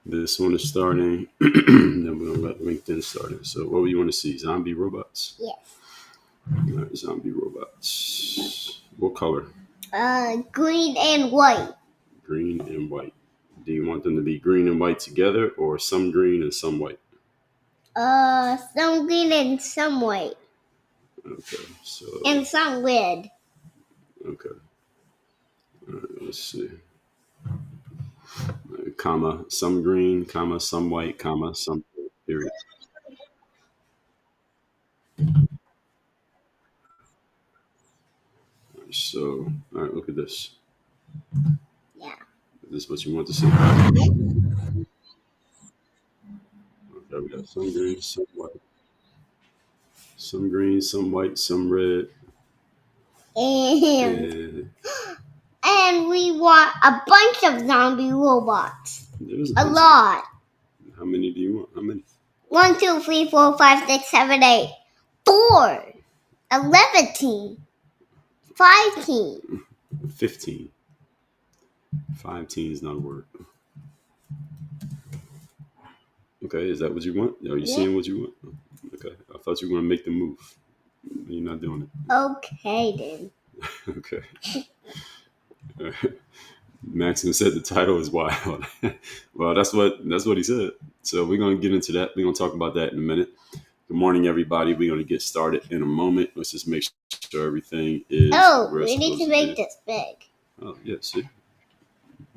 This one is starting. Then we're gonna let LinkedIn start it. So, what do you want to see? Zombie robots. Yes. All right, zombie robots. What color? Green and white. Green and white. Do you want them to be green and white together, or some green and some white? Some green and some white. Okay. So. And some red. Okay. All right, let's see. Comma, some green, comma, some white, comma, some period. So, all right, look at this. Yeah. Is this what you want to see? Okay, we got some green, some white, some green, some white, some red, And and and we want a bunch of zombie robots. there's a A bunch of them. lot. How many do you want? How many? 1, 2, 3, 4, 5, 6, 7, 8. 4. 11. 15. 15. 15 is not a word. Okay, is that what you want? Are you seeing what you want? Okay, I thought you were going to make the move. You're not doing it. Okay then. Okay. Maxim said the title is wild. Well, that's what he said. So we're gonna get into that. We're gonna talk about that in a minute. Good morning, everybody. We're gonna get started in a moment. Let's just make sure everything is. We need to make this big. Oh yeah, see,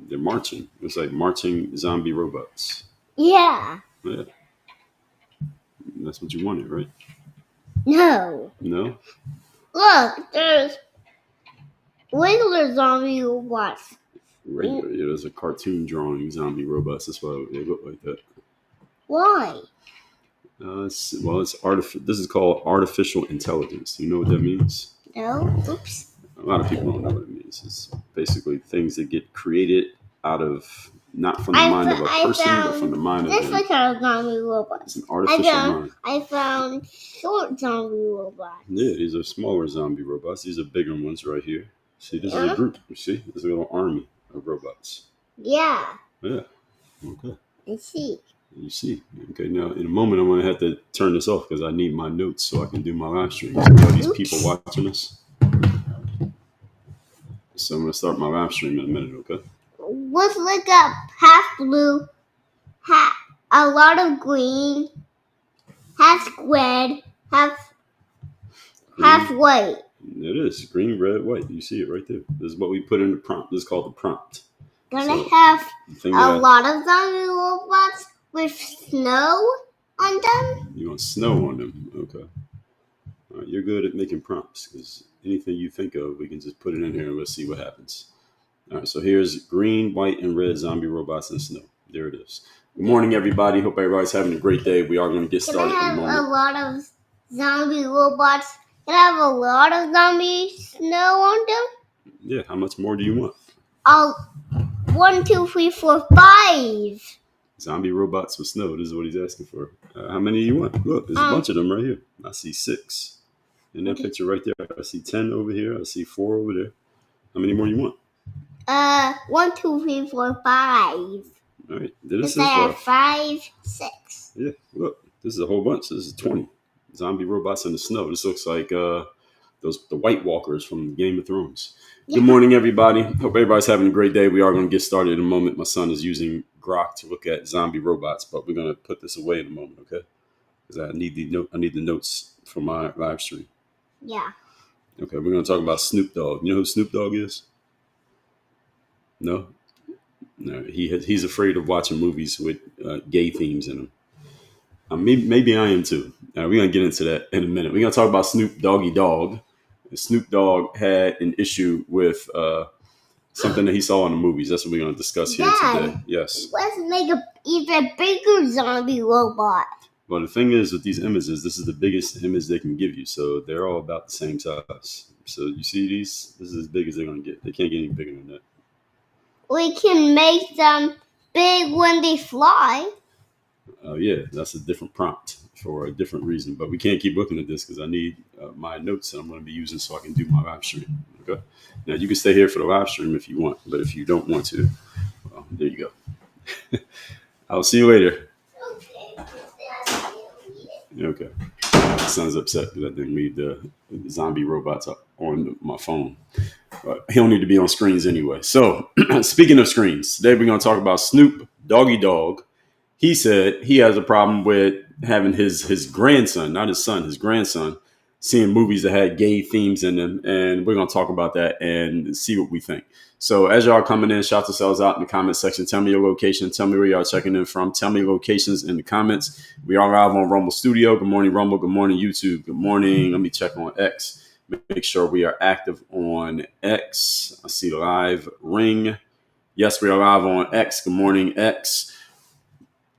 they're marching. It's like marching zombie robots. Yeah. Yeah, that's what you wanted, right? No. No. Look, there's regular zombie robots. Regular. Yeah, there's a cartoon drawing zombie robots. That's why they look like that. Why? It's This is called artificial intelligence. Do you know what that means? No. Oops. A lot of people don't know what it means. It's basically things that get created out of not from the mind of a person, but from the mind of this kind of zombie robots. It's an artificial mind. I found short zombie robots. Yeah, these are smaller zombie robots. These are bigger ones right here. See, this is a group. You see, there's a little army of robots. Yeah. Yeah. Okay. I see. You see. Okay, now in a moment I'm going to have to turn this off because I need my notes so I can do my live stream. All these people watching us. So I'm going to start my live stream in a minute, okay? Let's look up half blue, a lot of green, half red, half white. It is green, red, white. You see it right there. This is what we put in the prompt. This is called the prompt. Gonna have a lot of zombie robots with snow on them. You want snow on them? Okay. All right, you're good at making prompts because anything you think of, we can just put it in here and let's see what happens. All right, so here's green, white, and red zombie robots in snow. There it is. Good morning, everybody. Hope everybody's having a great day. We are going to get started in a moment. A lot of zombie robots. Can I have a lot of zombie snow on them? Yeah, how much more do you want? 1, 2, 3, 4, 5. Zombie robots with snow. This is what he's asking for. How many do you want? Look, there's a bunch of them right here. I see 6 in that picture right there. I see 10 over here. I see 4 over there. How many more do you want? 1, 2, 3, 4, 5. All right. This is 5, 6. Yeah, look, this is a whole bunch. This is 20 zombie robots in the snow. This looks like the White Walkers from Game of Thrones. Yeah. Good morning, everybody. Hope everybody's having a great day. We are going to get started in a moment. My son is using Grok to look at zombie robots, but we're going to put this away in a moment, okay? Because I need the notes for my live stream. Yeah. Okay, we're going to talk about Snoop Dogg. You know who Snoop Dogg is? No? No, he's afraid of watching movies with gay themes in them. Maybe I am too. We're going to get into that in a minute. We're going to talk about Snoop Doggy Dogg. Snoop Dogg had an issue with something that he saw in the movies. That's what we're going to discuss here today. Yes. Let's make an even bigger zombie robot. Well, the thing is with these images, this is the biggest image they can give you. So they're all about the same size. So you see these? This is as big as they're going to get. They can't get any bigger than that. We can make them big when they fly. Oh, yeah. That's a different prompt for a different reason. But we can't keep looking at this because I need my notes that I'm going to be using so I can do my live stream. Okay. Now, you can stay here for the live stream if you want. But if you don't want to, well, there you go. I'll see you later. Okay. My son's upset because I didn't leave the zombie robots up on my phone. But he don't need to be on screens anyway. So, speaking of screens, today we're going to talk about Snoop Doggy Dogg. He said he has a problem with having his grandson, not his son, his grandson, seeing movies that had gay themes in them. And we're going to talk about that and see what we think. So as y'all coming in, shout yourselves out in the comment section. Tell me your location. Tell me where y'all checking in from. Tell me locations in the comments. We are live on Rumble Studio. Good morning, Rumble. Good morning, YouTube. Good morning. Let me check on X. Make sure we are active on X. I see live ring. Yes, we are live on X. Good morning, X.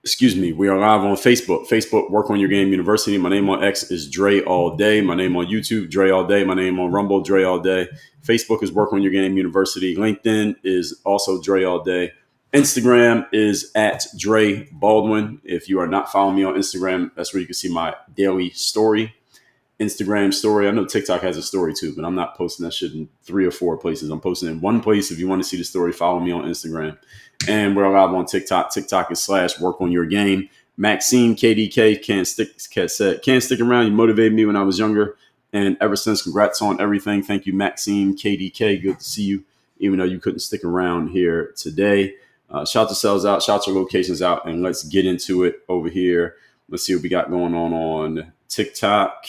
Excuse me, we are live on Facebook. Facebook, Work on Your Game University. My name on X is Dre All Day. My name on YouTube, Dre All Day. My name on Rumble, Dre All Day. Facebook is Work on Your Game University. LinkedIn is also Dre All Day. Instagram is at Dre Baldwin. If you are not following me on Instagram, that's where you can see my daily story. Instagram story. I know TikTok has a story too, but I'm not posting that shit in 3 or 4 places. I'm posting in one place. If you want to see the story, follow me on Instagram. And we're live on TikTok. TikTok is / Work on Your Game. Maxine KDK can't stick around. You motivated me when I was younger, and ever since. Congrats on everything. Thank you, Maxine KDK. Good to see you, even though you couldn't stick around here today. Shout yourselves out. Shout your locations out, and let's get into it over here. Let's see what we got going on TikTok.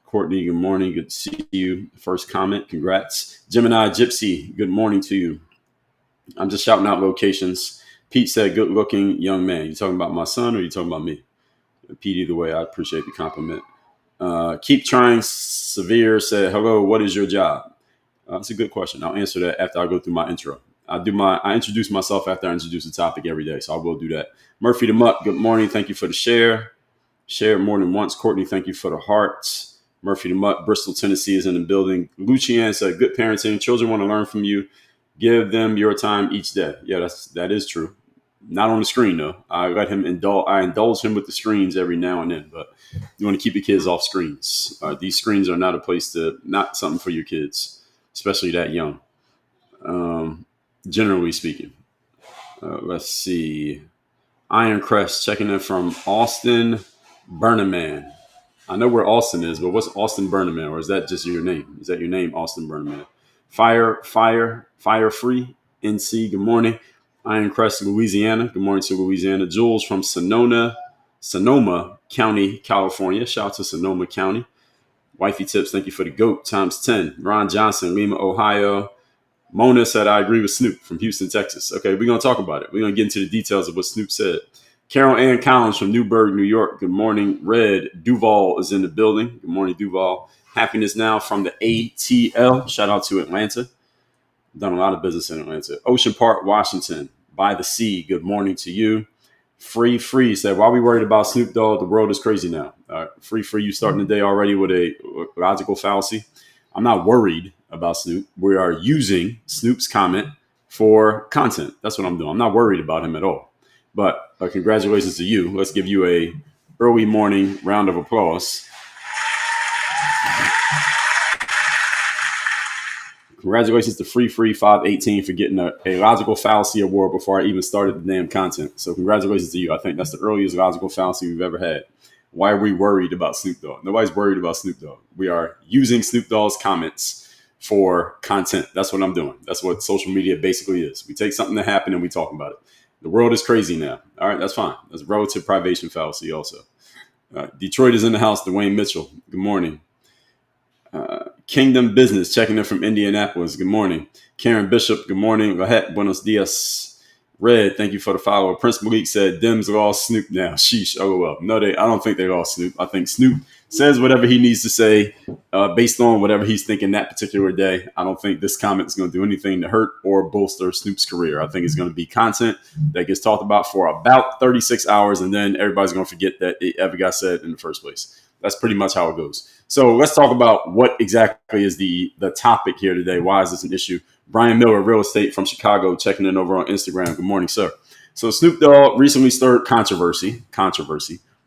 Courtney, good morning. Good to see you. First comment, congrats. Gemini Gypsy, good morning to you. I'm just shouting out locations. Pete said, good looking young man. You talking about my son or you talking about me? Pete, either way, I appreciate the compliment. Keep trying. Severe said, hello, what is your job? That's a good question. I'll answer that after I go through my intro. I introduce myself after I introduce the topic every day, so I will do that. Murphy the Mutt, good morning. Thank you for the share. Share more than once. Courtney, thank you for the hearts. Murphy the Mutt, Bristol, Tennessee is in the building. Lucian said, good parenting. Children want to learn from you. Give them your time each day. Yeah, that is true. Not on the screen, though. I indulge him with the screens every now and then, but you want to keep your kids off screens. These screens are not something for your kids, especially that young, generally speaking. Let's see. Iron Crest checking in from Austin, Burning Man. I know where Austin is, but what's Austin Burning Man? Or is that just your name? Is that your name, Austin Burning Man? Fire Free, NC, good morning. Iron Crest, Louisiana. Good morning to Louisiana. Jules from Sonoma County, California. Shout out to Sonoma County. Wifey Tips, thank you for the GOAT times 10. Ron Johnson, Lima, Ohio. Mona said, I agree with Snoop from Houston, Texas. Okay, we're going to talk about it. We're going to get into the details of what Snoop said. Carol Ann Collins from Newburgh, New York. Good morning. Red Duval is in the building. Good morning, Duval. Happiness Now from the ATL. Shout out to Atlanta. Done a lot of business in Atlanta. Ocean Park, Washington. By the Sea. Good morning to you. Free said, why are we worried about Snoop Dogg? The world is crazy now. Free, you starting the day already with a logical fallacy. I'm not worried about Snoop. We are using Snoop's comment for content. That's what I'm doing. I'm not worried about him at all. But congratulations to you. Let's give you a early morning round of applause. Congratulations to Free 518 for getting a logical fallacy award before I even started the damn content. So congratulations to you. I think that's the earliest logical fallacy we've ever had. Why are we worried about Snoop Dogg? Nobody's worried about Snoop Dogg. We are using Snoop Dogg's comments for content. That's what I'm doing. That's what social media basically is. We take something that happened and we talk about it. The world is crazy now. All right, that's fine. That's relative privation fallacy also. Detroit is in the house. Dwayne Mitchell, good morning. Kingdom Business, checking in from Indianapolis. Good morning. Karen Bishop, good morning. Lahet, buenos dias. Red, thank you for the follow. Prince Malik said, Dems are all Snoop now. Sheesh, oh well. No, I don't think they're all Snoop. I think Snoop says whatever he needs to say based on whatever he's thinking that particular day. I don't think this comment is going to do anything to hurt or bolster Snoop's career. I think it's going to be content that gets talked about for about 36 hours, and then everybody's going to forget that it ever got said in the first place. That's pretty much how it goes. So let's talk about what exactly is the topic here today. Why is this an issue? Brian Miller, real estate from Chicago, checking in over on Instagram. Good morning, sir. So Snoop Dogg recently stirred controversy.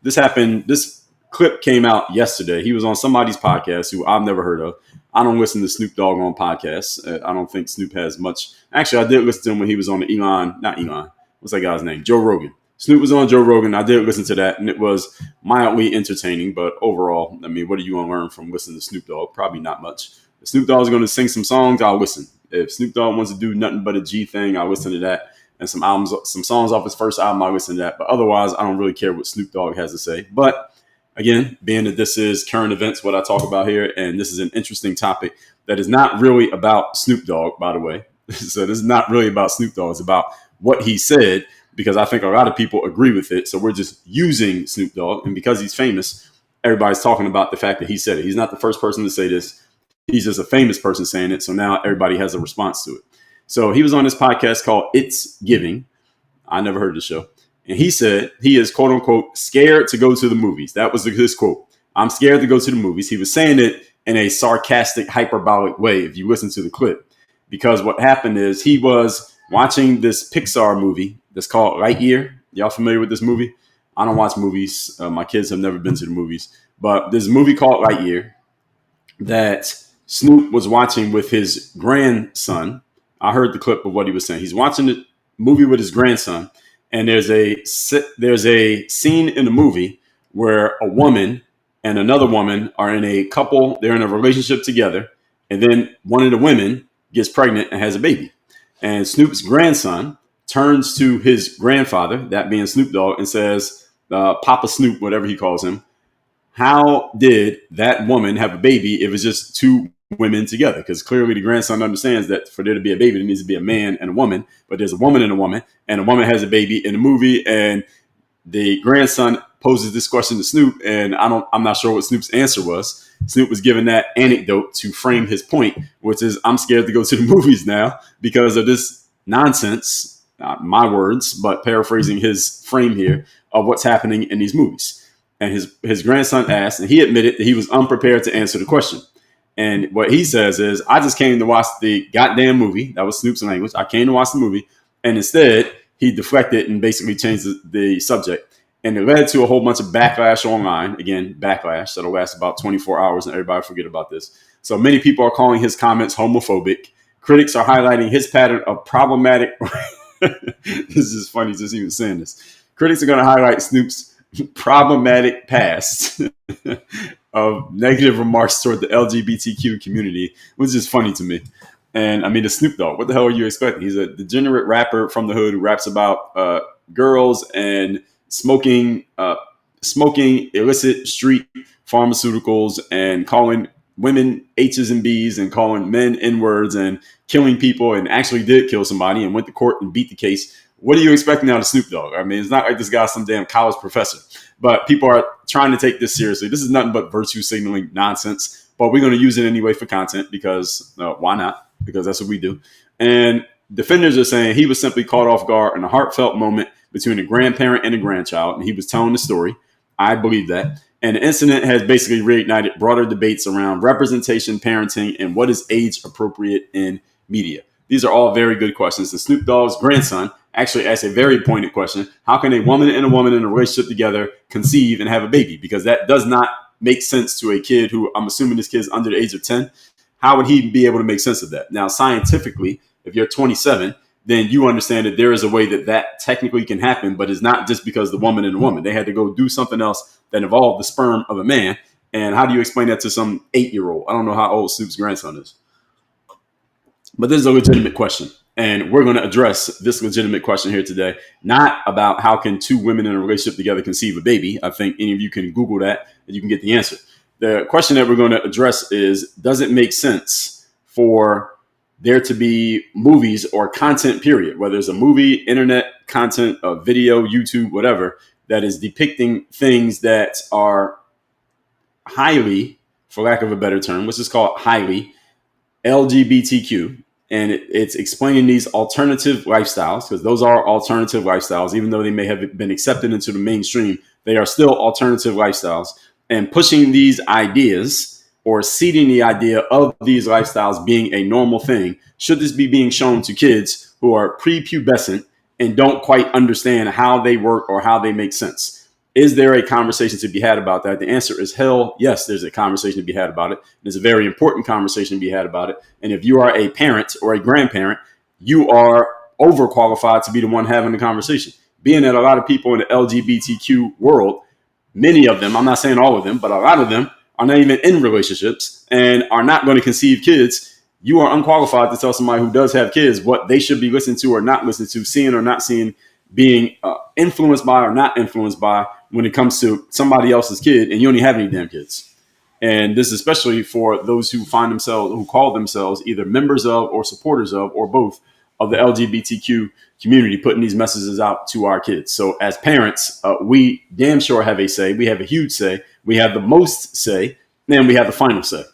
This clip came out yesterday. He was on somebody's podcast who I've never heard of. I don't listen to Snoop Dogg on podcasts. I don't think Snoop has much. Actually, I did listen to him when he was on the what's that guy's name? Joe Rogan. Snoop was on Joe Rogan. I did listen to that, and it was mildly entertaining. But overall, I mean, what are you going to learn from listening to Snoop Dogg? Probably not much. If Snoop Dogg is going to sing some songs, I'll listen. If Snoop Dogg wants to do nothing but a G thing, I'll listen to that. And some albums, some songs off his first album, I'll listen to that. But otherwise, I don't really care what Snoop Dogg has to say. But again, being that this is current events, what I talk about here, and this is an interesting topic that is not really about Snoop Dogg, by the way. So this is not really about Snoop Dogg. It's about what he said, because I think a lot of people agree with it. So we're just using Snoop Dogg. And because he's famous, everybody's talking about the fact that he said it. He's not the first person to say this. He's just a famous person saying it. So now everybody has a response to it. So he was on this podcast called It's Giving. I never heard the show. And he said he is, quote unquote, scared to go to the movies. That was his quote. I'm scared to go to the movies. He was saying it in a sarcastic, hyperbolic way, if you listen to the clip. Because what happened is he was watching this Pixar movie that's called Lightyear. Y'all familiar with this movie? I don't watch movies. My kids have never been to the movies. But there's a movie called Lightyear that Snoop was watching with his grandson. I heard the clip of what he was saying. He's watching the movie with his grandson. And there's a scene in the movie where a woman and another woman are in a couple. They're in a relationship together. And then one of the women gets pregnant and has a baby. And Snoop's grandson turns to his grandfather, that being Snoop Dogg, and says, Papa Snoop, whatever he calls him, how did that woman have a baby if it's just two women together? Because clearly the grandson understands that for there to be a baby, there needs to be a man and a woman. But there's a woman and a woman has a baby in the movie. And the grandson poses this question to Snoop, and I'm not sure what Snoop's answer was. Snoop was given that anecdote to frame his point, which is, I'm scared to go to the movies now because of this nonsense, not my words, but paraphrasing his frame here of what's happening in these movies. And his grandson asked, and he admitted that he was unprepared to answer the question. And what he says is, I just came to watch the goddamn movie. That was Snoop's language. I came to watch the movie. And instead, he deflected and basically changed the subject. And it led to a whole bunch of backlash online. Again, backlash that'll last about 24 hours and everybody forget about this. So many people are calling his comments homophobic. Critics are highlighting his pattern of problematic. This is funny just even saying this. Critics are going to highlight Snoop's problematic past of negative remarks toward the LGBTQ community, which is funny to me. And I mean, the Snoop Dogg, what the hell are you expecting? He's a degenerate rapper from the hood who raps about girls and smoking illicit street pharmaceuticals and calling women H's and B's and calling men N-words and killing people, and actually did kill somebody and went to court and beat the case. What are you expecting out of Snoop Dogg? I mean, it's not like this guy's some damn college professor, but people are trying to take this seriously. This is nothing but virtue signaling nonsense, but we're going to use it anyway for content because why not? Because that's what we do. And defenders are saying he was simply caught off guard in a heartfelt moment between a grandparent and a grandchild, and he was telling the story. I believe that. And the incident has basically reignited broader debates around representation, parenting, and what is age appropriate in media. These are all very good questions. And Snoop Dogg's grandson actually asked a very pointed question. How can a woman and a woman in a relationship together conceive and have a baby? Because that does not make sense to a kid who, I'm assuming this kid's under the age of 10. How would he be able to make sense of that? Now, scientifically, if you're 27, then you understand that there is a way that technically can happen, but it's not just because the woman and the woman. They had to go do something else that involved the sperm of a man. And how do you explain that to some 8-year-old? I don't know how old Snoop's grandson is. But this is a legitimate question. And we're going to address this legitimate question here today, not about how can two women in a relationship together conceive a baby. I think any of you can Google that and you can get the answer. The question that we're going to address is, does it make sense for there to be movies or content, period, whether it's a movie, internet content, a video, YouTube, whatever, that is depicting things that are highly, for lack of a better term, let's just call it highly LGBTQ. And it's explaining these alternative lifestyles, because those are alternative lifestyles, even though they may have been accepted into the mainstream, they are still alternative lifestyles, and pushing these ideas or seeding the idea of these lifestyles being a normal thing. Should this be being shown to kids who are prepubescent and don't quite understand how they work or how they make sense? Is there a conversation to be had about that? The answer is hell yes, there's a conversation to be had about it. There's a very important conversation to be had about it. And if you are a parent or a grandparent, you are overqualified to be the one having the conversation. being that a lot of people in the LGBTQ world, many of them, I'm not saying all of them, but a lot of them are not even in relationships and are not going to conceive kids. You are unqualified to tell somebody who does have kids what they should be listening to or not listening to, seeing or not seeing, being influenced by or not influenced by when it comes to somebody else's kid, and you don't even have any damn kids. And this is especially for those who call themselves either members of or supporters of or both of the LGBTQ community, putting these messages out to our kids. So as parents, we damn sure have a say. We have a huge say. We have the most say, and we have the final say.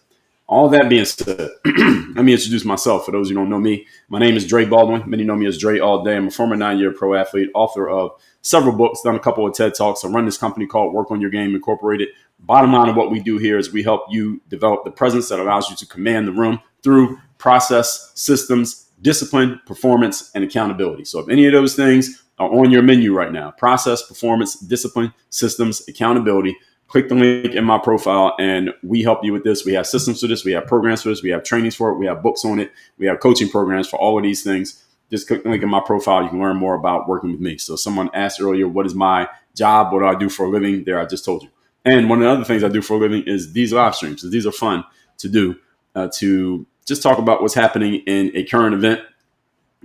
All that being said, let me introduce myself. For those who don't know me, my name is Dre Baldwin. Many know me as Dre all day. I'm a former 9-year pro athlete, author of several books, done a couple of TED Talks. I run this company called Work on Your Game Incorporated. Bottom line of what we do here is we help you develop the presence that allows you to command the room through process, systems, discipline, performance, and accountability. So if any of those things are on your menu right now, process, performance, discipline, systems, accountability, click the link in my profile and we help you with this. We have systems for this. We have programs for this. We have trainings for it. We have books on it. We have coaching programs for all of these things. Just click the link in my profile. You can learn more about working with me. So someone asked earlier, what is my job? What do I do for a living? There, I just told you. And one of the other things I do for a living is these live streams. So these are fun to do, to just talk about what's happening in a current event.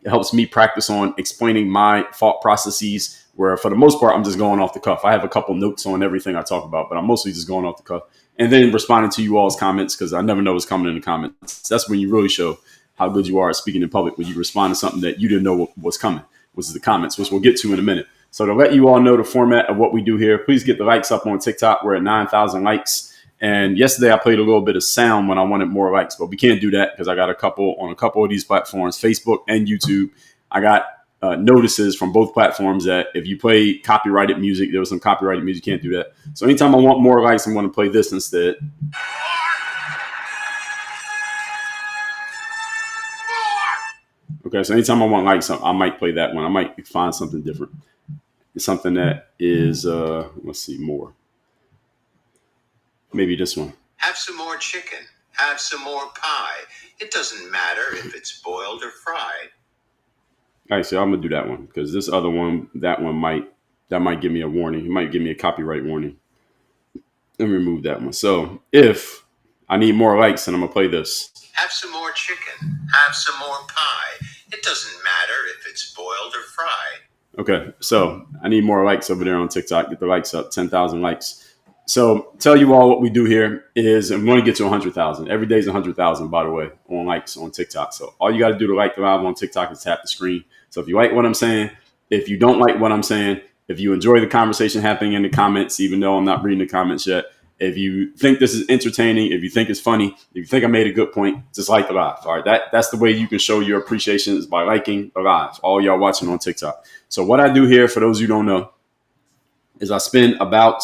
It helps me practice on explaining my thought processes, where for the most part, I'm just going off the cuff. I have a couple notes on everything I talk about, but I'm mostly just going off the cuff and then responding to you all's comments, because I never know what's coming in the comments. That's when you really show how good you are at speaking in public, when you respond to something that you didn't know was coming, which is the comments, which we'll get to in a minute. So to let you all know the format of what we do here, please get the likes up on TikTok. We're at 9,000 likes. And yesterday I played a little bit of sound when I wanted more likes, but we can't do that because I got a couple of these platforms, Facebook and YouTube. I got notices from both platforms that if you play copyrighted music, there was some copyrighted music, you can't do that. So anytime I want more likes, I'm going to play this instead. Okay, so anytime I want likes, I might play that one. I might find something different. It's something that is, let's see, more. Maybe this one. Have some more chicken. Have some more pie. It doesn't matter if it's boiled or fried. All right, so I'm gonna do that one because this other one, that might give me a warning. It might give me a copyright warning. Let me remove that one. So if I need more likes, then I'm gonna play this. Have some more chicken. Have some more pie. It doesn't matter if it's boiled or fried. Okay, so I need more likes over there on TikTok. Get the likes up, 10,000 likes. So tell you all what we do here is, I'm going to get to 100,000. Every day is 100,000, by the way, on likes on TikTok. So all you got to do to like the live on TikTok is tap the screen. So if you like what I'm saying, if you don't like what I'm saying, if you enjoy the conversation happening in the comments, even though I'm not reading the comments yet, if you think this is entertaining, if you think it's funny, if you think I made a good point, just like the live. All right, that's the way you can show your appreciation, is by liking the live, all y'all watching on TikTok. So what I do here, for those who don't know, is I spend about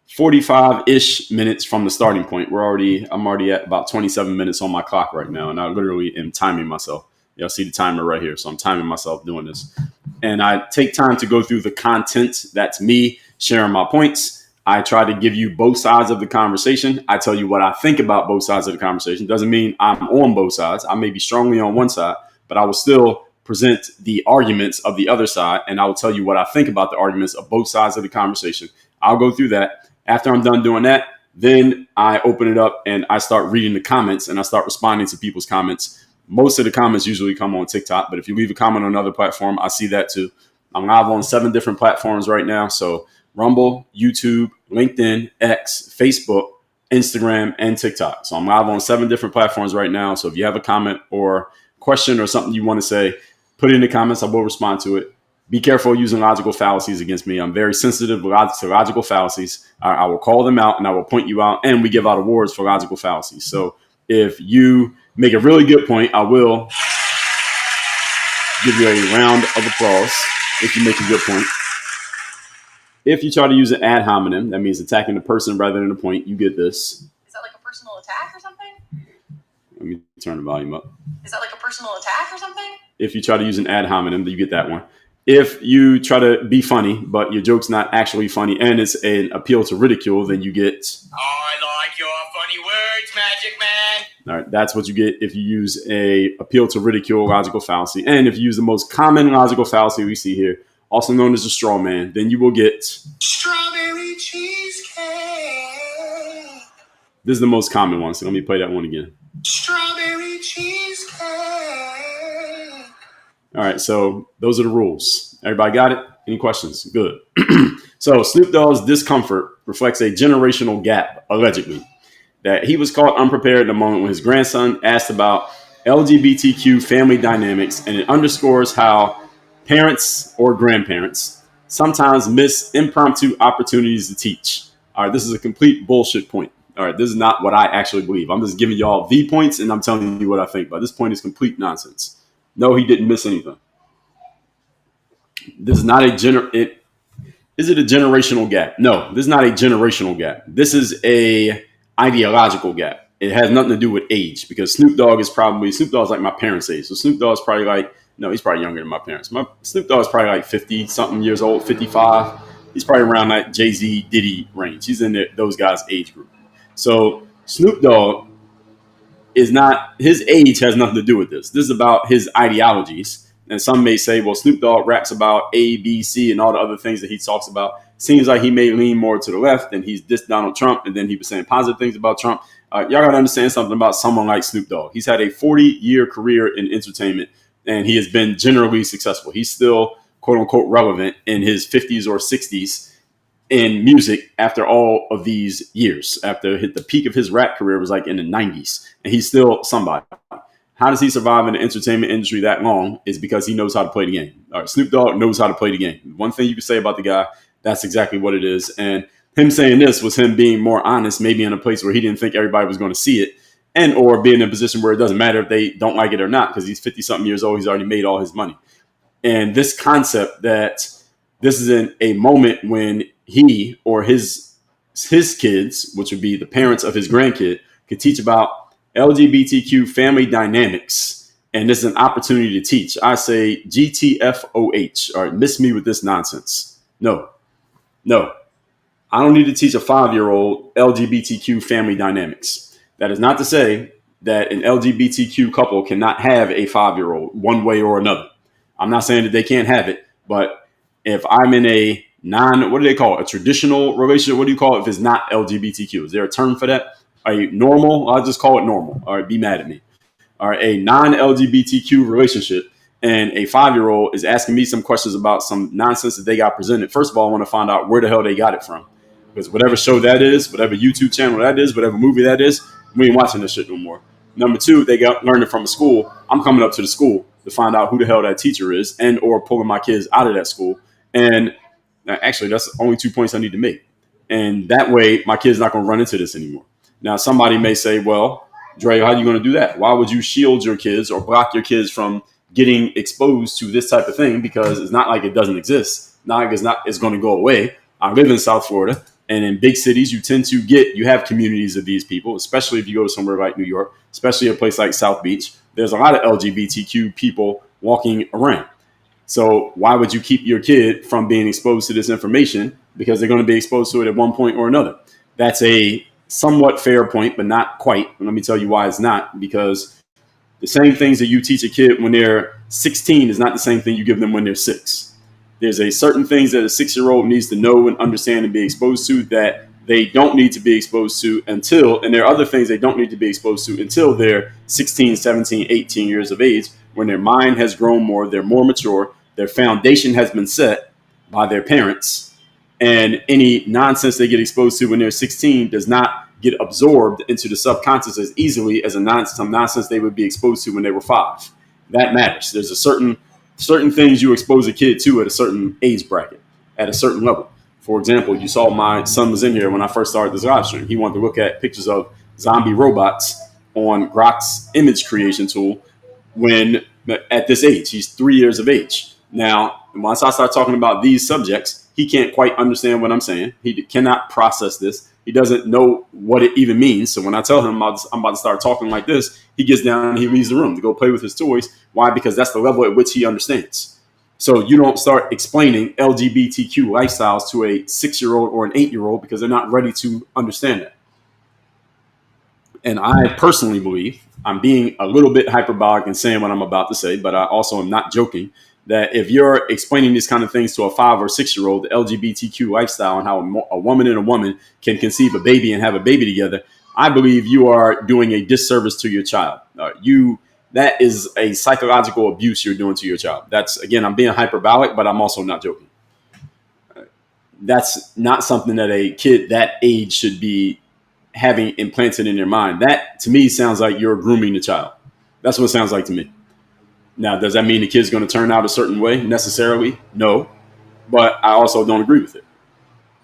45-ish minutes from the starting point. I'm already at about 27 minutes on my clock right now, and I literally am timing myself. Y'all see the timer right here. So I'm timing myself doing this. And I take time to go through the content. That's me sharing my points. I try to give you both sides of the conversation. I tell you what I think about both sides of the conversation. Doesn't mean I'm on both sides. I may be strongly on one side, but I will still present the arguments of the other side, and I will tell you what I think about the arguments of both sides of the conversation. I'll go through that. After I'm done doing that, then I open it up and I start reading the comments and I start responding to people's comments. Most of the comments usually come on TikTok, but if you leave a comment on another platform, I see that too. I'm live on 7 different platforms right now. So Rumble, YouTube, LinkedIn, X, Facebook, Instagram, and TikTok. So I'm live on 7 different platforms right now. So if you have a comment or question or something you want to say, put it in the comments. I will respond to it. Be careful using logical fallacies against me. I'm very sensitive to logical fallacies. I will call them out and I will point you out, and we give out awards for logical fallacies. So if you make a really good point, I will give you a round of applause if you make a good point. If you try to use an ad hominem, that means attacking the person rather than the point, you get this. Is that like a personal attack or something? Let me turn the volume up. Is that like a personal attack or something? If you try to use an ad hominem, you get that one. If you try to be funny, but your joke's not actually funny and it's an appeal to ridicule, then you get... Oh, I like your funny words, Magic Man. All right, that's what you get if you use a appeal to ridicule logical fallacy. And if you use the most common logical fallacy we see here, also known as the straw man. Then you will get Strawberry cheesecake. this is the most common one. So let me play that one again. Strawberry cheesecake. All right, so those are the rules. Everybody got it? Any questions? Good. So Snoop Dogg's discomfort reflects a generational gap, allegedly, that he was caught unprepared in the moment when his grandson asked about LGBTQ family dynamics, and it underscores how parents or grandparents sometimes miss impromptu opportunities to teach. All right, this is a complete bullshit point. All right, this is not what I actually believe. I'm just giving y'all the points, and I'm telling you what I think. But this point is complete nonsense. No, he didn't miss anything. This is not a Is it a generational gap? No, this is not a generational gap. This is a ideological gap. It has nothing to do with age, because Snoop Dogg is like my parents' age. So Snoop Dogg is probably like, no, he's probably younger than my parents. Snoop Dogg is probably like 50 something years old, 55. He's probably around that Jay-Z, Diddy range. He's in those guys' age group. So Snoop Dogg is not, his age has nothing to do with this. This is about his ideologies. And some may say, well, Snoop Dogg raps about A, B, C, and all the other things that he talks about. Seems like he may lean more to the left, and he's dissed Donald Trump, and then he was saying positive things about Trump. Y'all got to understand something about someone like Snoop Dogg. He's had a 40-year career in entertainment, and he has been generally successful. He's still, quote unquote, relevant in his 50s or 60s in music after all of these years. After the peak of his rap career was like in the 90s, and he's still somebody. How does he survive in the entertainment industry that long? Is because he knows how to play the game. All right, Snoop Dogg knows how to play the game. One thing you can say about the guy, that's exactly what it is. And him saying this was him being more honest, maybe in a place where he didn't think everybody was going to see it, and or being in a position where it doesn't matter if they don't like it or not, because he's 50-something years old. He's already made all his money. And this concept that this is in a moment when he or his kids, which would be the parents of his grandkid, could teach about LGBTQ family dynamics, and this is an opportunity to teach. I say GTFOH. All right, miss me with this nonsense. No. I don't need to teach a 5-year-old LGBTQ family dynamics. That is not to say that an LGBTQ couple cannot have a 5-year-old one way or another. I'm not saying that they can't have it, but if I'm in a what do they call it? A traditional relationship? What do you call it if it's not LGBTQ? Is there a term for that? A normal? I'll just call it normal. All right, be mad at me. All right, a non-LGBTQ relationship, and a 5-year-old is asking me some questions about some nonsense that they got presented. First of all, I want to find out where the hell they got it from. Because whatever show that is, whatever YouTube channel that is, whatever movie that is, we ain't watching this shit no more. Number two, they learned it from a school. I'm coming up to the school to find out who the hell that teacher is, and or pulling my kids out of that school. And actually, that's only 2 points I need to make. And that way, my kid's not going to run into this anymore. Now, somebody may say, well, Dre, how are you going to do that? Why would you shield your kids or block your kids from getting exposed to this type of thing? Because it's not like it doesn't exist. Not like it's going to go away. I live in South Florida, and in big cities, you have communities of these people, especially if you go to somewhere like New York, especially a place like South Beach. There's a lot of LGBTQ people walking around. So why would you keep your kid from being exposed to this information? Because they're going to be exposed to it at one point or another. That's a somewhat fair point, but not quite. And let me tell you why it's not. Because the same things that you teach a kid when they're 16 is not the same thing you give them when they're 6. There's a certain things that a 6-year-old needs to know and understand and be exposed to that they don't need to be exposed to and there are other things they don't need to be exposed to until they're 16, 17, 18 years of age, when their mind has grown more, they're more mature, their foundation has been set by their parents, and any nonsense they get exposed to when they're 16 does not get absorbed into the subconscious as easily as some nonsense they would be exposed to when they were 5. That matters. There's a certain things you expose a kid to at a certain age bracket, at a certain level. For example, you saw my son was in here when I first started this live stream. He wanted to look at pictures of zombie robots on Grok's image creation tool when at this age. He's 3 years of age. Now, once I start talking about these subjects, he can't quite understand what I'm saying. He cannot process this. He doesn't know what it even means. So when I tell him I'm about to start talking like this, he gets down and he leaves the room to go play with his toys. Why? Because that's the level at which he understands. So you don't start explaining LGBTQ lifestyles to a 6-year-old or an 8-year-old because they're not ready to understand that. And I personally believe, I'm being a little bit hyperbolic in saying what I'm about to say, but I also am not joking, that if you're explaining these kind of things to a 5 or 6-year-old, the LGBTQ lifestyle and how a woman and a woman can conceive a baby and have a baby together, I believe you are doing a disservice to your child. That is a psychological abuse you're doing to your child. That's, again, I'm being hyperbolic, but I'm also not joking. That's not something that a kid that age should be having implanted in their mind. That, to me, sounds like you're grooming the child. That's what it sounds like to me. Now, does that mean the kid's going to turn out a certain way necessarily? No. But I also don't agree with it.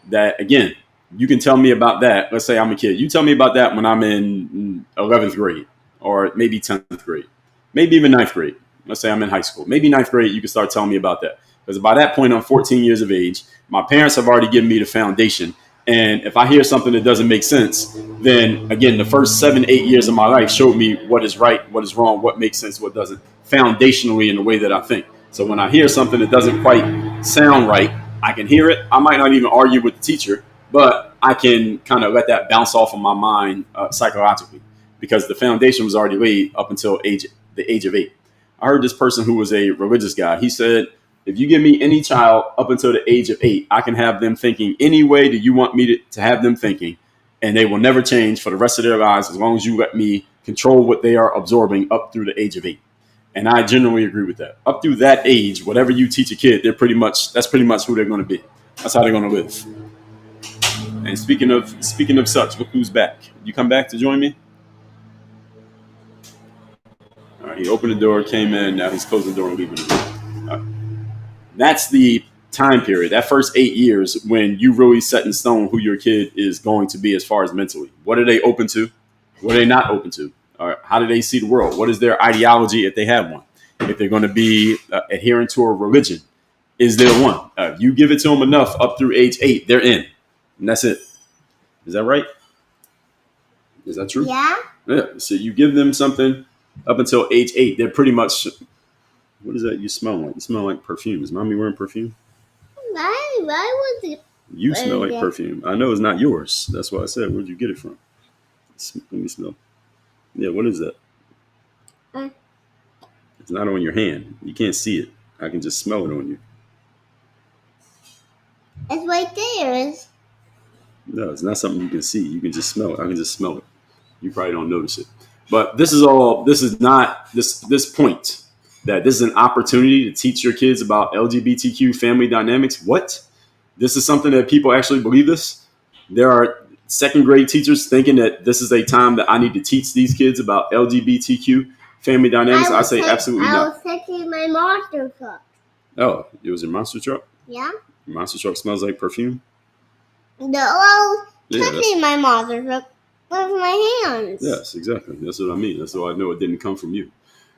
That, again, you can tell me about that. Let's say I'm a kid. You tell me about that when I'm in 11th grade or maybe 10th grade, maybe even 9th grade. Let's say I'm in high school. Maybe 9th grade, you can start telling me about that. Because by that point, I'm 14 years of age. My parents have already given me the foundation. And if I hear something that doesn't make sense, then, again, the first 7, 8 years of my life showed me what is right, what is wrong, what makes sense, what doesn't, foundationally in the way that I think. So when I hear something that doesn't quite sound right, I can hear it. I might not even argue with the teacher, but I can kind of let that bounce off of my mind psychologically, because the foundation was already laid up until the age of 8. I heard this person who was a religious guy. He said, if you give me any child up until the age of 8, I can have them thinking any way that you want me to have them thinking, and they will never change for the rest of their lives as long as you let me control what they are absorbing up through the age of 8. And I generally agree with that. Up through that age, whatever you teach a kid, that's pretty much who they're going to be. That's how they're going to live. And speaking of such, look who's back. You come back to join me? All right, he opened the door, came in, now he's closing the door and leaving the room. All right. That's the time period, that first 8 years, when you really set in stone who your kid is going to be as far as mentally. What are they open to? What are they not open to? How do they see the world? What is their ideology if they have one? If they're going to be adherent to a religion, is there one? You give it to them enough up through age 8, they're in. And that's it. Is that right? Is that true? Yeah. Yeah. So you give them something up until age 8, they're pretty much... What is that you smell like? You smell like perfume. Is mommy wearing perfume? Why was it? You smell like perfume. I know it's not yours. That's why I said, where'd you get it from? Let me smell. Yeah, what is that? It's not on your hand. You can't see it. I can just smell it on you. It's right there. No, it's not something you can see. You can just smell it. I can just smell it. You probably don't notice it. But this is not this point. That this is an opportunity to teach your kids about LGBTQ family dynamics. What? This is something that people actually believe this? There are second grade teachers thinking that this is a time that I need to teach these kids about LGBTQ family dynamics. I say absolutely not. I was taking my monster truck. Oh, it was a monster truck? Yeah. Your monster truck smells like perfume? No, I was touching my monster truck with my hands. Yes, exactly. That's what I mean. That's why I know it didn't come from you.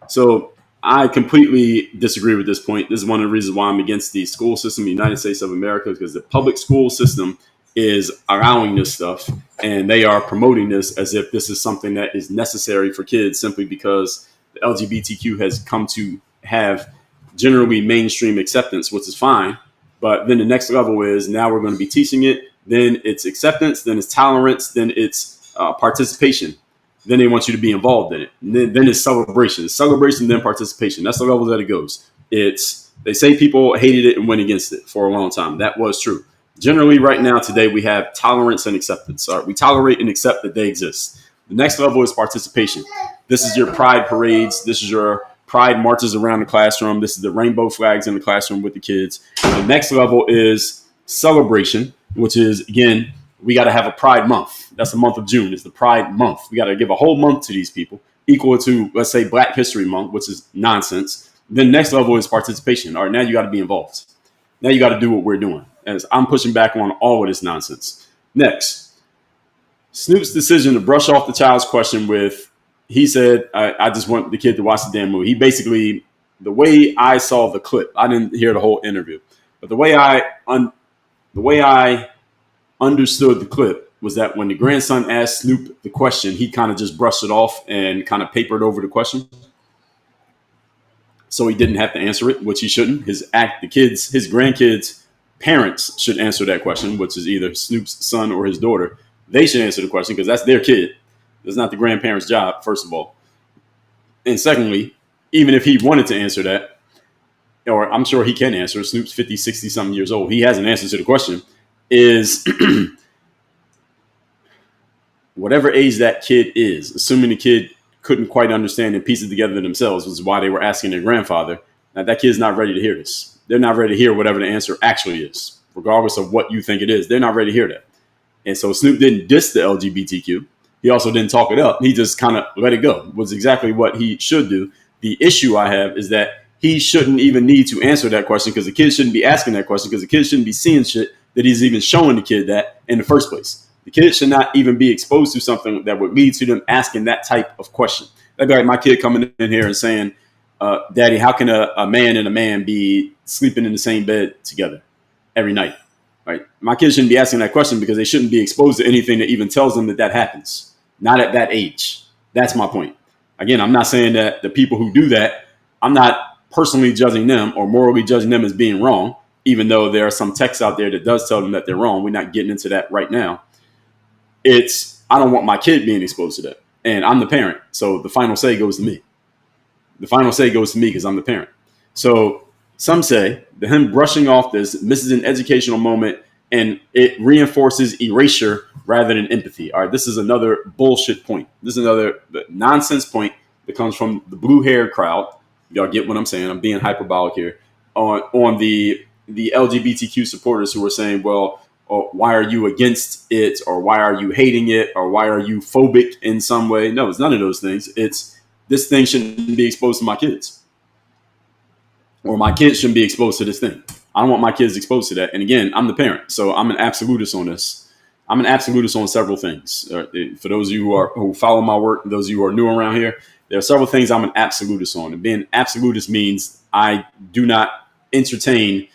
So I completely disagree with this point. This is one of the reasons why I'm against the school system in the United States of America, because the public school system is allowing this stuff, and they are promoting this as if this is something that is necessary for kids simply because the LGBTQ has come to have generally mainstream acceptance, which is fine. But then the next level is now we're going to be teaching it. Then it's acceptance. Then it's tolerance. Then it's participation. Then they want you to be involved in it. And then it's celebration. It's celebration, then participation. That's the level that it goes. They say people hated it and went against it for a long time. That was true. Generally, right now, today, we have tolerance and acceptance. We tolerate and accept that they exist. The next level is participation. This is your pride parades. This is your pride marches around the classroom. This is the rainbow flags in the classroom with the kids. The next level is celebration, which is, again, we got to have a Pride Month. That's the month of June. It's the Pride Month. We got to give a whole month to these people, equal to, let's say, Black History Month, which is nonsense. Then next level is participation. All right, now you got to be involved. Now you got to do what we're doing. As I'm pushing back on all of this nonsense. Next, Snoop's decision to brush off the child's question with, he said, I just want the kid to watch the damn movie. He basically, the way I saw the clip, I didn't hear the whole interview, but the way I understood the clip was that when the grandson asked Snoop the question, he kind of just brushed it off and kind of papered over the question. So he didn't have to answer it, which he shouldn't. His grandkids' parents should answer that question, which is either Snoop's son or his daughter. They should answer the question because that's their kid. It's not the grandparents' job, first of all. And secondly, even if he wanted to answer that, or I'm sure he can answer. Snoop's 50, 60 something years old. He has an answer to the question is whatever age that kid is, assuming the kid couldn't quite understand and piece it together themselves, which is why they were asking their grandfather. Now that kid's not ready to hear this. They're not ready to hear whatever the answer actually is, regardless of what you think it is. They're not ready to hear that. And so Snoop didn't diss the LGBTQ. He also didn't talk it up. He just kind of let it go, was exactly what he should do. The issue I have is that he shouldn't even need to answer that question because the kid shouldn't be asking that question because the kid shouldn't be seeing shit that he's even showing the kid that in the first place. The kid should not even be exposed to something that would lead to them asking that type of question. That'd be like my kid coming in here and saying, Daddy, how can a man and a man be sleeping in the same bed together every night? Right? My kids shouldn't be asking that question because they shouldn't be exposed to anything that even tells them that that happens. Not at that age. That's my point. Again, I'm not saying that the people who do that, I'm not personally judging them or morally judging them as being wrong, even though there are some texts out there that does tell them that they're wrong. We're not getting into that right now. I don't want my kid being exposed to that. And I'm the parent. So the final say goes to me. The final say goes to me because I'm the parent. So some say that him brushing off this misses an educational moment and it reinforces erasure rather than empathy. All right, this is another bullshit point. This is another nonsense point that comes from the blue-haired crowd. Y'all get what I'm saying? I'm being hyperbolic here. On the LGBTQ supporters who are saying, well, why are you against it? Or why are you hating it? Or why are you phobic in some way? No, it's none of those things. It's this thing shouldn't be exposed to my kids. Or my kids shouldn't be exposed to this thing. I don't want my kids exposed to that. And again, I'm the parent, so I'm an absolutist on this. I'm an absolutist on several things. For those of you who follow my work, those of you who are new around here, there are several things I'm an absolutist on. And being absolutist means I do not entertain.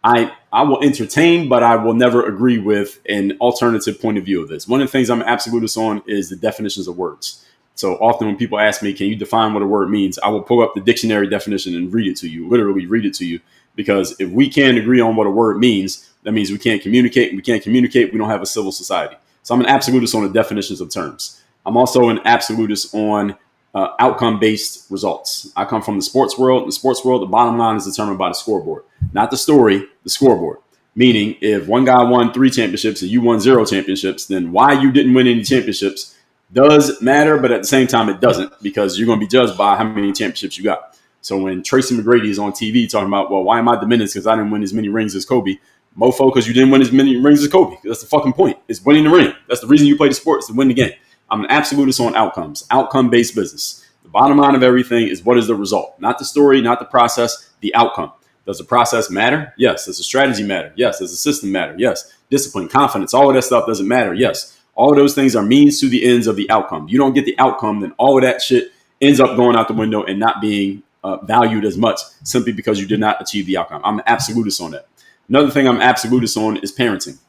I will entertain, but I will never agree with an alternative point of view of this. One of the things I'm an absolutist on is the definitions of words. So often when people ask me, can you define what a word means? I will pull up the dictionary definition and read it to you, literally read it to you. Because if we can't agree on what a word means, that means we can't communicate. We can't communicate. We don't have a civil society. So I'm an absolutist on the definitions of terms. I'm also an absolutist on outcome-based results. I come from the sports world. In the sports world, the bottom line is determined by the scoreboard, not the story, the scoreboard. Meaning if one guy won 3 championships and you won 0 championships, then why you didn't win any championships does matter, but at the same time, it doesn't because you're going to be judged by how many championships you got. So when Tracy McGrady is on TV talking about, well, why am I diminished because I didn't win as many rings as Kobe? Mofo, because you didn't win as many rings as Kobe. That's the fucking point. It's winning the ring. That's the reason you play the sport, is to win the game. I'm an absolutist on outcomes, outcome-based business. The bottom line of everything is what is the result? Not the story, not the process, the outcome. Does the process matter? Yes. Does the strategy matter? Yes. Does the system matter? Yes. Discipline, confidence, all of that stuff doesn't matter? Yes. All of those things are means to the ends of the outcome. You don't get the outcome, then all of that shit ends up going out the window and not being valued as much simply because you did not achieve the outcome. I'm an absolutist on that. Another thing I'm absolutist on is parenting.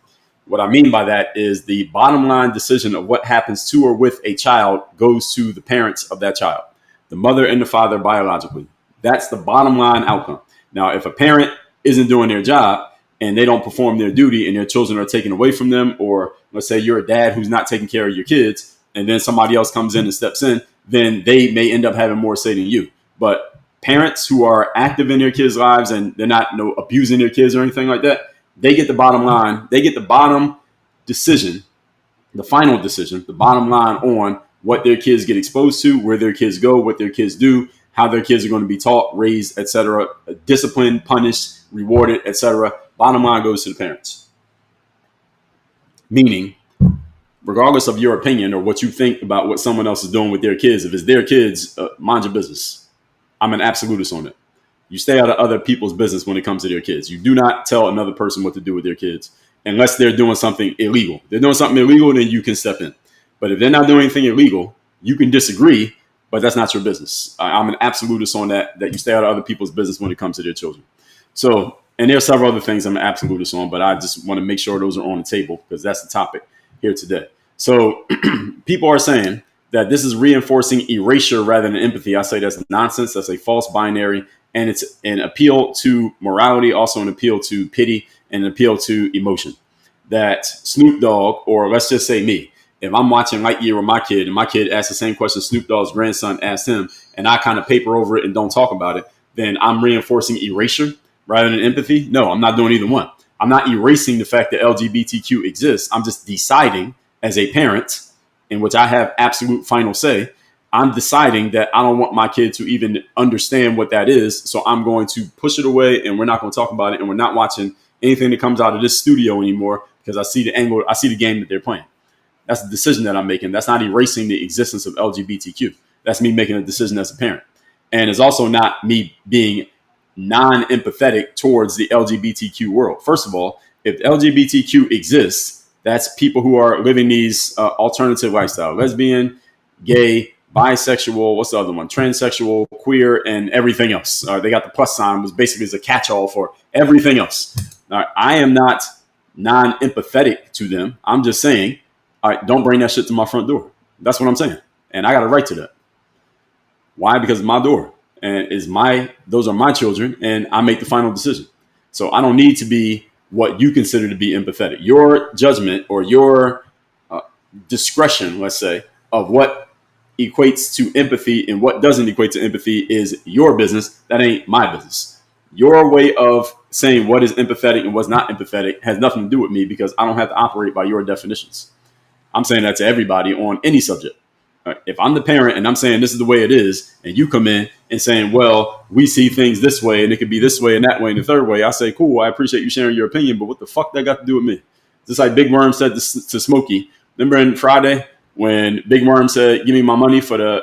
What I mean by that is the bottom line decision of what happens to or with a child goes to the parents of that child, the mother and the father biologically. That's the bottom line outcome. Now, if a parent isn't doing their job and they don't perform their duty and their children are taken away from them, or let's say you're a dad who's not taking care of your kids and then somebody else comes in and steps in, then they may end up having more say than you. But parents who are active in their kids' lives and they're not abusing their kids or anything like that, they get the bottom line. They get the bottom decision, the final decision, the bottom line on what their kids get exposed to, where their kids go, what their kids do, how their kids are going to be taught, raised, etc., disciplined, punished, rewarded, etc. Bottom line goes to the parents. Meaning, regardless of your opinion or what you think about what someone else is doing with their kids, if it's their kids, mind your business. I'm an absolutist on it. You stay out of other people's business when it comes to their kids. You do not tell another person what to do with their kids unless they're doing something illegal. If they're doing something illegal, then you can step in. But if they're not doing anything illegal, you can disagree, but that's not your business. I'm an absolutist on that you stay out of other people's business when it comes to their children. So, and there are several other things I'm an absolutist on, but I just want to make sure those are on the table because that's the topic here today. So people are saying that this is reinforcing erasure rather than empathy. I say that's nonsense. That's a false binary. And it's an appeal to morality, also an appeal to pity, and an appeal to emotion. That Snoop Dogg, or let's just say me, if I'm watching Lightyear with my kid and my kid asks the same question Snoop Dogg's grandson asked him, and I kind of paper over it and don't talk about it, then I'm reinforcing erasure rather than empathy? No, I'm not doing either one. I'm not erasing the fact that LGBTQ exists. I'm just deciding as a parent, in which I have absolute final say, I'm deciding that I don't want my kid to even understand what that is. So I'm going to push it away and we're not going to talk about it. And we're not watching anything that comes out of this studio anymore because I see the angle, I see the game that they're playing. That's the decision that I'm making. That's not erasing the existence of LGBTQ. That's me making a decision as a parent. And it's also not me being non-empathetic towards the LGBTQ world. First of all, if LGBTQ exists, that's people who are living these alternative lifestyle, lesbian, gay, bisexual, what's the other one? Transsexual, queer, and everything else. They got the plus sign, which basically is a catch-all for everything else. I am not non-empathetic to them. I'm just saying, all right, don't bring that shit to my front door. That's what I'm saying. And I got a right to that. Why? Because it's my door. And those are my children, and I make the final decision. So I don't need to be what you consider to be empathetic. Your judgment or your discretion, let's say, of what equates to empathy and what doesn't equate to empathy is your business. That ain't my business. Your way of saying what is empathetic and what's not empathetic has nothing to do with me because I don't have to operate by your definitions. I'm saying that to everybody on any subject. If I'm the parent and I'm saying this is the way it is, and you come in and saying, well, we see things this way and it could be this way and that way and the third way, I say, cool, I appreciate you sharing your opinion, but what the fuck that got to do with me? Just like Big Worm said to Smokey. Remember in Friday when Big Worm said, give me my money for the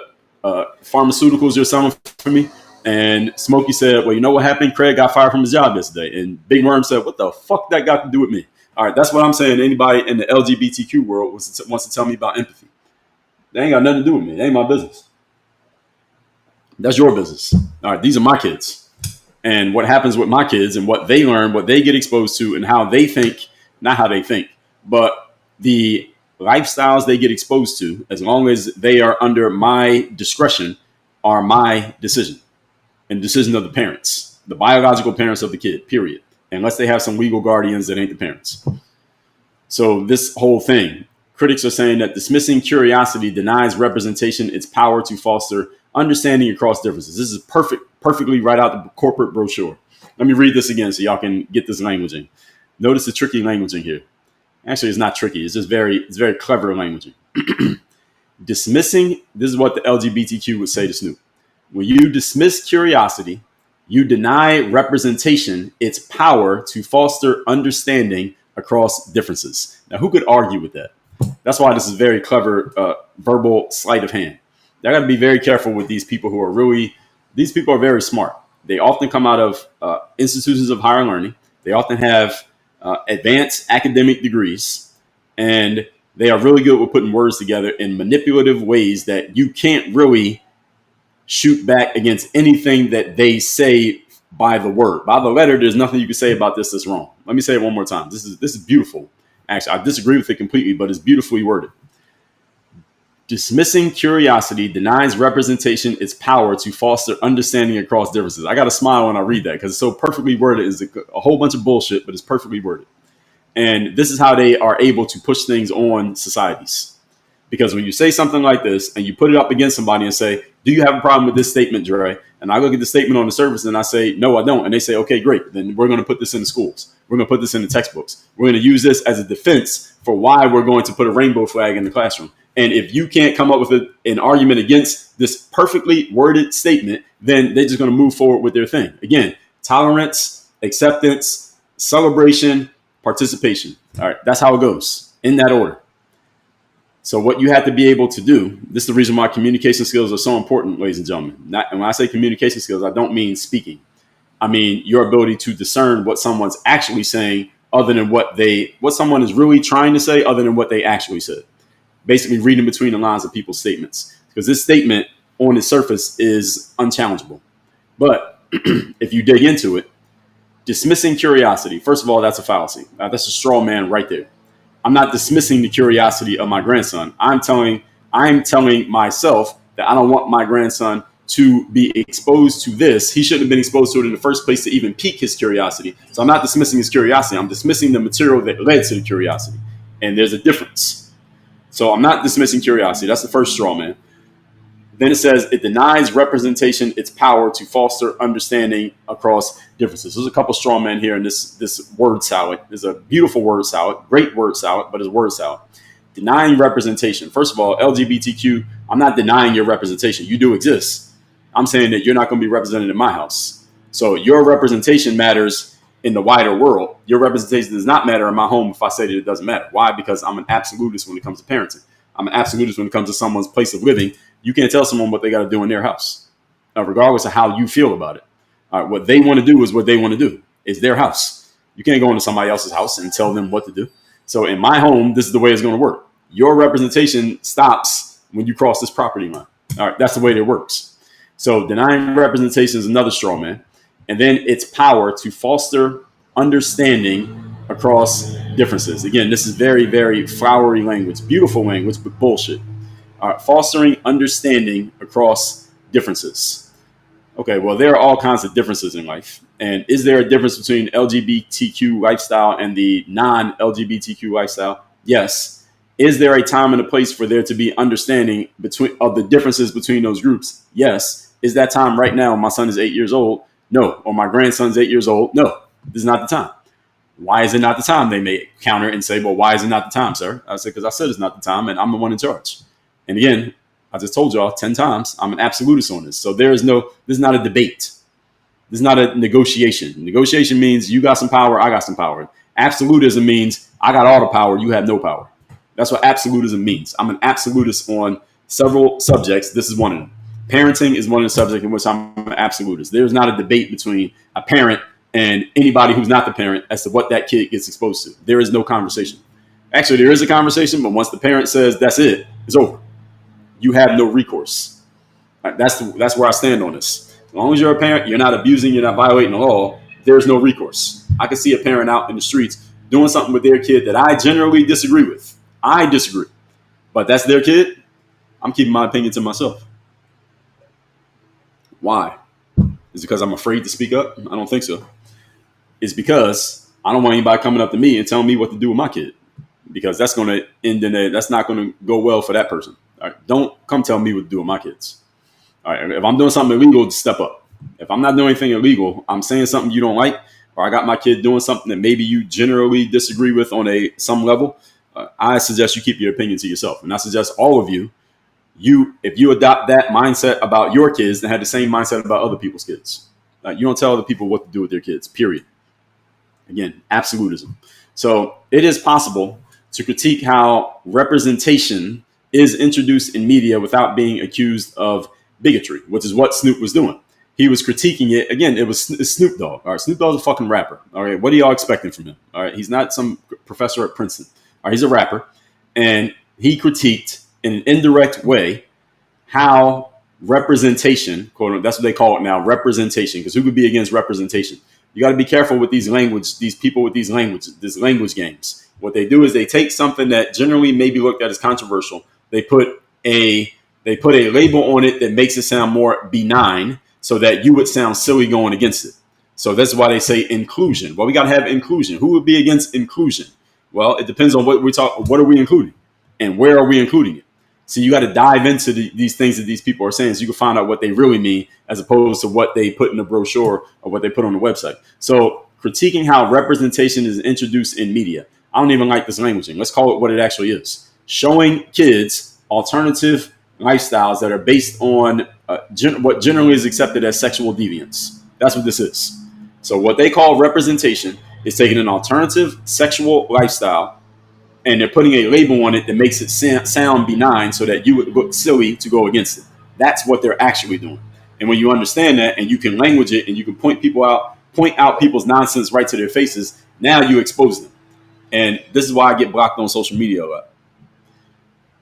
pharmaceuticals you're selling for me? And Smokey said, well, you know what happened? Craig got fired from his job yesterday. And Big Worm said, what the fuck that got to do with me? All right, that's what I'm saying. Anybody in the LGBTQ world wants to tell me about empathy. They ain't got nothing to do with me. It ain't my business. That's your business. All right, these are my kids. And what happens with my kids and what they learn, what they get exposed to, and how they think, not how they think, but the lifestyles they get exposed to, as long as they are under my discretion, are my decision and decision of the parents, the biological parents of the kid, period. Unless they have some legal guardians that ain't the parents. So this whole thing, critics are saying that dismissing curiosity denies representation its power to foster understanding across differences. This is perfectly right out the corporate brochure. Let me read this again so y'all can get this language in. Notice the tricky language in here. Actually, it's not tricky. It's just very clever language. Dismissing, this is what the LGBTQ would say to Snoop. When you dismiss curiosity, you deny representation its power to foster understanding across differences. Now, who could argue with that? That's why this is very clever verbal sleight of hand. I got to be very careful with these people who are these people are very smart. They often come out of institutions of higher learning. They often have advanced academic degrees, and they are really good with putting words together in manipulative ways that you can't really shoot back against anything that they say by the word. By the letter, there's nothing you can say about this that's wrong. Let me say it one more time. This is beautiful. Actually, I disagree with it completely, but it's beautifully worded. Dismissing curiosity denies representation its power to foster understanding across differences. I got to smile when I read that because it's so perfectly worded. It's a whole bunch of bullshit, but it's perfectly worded. And this is how they are able to push things on societies. Because when you say something like this and you put it up against somebody and say, do you have a problem with this statement, Dre? And I look at the statement on the surface and I say, no, I don't. And they say, okay, great. Then we're going to put this in the schools. We're going to put this in the textbooks. We're going to use this as a defense for why we're going to put a rainbow flag in the classroom. And if you can't come up with an argument against this perfectly worded statement, then they're just going to move forward with their thing. Again, tolerance, acceptance, celebration, participation. All right, that's how it goes in that order. So what you have to be able to do, this is the reason why communication skills are so important, ladies and gentlemen. And when I say communication skills, I don't mean speaking. I mean your ability to discern what someone's actually saying other than what someone is really trying to say other than what they actually said. Basically reading between the lines of people's statements. Because this statement on its surface is unchallengeable. But if you dig into it, dismissing curiosity, first of all, that's a fallacy. That's a straw man right there. I'm not dismissing the curiosity of my grandson. I'm telling myself that I don't want my grandson to be exposed to this. He shouldn't have been exposed to it in the first place to even pique his curiosity. So I'm not dismissing his curiosity. I'm dismissing the material that led to the curiosity. And there's a difference. So I'm not dismissing curiosity. That's the first straw man. Then it says it denies representation its power to foster understanding across differences. There's a couple straw men here in this word salad. It's a beautiful word salad, great word salad, but it's word salad. Denying representation. First of all, LGBTQ, I'm not denying your representation. You do exist. I'm saying that you're not going to be represented in my house. So your representation matters in the wider world. Your representation does not matter in my home if I say that it doesn't matter. Why? Because I'm an absolutist when it comes to parenting. I'm an absolutist when it comes to someone's place of living. You can't tell someone what they got to do in their house, regardless of how you feel about it. What they want to do is what they want to do. It's their house. You can't go into somebody else's house and tell them what to do. So in my home, this is the way it's going to work. Your representation stops when you cross this property line. All right, that's the way it works. So denying representation is another straw man. And then its power to foster understanding across differences. Again, this is very, very flowery language, beautiful language, but bullshit. Fostering understanding across differences. Okay, well, there are all kinds of differences in life. And is there a difference between LGBTQ lifestyle and the non-LGBTQ lifestyle? Yes. Is there a time and a place for there to be understanding of the differences between those groups? Yes. Is that time right now? My son is 8 years old. No. Or my grandson's 8 years old. No. This is not the time. Why is it not the time? They may counter and say, well, why is it not the time, sir? I said, because I said it's not the time and I'm the one in charge. And again, I just told y'all 10 times, I'm an absolutist on this. So this is not a debate. This is not a negotiation. Negotiation means you got some power, I got some power. Absolutism means I got all the power, you have no power. That's what absolutism means. I'm an absolutist on several subjects. This is one of them. Parenting is one of the subjects in which I'm an absolutist. There's not a debate between a parent and anybody who's not the parent as to what that kid gets exposed to. There is no conversation. Actually, there is a conversation, but once the parent says that's it, it's over. You have no recourse. That's where I stand on this. As long as you're a parent, you're not abusing, you're not violating the law, there's no recourse. I can see a parent out in the streets doing something with their kid that I generally disagree with. I disagree. But that's their kid. I'm keeping my opinion to myself. Why? Is it because I'm afraid to speak up? I don't think so. It's because I don't want anybody coming up to me and telling me what to do with my kid. Because that's going to end in that's not going to go well for that person. All right? Don't come tell me what to do with my kids. All right? If I'm doing something illegal, step up. If I'm not doing anything illegal, I'm saying something you don't like, or I got my kid doing something that maybe you generally disagree with on some level, I suggest you keep your opinion to yourself. And I suggest all of you, if you adopt that mindset about your kids, then have the same mindset about other people's kids. You don't tell other people what to do with their kids, period. Again, absolutism. So it is possible to critique how representation is introduced in media without being accused of bigotry, which is what Snoop was doing. He was critiquing it. Again, it's Snoop Dogg. All right, Snoop Dogg's a fucking rapper. All right, what are y'all expecting from him? All right, he's not some professor at Princeton. All right, he's a rapper. And he critiqued in an indirect way how representation, quote unquote, that's what they call it now, representation, because who could be against representation? You got to be careful with these people with these language games. What they do is they take something that generally may be looked at as controversial. They put a label on it that makes it sound more benign so that you would sound silly going against it. So that's why they say inclusion. Well, we got to have inclusion. Who would be against inclusion? Well, it depends on what what are we including and where are we including it? So you got to dive into these things that these people are saying so you can find out what they really mean as opposed to what they put in the brochure or what they put on the website. So critiquing how representation is introduced in media. I don't even like this languaging. Let's call it what it actually is. Showing kids alternative lifestyles that are based on what generally is accepted as sexual deviance. That's what this is. So what they call representation is taking an alternative sexual lifestyle and they're putting a label on it that makes it sound benign so that you would look silly to go against it. That's what they're actually doing. And when you understand that and you can language it and you can point out people's nonsense right to their faces, now you expose them. And this is why I get blocked on social media a lot.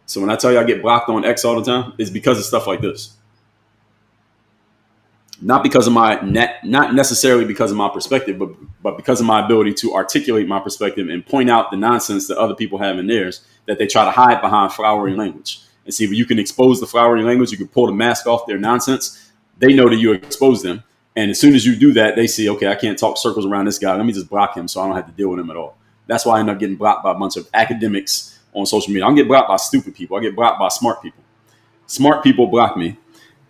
So when I tell you I get blocked on X all the time, it's because of stuff like this. Not because of not necessarily because of my perspective, but because of my ability to articulate my perspective and point out the nonsense that other people have in theirs that they try to hide behind flowery language. And see, when you can expose the flowery language, you can pull the mask off their nonsense. They know that you expose them. And as soon as you do that, they see, okay, I can't talk circles around this guy. Let me just block him so I don't have to deal with him at all. That's why I end up getting blocked by a bunch of academics on social media. I don't get blocked by stupid people. I get blocked by smart people. Smart people block me.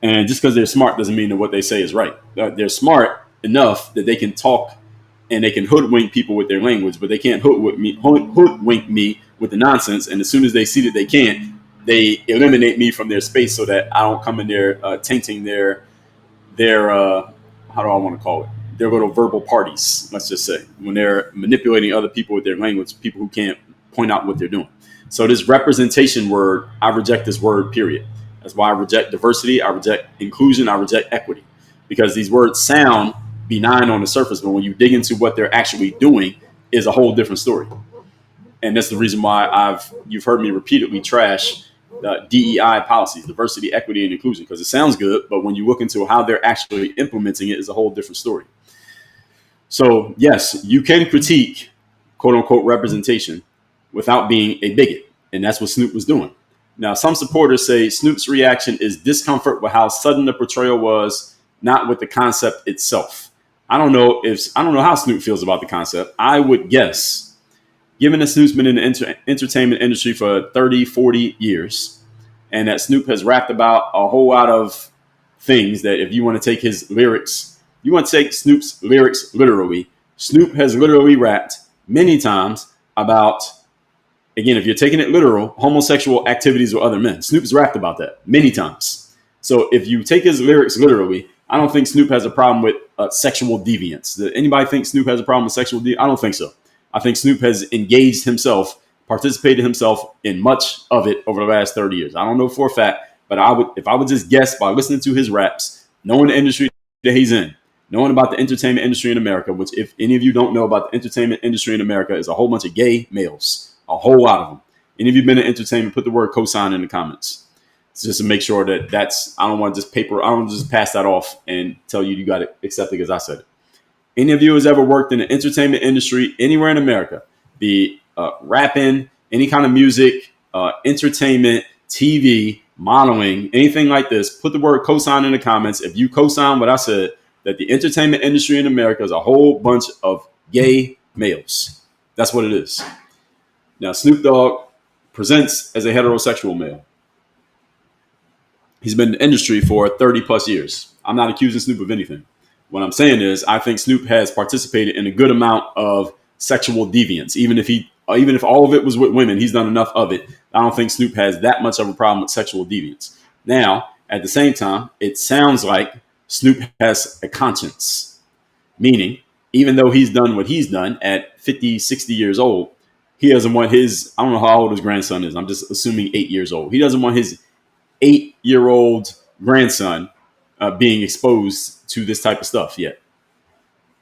And just because they're smart doesn't mean that what they say is right. They're smart enough that they can talk and they can hoodwink people with their language, but they can't hoodwink me with the nonsense. And as soon as they see that they can't, they eliminate me from their space so that I don't come in there tainting their how do I want to call it? Their little verbal parties, let's just say, when they're manipulating other people with their language, people who can't point out what they're doing. So this representation word, I reject this word, period. That's why I reject diversity, I reject inclusion, I reject equity. Because these words sound benign on the surface, but when you dig into what they're actually doing is a whole different story. And that's the reason why you've heard me repeatedly trash DEI policies, diversity, equity, and inclusion, because it sounds good, but when you look into how they're actually implementing it is a whole different story. So yes, you can critique quote unquote representation without being a bigot. And that's what Snoop was doing. Now, some supporters say Snoop's reaction is discomfort with how sudden the portrayal was, not with the concept itself. I don't know how Snoop feels about the concept. I would guess, given that Snoop's been in the entertainment industry for 30, 40 years, and that Snoop has rapped about a whole lot of things that if you want to take his lyrics, you want to take Snoop's lyrics literally. Snoop has literally rapped many times about, again, if you're taking it literal, homosexual activities with other men. Snoop has rapped about that many times. So if you take his lyrics literally, I don't think Snoop has a problem with sexual deviance. Does anybody think Snoop has a problem with sexual deviance? I don't think so. I think Snoop has engaged himself, participated himself in much of it over the last 30 years. I don't know for a fact, but if I would just guess by listening to his raps, knowing the industry that he's in, knowing about the entertainment industry in America, which if any of you don't know about the entertainment industry in America, is a whole bunch of gay males, a whole lot of them. Any of you been in entertainment, put the word cosign in the comments. Just to make sure I don't want to just pass that off and tell you got to accept it because I said it. Any of you has ever worked in the entertainment industry anywhere in America, be rapping, any kind of music, entertainment, TV, modeling, anything like this, put the word cosign in the comments. If you cosign what I said, that the entertainment industry in America is a whole bunch of gay males. That's what it is. Now, Snoop Dogg presents as a heterosexual male. He's been in the industry for 30 plus years. I'm not accusing Snoop of anything. What I'm saying is I think Snoop has participated in a good amount of sexual deviance. Even if all of it was with women, he's done enough of it. I don't think Snoop has that much of a problem with sexual deviance. Now, at the same time, it sounds like Snoop has a conscience, meaning even though he's done what he's done at 50, 60 years old, he doesn't want I don't know how old his grandson is. I'm just assuming 8 years old. He doesn't want his 8-year-old grandson being exposed to this type of stuff yet.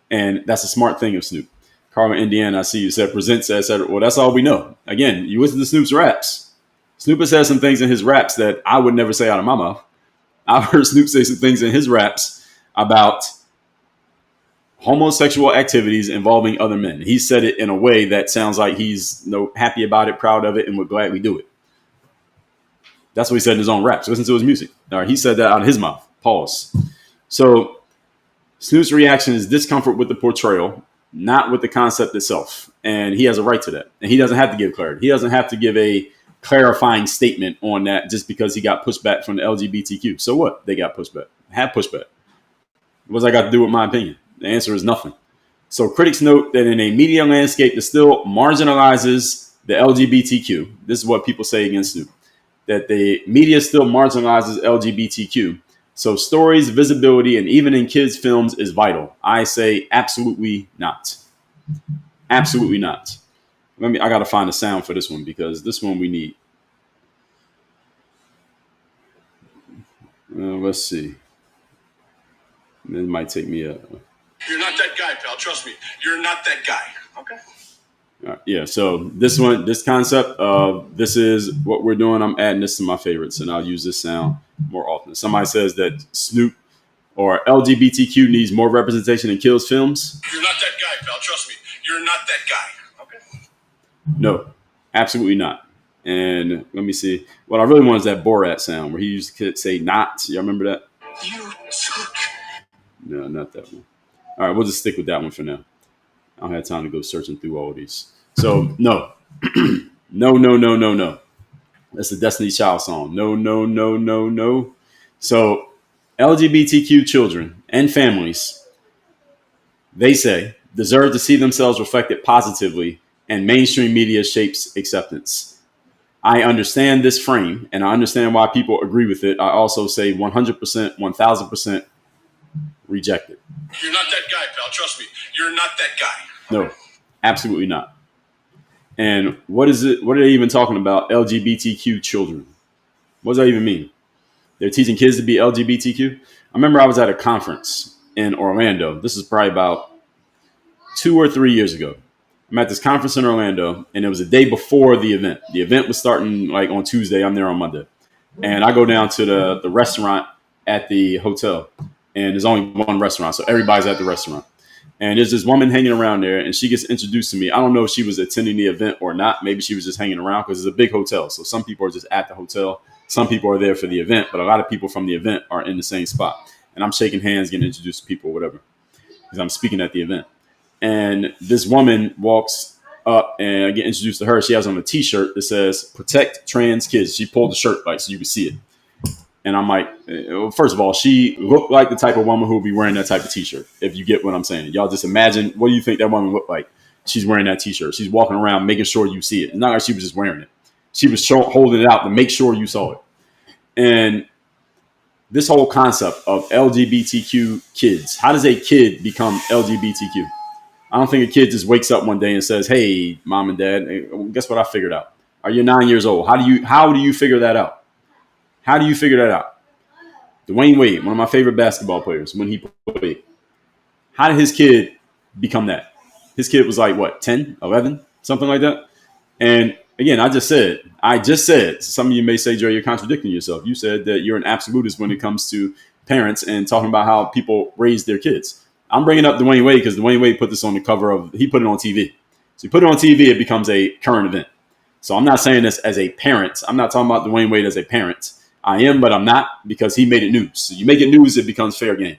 And that's a smart thing of Snoop. Carmen, Indiana, I see you said presents, etc. Well, that's all we know. Again, you listen to Snoop's raps. Snoop has said some things in his raps that I would never say out of my mouth. I've heard Snoop say some things in his raps about homosexual activities involving other men. He said it in a way that sounds like he's happy about it, proud of it, and would gladly do it. That's what he said in his own raps. Listen to his music. All right, he said that out of his mouth. Pause. So Snoop's reaction is discomfort with the portrayal, not with the concept itself. And he has a right to that. And he doesn't have to give clarity. He doesn't have to give a clarifying statement on that just because he got pushback from the LGBTQ. So what? They got pushback. Have pushback. What's that got to do with my opinion? The answer is nothing. So critics note that in a media landscape that still marginalizes the LGBTQ, this is what people say against Snoop, that the media still marginalizes LGBTQ. So stories, visibility, and even in kids' films is vital. I say absolutely not. Absolutely not. I got to find a sound for this one because this one we need. Let's see. It might take me a... You're not that guy, pal. Trust me. You're not that guy. Okay. Yeah, so this concept of this is what we're doing. I'm adding this to my favorites, and I'll use this sound more often. Somebody says that Snoop or LGBTQ needs more representation in kills films. You're not that guy, pal. Trust me. You're not that guy. Okay. No, absolutely not. And let me see. What I really want is that Borat sound where he used to say "not." Y'all remember that? You suck. No, not that one. All right, we'll just stick with that one for now. I don't have time to go searching through all of these. So, no. No. That's the Destiny Child song. No. So, LGBTQ children and families, they say, deserve to see themselves reflected positively, and mainstream media shapes acceptance. I understand this frame, and I understand why people agree with it. I also say 100%, 1000% reject it. You're not that guy, pal. Trust me. You're not that guy. No, absolutely not. And what is it? What are they even talking about? LGBTQ children. What does that even mean? They're teaching kids to be LGBTQ. I remember I was at a conference in Orlando. This is probably about 2 or 3 years ago. I'm at this conference in Orlando, and it was the day before the event. The event was starting like on Tuesday. I'm there on Monday. And I go down to the restaurant at the hotel, and there's only one restaurant, so everybody's at the restaurant. And there's this woman hanging around there, and she gets introduced to me. I don't know if she was attending the event or not. Maybe she was just hanging around because it's a big hotel. So some people are just at the hotel. Some people are there for the event, but a lot of people from the event are in the same spot. And I'm shaking hands, getting introduced to people, whatever, because I'm speaking at the event. And this woman walks up, and I get introduced to her. She has on a T-shirt that says "Protect Trans Kids." She pulled the shirt like so you could see it. And I'm like, well, first of all, she looked like the type of woman who would be wearing that type of T-shirt. If you get what I'm saying, y'all just imagine, what do you think that woman looked like? She's wearing that T-shirt. She's walking around making sure you see it. It's not like she was just wearing it. She was holding it out to make sure you saw it. And this whole concept of LGBTQ kids, how does a kid become LGBTQ? I don't think a kid just wakes up one day and says, "Hey, mom and dad, guess what I figured out?" Are you 9 years old? How do you figure that out? How do you figure that out? Dwayne Wade, one of my favorite basketball players, when he played, how did his kid become that? His kid was like, what, 10, 11, something like that? And again, I just said, some of you may say, Joe, you're contradicting yourself. You said that you're an absolutist when it comes to parents and talking about how people raise their kids. I'm bringing up Dwayne Wade because Dwayne Wade put this on the cover he put it on TV. So you put it on TV, it becomes a current event. So I'm not saying this as a parent. I'm not talking about Dwayne Wade as a parent. I am, but I'm not, because he made it news. So you make it news, it becomes fair game.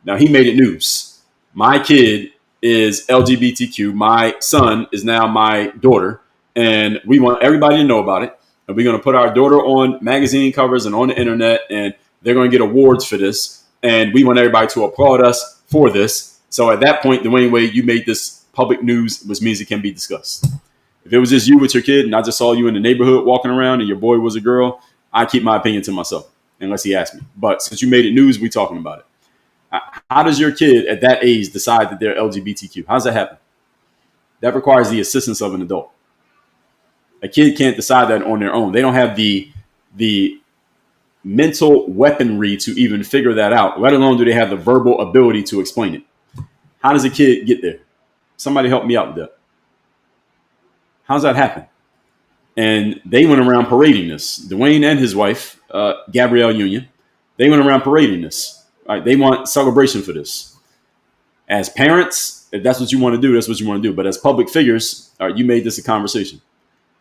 Now, he made it news. My kid is LGBTQ. My son is now my daughter. And we want everybody to know about it. And we're going to put our daughter on magazine covers and on the internet. And they're going to get awards for this. And we want everybody to applaud us for this. So at that point, Dwayne Wade, you made this public news, which means it can be discussed. If it was just you with your kid and I just saw you in the neighborhood walking around and your boy was a girl, I keep my opinion to myself unless he asks me. But since you made it news, we're talking about it. How does your kid at that age decide that they're LGBTQ? How does that happen? That requires the assistance of an adult. A kid can't decide that on their own. They don't have the mental weaponry to even figure that out, let alone do they have the verbal ability to explain it. How does a kid get there? Somebody help me out with that. How does that happen? And they went around parading this. Dwayne and his wife, Gabrielle Union, they went around parading this. Right? They want celebration for this. As parents, if that's what you want to do, that's what you want to do. But as public figures, you made this a conversation.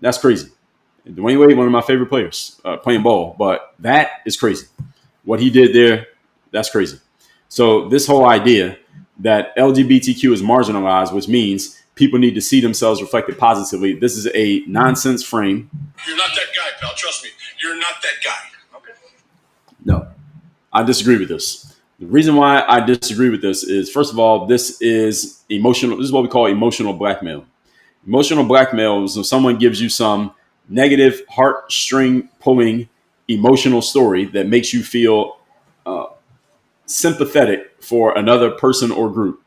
That's crazy. And Dwayne Wade, one of my favorite players, playing ball. But that is crazy. What he did there, that's crazy. So this whole idea that LGBTQ is marginalized, which means people need to see themselves reflected positively. This is a nonsense frame. You're not that guy, pal. Trust me. You're not that guy. Okay. No, I disagree with this. The reason why I disagree with this is, first of all, this is emotional. This is what we call emotional blackmail. Emotional blackmail is when someone gives you some negative, heartstring pulling emotional story that makes you feel sympathetic for another person or group.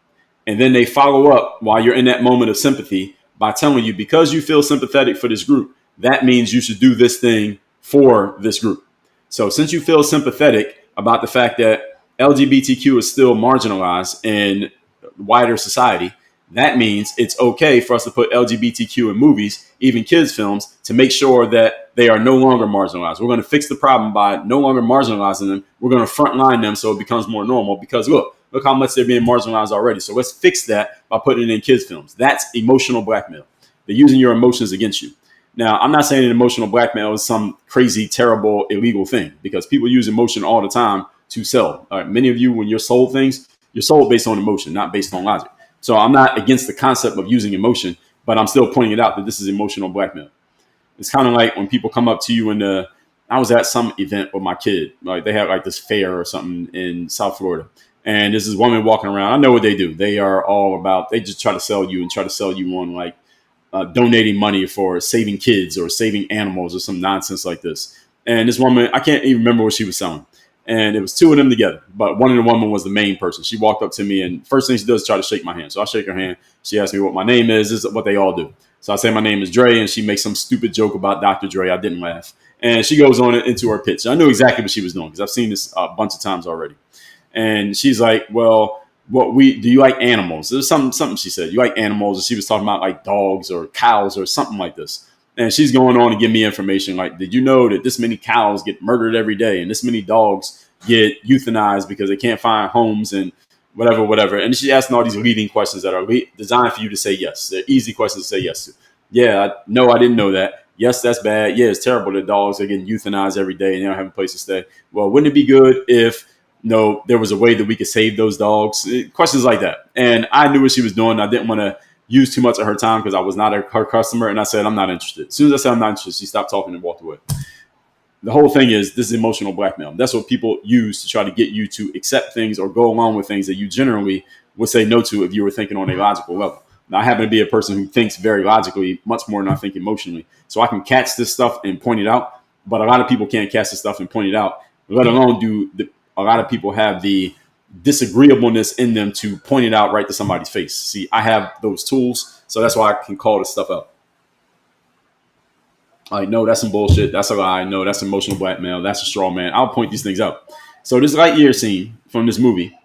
And then they follow up while you're in that moment of sympathy by telling you, because you feel sympathetic for this group, that means you should do this thing for this group. So since you feel sympathetic about the fact that LGBTQ is still marginalized in wider society, that means it's okay for us to put LGBTQ in movies, even kids' films, to make sure that they are no longer marginalized. We're going to fix the problem by no longer marginalizing them. We're going to frontline them so it becomes more normal, because look how much they're being marginalized already. So let's fix that by putting it in kids' films. That's emotional blackmail. They're using your emotions against you. Now, I'm not saying that emotional blackmail is some crazy, terrible, illegal thing, because people use emotion all the time to sell. Many of you, when you're sold things, you're sold based on emotion, not based on logic. So I'm not against the concept of using emotion, but I'm still pointing it out that this is emotional blackmail. It's kind of like when people come up to you in the I was at some event with my kid. Like they had like this fair or something in South Florida. And there's this woman walking around. I know what they do. They are all about, they just try to sell you on like donating money for saving kids or saving animals or some nonsense like this. And this woman, I can't even remember what she was selling. And it was two of them together, but one of the women was the main person. She walked up to me, and first thing she does is try to shake my hand. So I shake her hand. She asked me what my name is. This is what they all do. So I say my name is Dre, and she makes some stupid joke about Dr. Dre. I didn't laugh. And she goes on into her pitch. I knew exactly what she was doing because I've seen this a bunch of times already. And she's like, well, do you like animals? There's something she said. You like animals? And she was talking about like dogs or cows or something like this. And she's going on to give me information like, did you know that this many cows get murdered every day and this many dogs get euthanized because they can't find homes and whatever. And she's asking all these leading questions that are designed for you to say yes. They're easy questions to say yes to. Yeah, no, I didn't know that. Yes, that's bad. Yeah, it's terrible that dogs are getting euthanized every day and they don't have a place to stay. Well, wouldn't it be good if there was a way that we could save those dogs? Questions like that. And I knew what she was doing. I didn't want to use too much of her time because I was not her customer. And I said, I'm not interested. As soon as I said I'm not interested, she stopped talking and walked away. The whole thing is this is emotional blackmail. That's what people use to try to get you to accept things or go along with things that you generally would say no to if you were thinking on a logical level. Now, I happen to be a person who thinks very logically, much more than I think emotionally. So I can catch this stuff and point it out. But a lot of people can't catch this stuff and point it out, let alone a lot of people have the disagreeableness in them to point it out right to somebody's face. See, I have those tools, so that's why I can call this stuff out. Like, no, that's some bullshit. That's a lie. No, that's emotional blackmail. That's a straw man. I'll point these things out. So this Lightyear scene from this movie,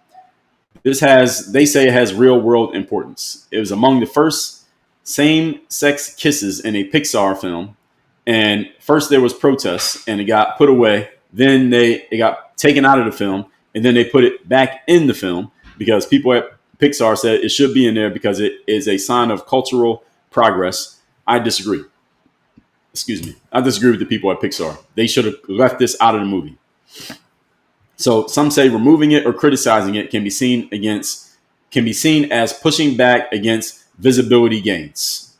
they say it has real world importance. It was among the first same-sex kisses in a Pixar film. And first there was protests and it got put away. Then it got taken out of the film. And then they put it back in the film because people at Pixar said it should be in there because it is a sign of cultural progress. I disagree. Excuse me. I disagree with the people at Pixar. They should have left this out of the movie. So some say removing it or criticizing it can be seen as pushing back against visibility gains.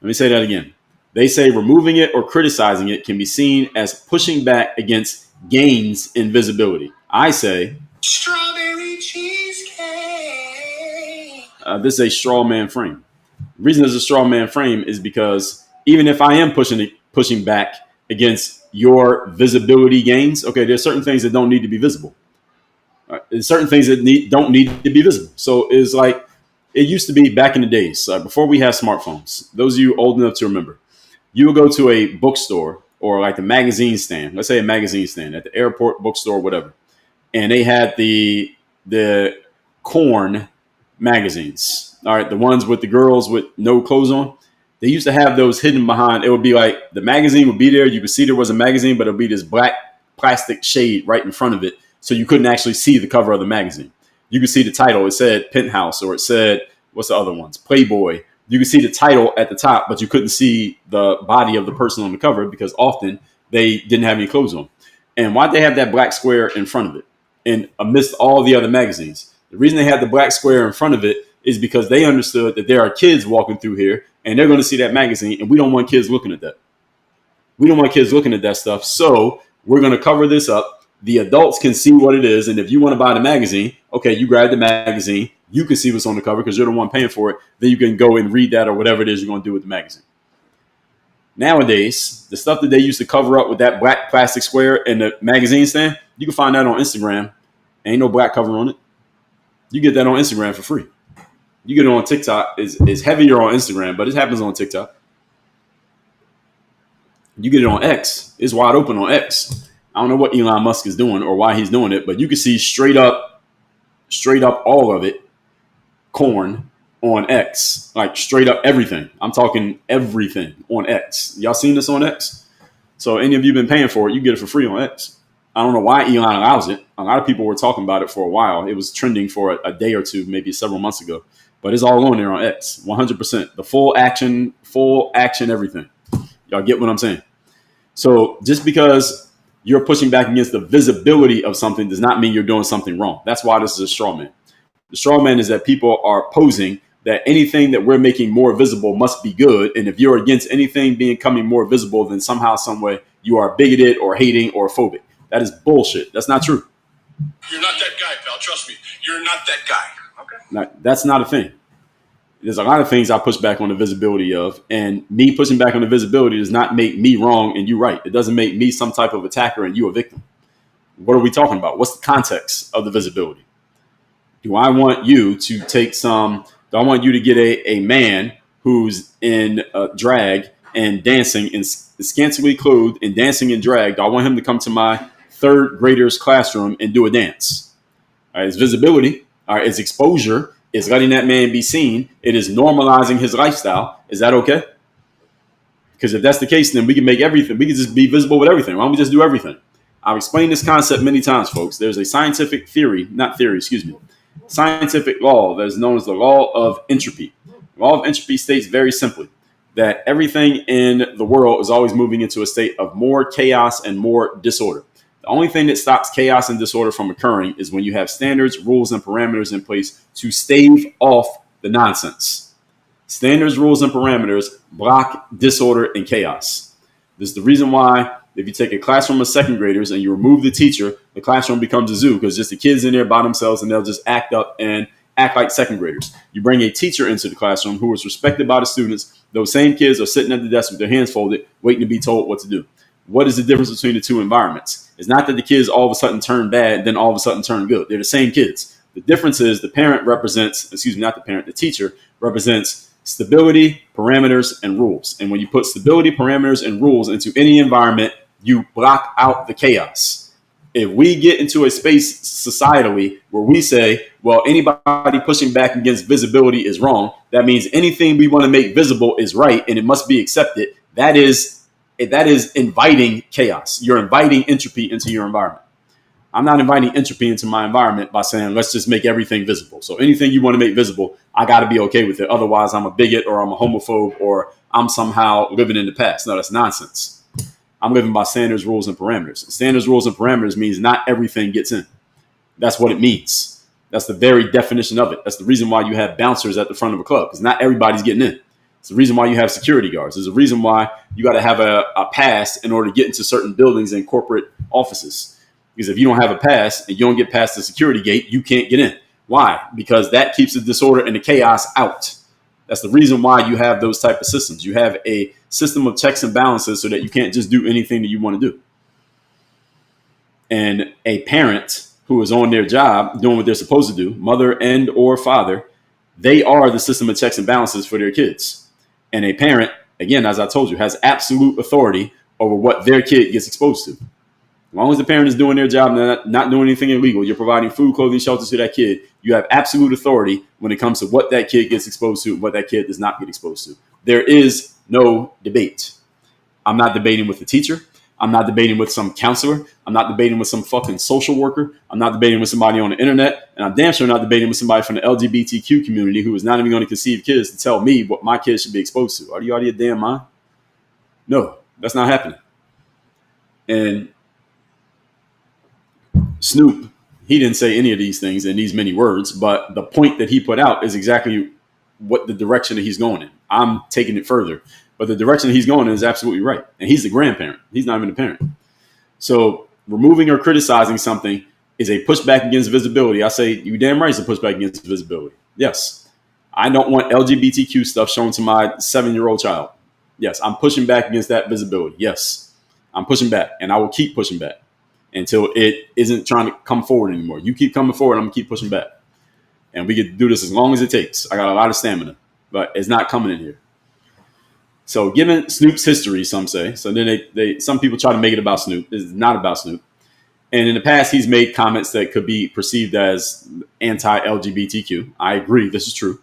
Let me say that again. They say removing it or criticizing it can be seen as pushing back against gains in visibility. I say Strawberry cheesecake. This is a straw man frame. The reason there's a straw man frame is because even if I am pushing back against your visibility gains, okay, there's certain things that don't need to be visible. There's certain things that don't need to be visible. So it's like it used to be back in the days, before we had smartphones. Those of you old enough to remember, you would go to a bookstore or like the magazine stand. Let's say a magazine stand at the airport, bookstore, whatever. And they had the corn magazines. All right, the ones with the girls with no clothes on. They used to have those hidden behind. It would be like the magazine would be there. You could see there was a magazine, but it would be this black plastic shade right in front of it. So you couldn't actually see the cover of the magazine. You could see the title. It said Penthouse, or it said, what's the other ones? Playboy. You could see the title at the top, but you couldn't see the body of the person on the cover because often they didn't have any clothes on. And why'd they have that black square in front of it? And amidst all the other magazines, the reason they had the black square in front of it is because they understood that there are kids walking through here and they're going to see that magazine, and we don't want kids looking at that. We don't want kids looking at that stuff. So we're going to cover this up. The adults can see what it is. And if you want to buy the magazine, okay, you grab the magazine. You can see what's on the cover because you're the one paying for it. Then you can go and read that or whatever it is you're going to do with the magazine. Nowadays, the stuff that they used to cover up with that black plastic square in the magazine stand, you can find that on Instagram. Ain't no black cover on it. You get that on Instagram for free. You get it on TikTok. It's heavier on Instagram, but it happens on TikTok. You get it on X. It's wide open on X. I don't know what Elon Musk is doing or why he's doing it, but you can see straight up all of it, corn on X, like straight up everything. I'm talking everything on X. Y'all seen this on X? So any of you been paying for it, you get it for free on X. I don't know why Elon allows it. A lot of people were talking about it for a while. It was trending for a day or two, maybe several months ago. But it's all on there on X, 100%. The full action, everything. Y'all get what I'm saying? So just because you're pushing back against the visibility of something does not mean you're doing something wrong. That's why this is a straw man. The straw man is that people are posing that anything that we're making more visible must be good. And if you're against anything becoming more visible, then somehow, some way, you are bigoted or hating or phobic. That is bullshit. That's not true. You're not that guy, pal. Trust me. You're not that guy. Okay. Now, that's not a thing. There's a lot of things I push back on the visibility of, and me pushing back on the visibility does not make me wrong and you right. It doesn't make me some type of attacker and you a victim. What are we talking about? What's the context of the visibility? Do I want you to take some? Do I want you to get a man who's in drag and dancing and scantily clothed and dancing in drag? Do I want him to come to my third grader's classroom and do a dance? All right, it's visibility. All right, it's exposure. It's letting that man be seen. It is normalizing his lifestyle. Is that okay? Because if that's the case, then we can make everything. We can just be visible with everything. Why don't we just do everything? I've explained this concept many times, folks. There's a scientific scientific law that is known as the law of entropy. The law of entropy states very simply that everything in the world is always moving into a state of more chaos and more disorder. The only thing that stops chaos and disorder from occurring is when you have standards, rules, and parameters in place to stave off the nonsense. Standards, rules, and parameters block disorder and chaos. This is the reason why if you take a classroom of second graders and you remove the teacher, the classroom becomes a zoo because just the kids in there by themselves and they'll just act up and act like second graders. You bring a teacher into the classroom who is respected by the students. Those same kids are sitting at the desk with their hands folded, waiting to be told what to do. What is the difference between the two environments? It's not that the kids all of a sudden turn bad and then all of a sudden turn good. They're the same kids. The difference is the teacher represents stability, parameters, and rules. And when you put stability, parameters, and rules into any environment, you block out the chaos. If we get into a space societally where we say, well, anybody pushing back against visibility is wrong, that means anything we want to make visible is right and it must be accepted. That is inviting chaos. You're inviting entropy into your environment. I'm not inviting entropy into my environment by saying, let's just make everything visible. So anything you want to make visible, I got to be okay with it. Otherwise, I'm a bigot or I'm a homophobe or I'm somehow living in the past. No, that's nonsense. I'm living by standards, rules, and parameters. Standards, rules, and parameters means not everything gets in. That's what it means. That's the very definition of it. That's the reason why you have bouncers at the front of a club, because not everybody's getting in. It's the reason why you have security guards. There's a reason why you got to have a pass in order to get into certain buildings and corporate offices. Because if you don't have a pass and you don't get past the security gate, you can't get in. Why? Because that keeps the disorder and the chaos out. That's the reason why you have those type of systems. You have a system of checks and balances so that you can't just do anything that you want to do. And a parent who is on their job doing what they're supposed to do, mother and or father, they are the system of checks and balances for their kids. And a parent, again, as I told you, has absolute authority over what their kid gets exposed to. As long as the parent is doing their job and not doing anything illegal, you're providing food, clothing, shelter to that kid, you have absolute authority when it comes to what that kid gets exposed to and what that kid does not get exposed to. There is no debate. I'm not debating with the teacher. I'm not debating with some counselor. I'm not debating with some fucking social worker. I'm not debating with somebody on the internet. And I'm damn sure not debating with somebody from the LGBTQ community who is not even going to conceive kids to tell me what my kids should be exposed to. Are you out of your damn mind? No, that's not happening. And Snoop, he didn't say any of these things in these many words, but the point that he put out is exactly what the direction that he's going in. I'm taking it further, but the direction that he's going in is absolutely right. And he's the grandparent. He's not even the parent. So removing or criticizing something is a pushback against visibility. I say, you damn right it's a pushback against visibility. Yes. I don't want LGBTQ stuff shown to my 7-year-old child. Yes. I'm pushing back against that visibility. Yes. I'm pushing back and I will keep pushing back until it isn't trying to come forward anymore. You keep coming forward, I'm going to keep pushing back. And we can do this as long as it takes. I got a lot of stamina, but it's not coming in here. So given Snoop's history, some say, so then some people try to make it about Snoop. It's not about Snoop. And in the past, he's made comments that could be perceived as anti-LGBTQ. I agree. This is true.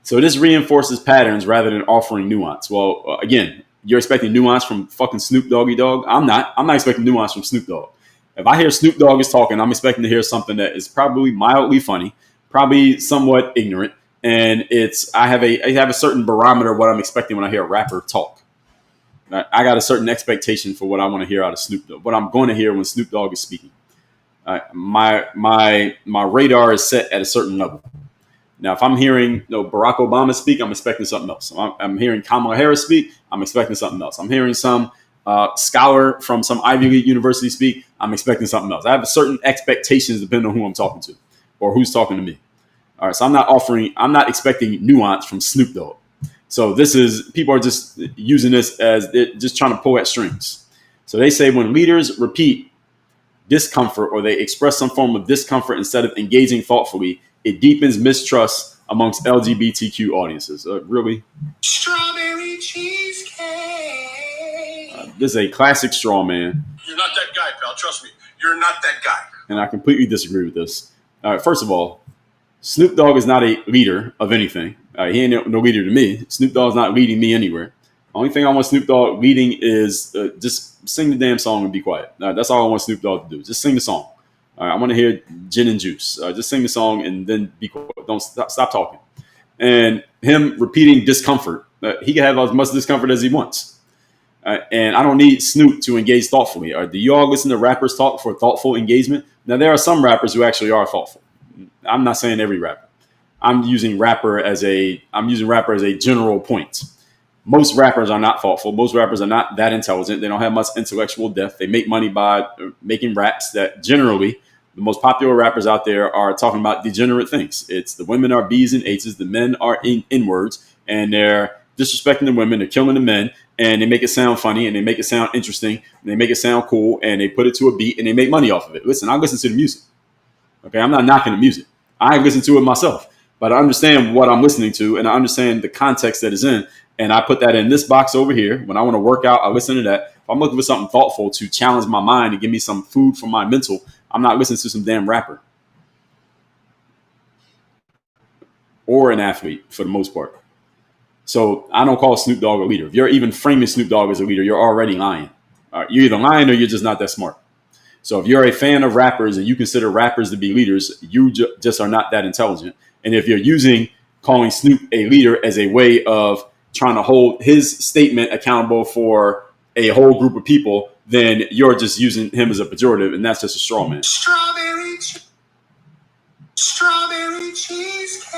So this reinforces patterns rather than offering nuance. Well, again, you're expecting nuance from fucking Snoop Doggy Dogg. I'm not expecting nuance from Snoop Dogg. If I hear Snoop Dogg is talking, I'm expecting to hear something that is probably mildly funny, probably somewhat ignorant. And I have a certain barometer of what I'm expecting when I hear a rapper talk. I got a certain expectation for what I want to hear out of Snoop Dogg, what I'm going to hear when Snoop Dogg is speaking. My radar is set at a certain level. Now, if I'm hearing Barack Obama speak, I'm expecting something else. I'm hearing Kamala Harris speak, I'm expecting something else. I'm hearing some scholar from some Ivy League university speak, I'm expecting something else. I have certain expectations depending on who I'm talking to or who's talking to me. All right, so I'm not expecting nuance from Snoop Dogg. So people are just using this as just trying to pull at strings. So they say when leaders repeat discomfort or they express some form of discomfort instead of engaging thoughtfully, it deepens mistrust amongst LGBTQ audiences. Really? Strawberry cheesecake. This is a classic straw man. You're not that guy, pal. Trust me. You're not that guy. And I completely disagree with this. All right, first of all, Snoop Dogg is not a leader of anything. He ain't no leader to me. Snoop Dogg's not leading me anywhere. Only thing I want Snoop Dogg leading is just sing the damn song and be quiet. That's all I want Snoop Dogg to do. Just sing the song. I want to hear gin and juice. Just sing the song and then be quiet. Don't stop talking. And him repeating discomfort. He can have as much discomfort as he wants. And I don't need Snoop to engage thoughtfully. Do you all listen to rappers talk for thoughtful engagement? Now, there are some rappers who actually are thoughtful. I'm not saying every rapper. I'm using rapper as a general point. Most rappers are not thoughtful. Most rappers are not that intelligent. They don't have much intellectual depth. They make money by making raps that generally the most popular rappers out there are talking about degenerate things. It's the women are B's and H's, the men are N-words, and they're disrespecting the women, they're killing the men, and they make it sound funny, and they make it sound interesting, and they make it sound cool, and they put it to a beat, and they make money off of it. Listen, I listen to the music. Okay, I'm not knocking the music. I listen to it myself, but I understand what I'm listening to, and I understand the context that is in, and I put that in this box over here. When I want to work out, I listen to that. If I'm looking for something thoughtful to challenge my mind and give me some food for my mental, I'm not listening to some damn rapper or an athlete for the most part. So I don't call Snoop Dogg a leader. If you're even framing Snoop Dogg as a leader, you're already lying. You're either lying or you're just not that smart. So if you're a fan of rappers and you consider rappers to be leaders, you just are not that intelligent. And if you're calling Snoop a leader as a way of trying to hold his statement accountable for a whole group of people, then you're just using him as a pejorative, and that's just a straw man. Strawberry cheesecake.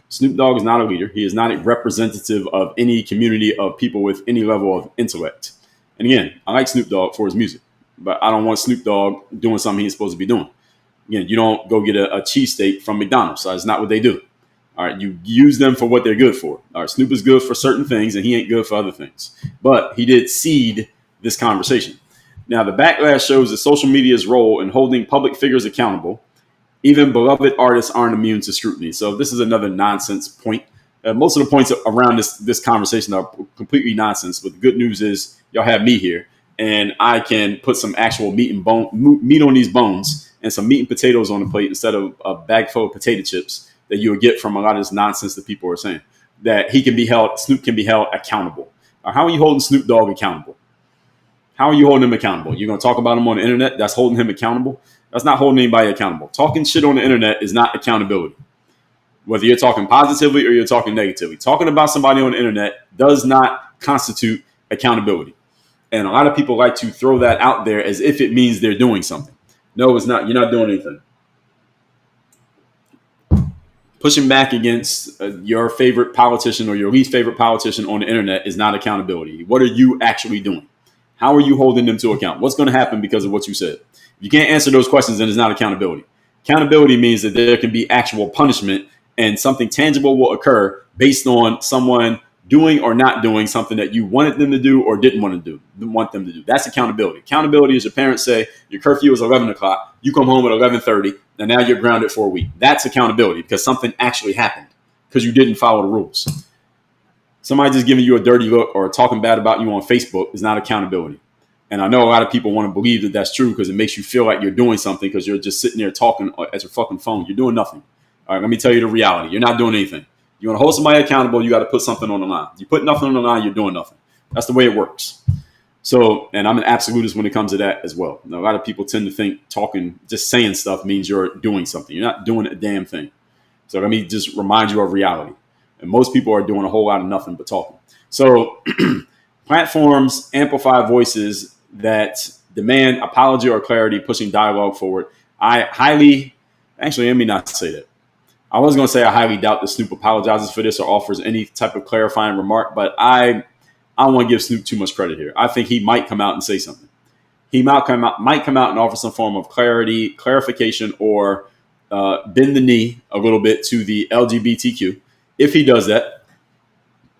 Snoop Dogg is not a leader. He is not a representative of any community of people with any level of intellect. And again, I like Snoop Dogg for his music, but I don't want Snoop Dogg doing something he's supposed to be doing. Again, you don't go get a cheesesteak from McDonald's. That's not what they do. All right, you use them for what they're good for. All right, Snoop is good for certain things, and he ain't good for other things. But he did seed this conversation. Now, the backlash shows that social media's role in holding public figures accountable. Even beloved artists aren't immune to scrutiny. So this is another nonsense point. Most of the points around this conversation are completely nonsense. But the good news is y'all have me here, and I can put some actual meat on these bones and some meat and potatoes on the plate instead of a bag full of potato chips that you would get from a lot of this nonsense that people are saying. That Snoop can be held accountable. How are you holding Snoop Dogg accountable? How are you holding him accountable? You're going to talk about him on the internet? That's holding him accountable? That's not holding anybody accountable. Talking shit on the internet is not accountability. Whether you're talking positively or you're talking negatively. Talking about somebody on the internet does not constitute accountability. And a lot of people like to throw that out there as if it means they're doing something. No, it's not. You're not doing anything. Pushing back against your favorite politician or your least favorite politician on the internet is not accountability. What are you actually doing? How are you holding them to account? What's going to happen because of what you said? If you can't answer those questions, then it's not accountability. Accountability means that there can be actual punishment and something tangible will occur based on someone doing or not doing something that you wanted them to do or didn't want them to do. That's accountability. Accountability is your parents say your curfew is 11 o'clock. You come home at 11:30 and now you're grounded for a week. That's accountability because something actually happened because you didn't follow the rules. Somebody just giving you a dirty look or talking bad about you on Facebook is not accountability. And I know a lot of people want to believe that that's true because it makes you feel like you're doing something because you're just sitting there talking at your fucking phone. You're doing nothing. All right, let me tell you the reality. You're not doing anything. You want to hold somebody accountable, you got to put something on the line. You put nothing on the line, you're doing nothing. That's the way it works. So, and I'm an absolutist when it comes to that as well. Now, a lot of people tend to think just saying stuff means you're doing something. You're not doing a damn thing. So let me just remind you of reality. And most people are doing a whole lot of nothing but talking. So platforms amplify voices that demand apology or clarity, pushing dialogue forward. Actually, let me not say that. I was going to say I highly doubt that Snoop apologizes for this or offers any type of clarifying remark, but I I don't want to give Snoop too much credit here. I think he might come out and say something. He might come out and offer some form of clarification, or bend the knee a little bit to the LGBTQ. If he does that,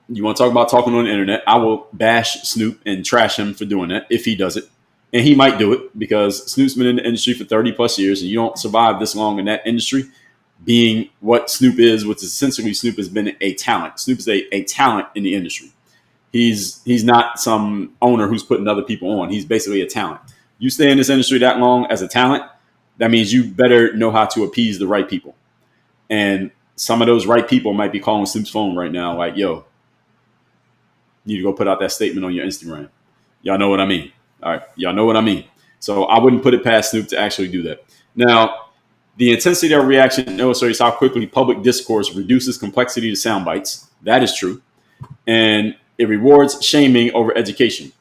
you want to talk about talking on the internet, I will bash Snoop and trash him for doing that if he does it. And he might do it because Snoop's been in the industry for 30 plus years, and you don't survive this long in that industry being what Snoop is, which is essentially Snoop has been a talent. Snoop is a talent in the industry. He's not some owner who's putting other people on. He's basically a talent. You stay in this industry that long as a talent, that means you better know how to appease the right people. And some of those right people might be calling Snoop's phone right now like, yo, you need to go put out that statement on your Instagram. Y'all know what I mean. All right. Y'all know what I mean. So I wouldn't put it past Snoop to actually do that. Now, the intensity of reaction illustrates how quickly public discourse reduces complexity to sound bites. That is true. And it rewards shaming over education.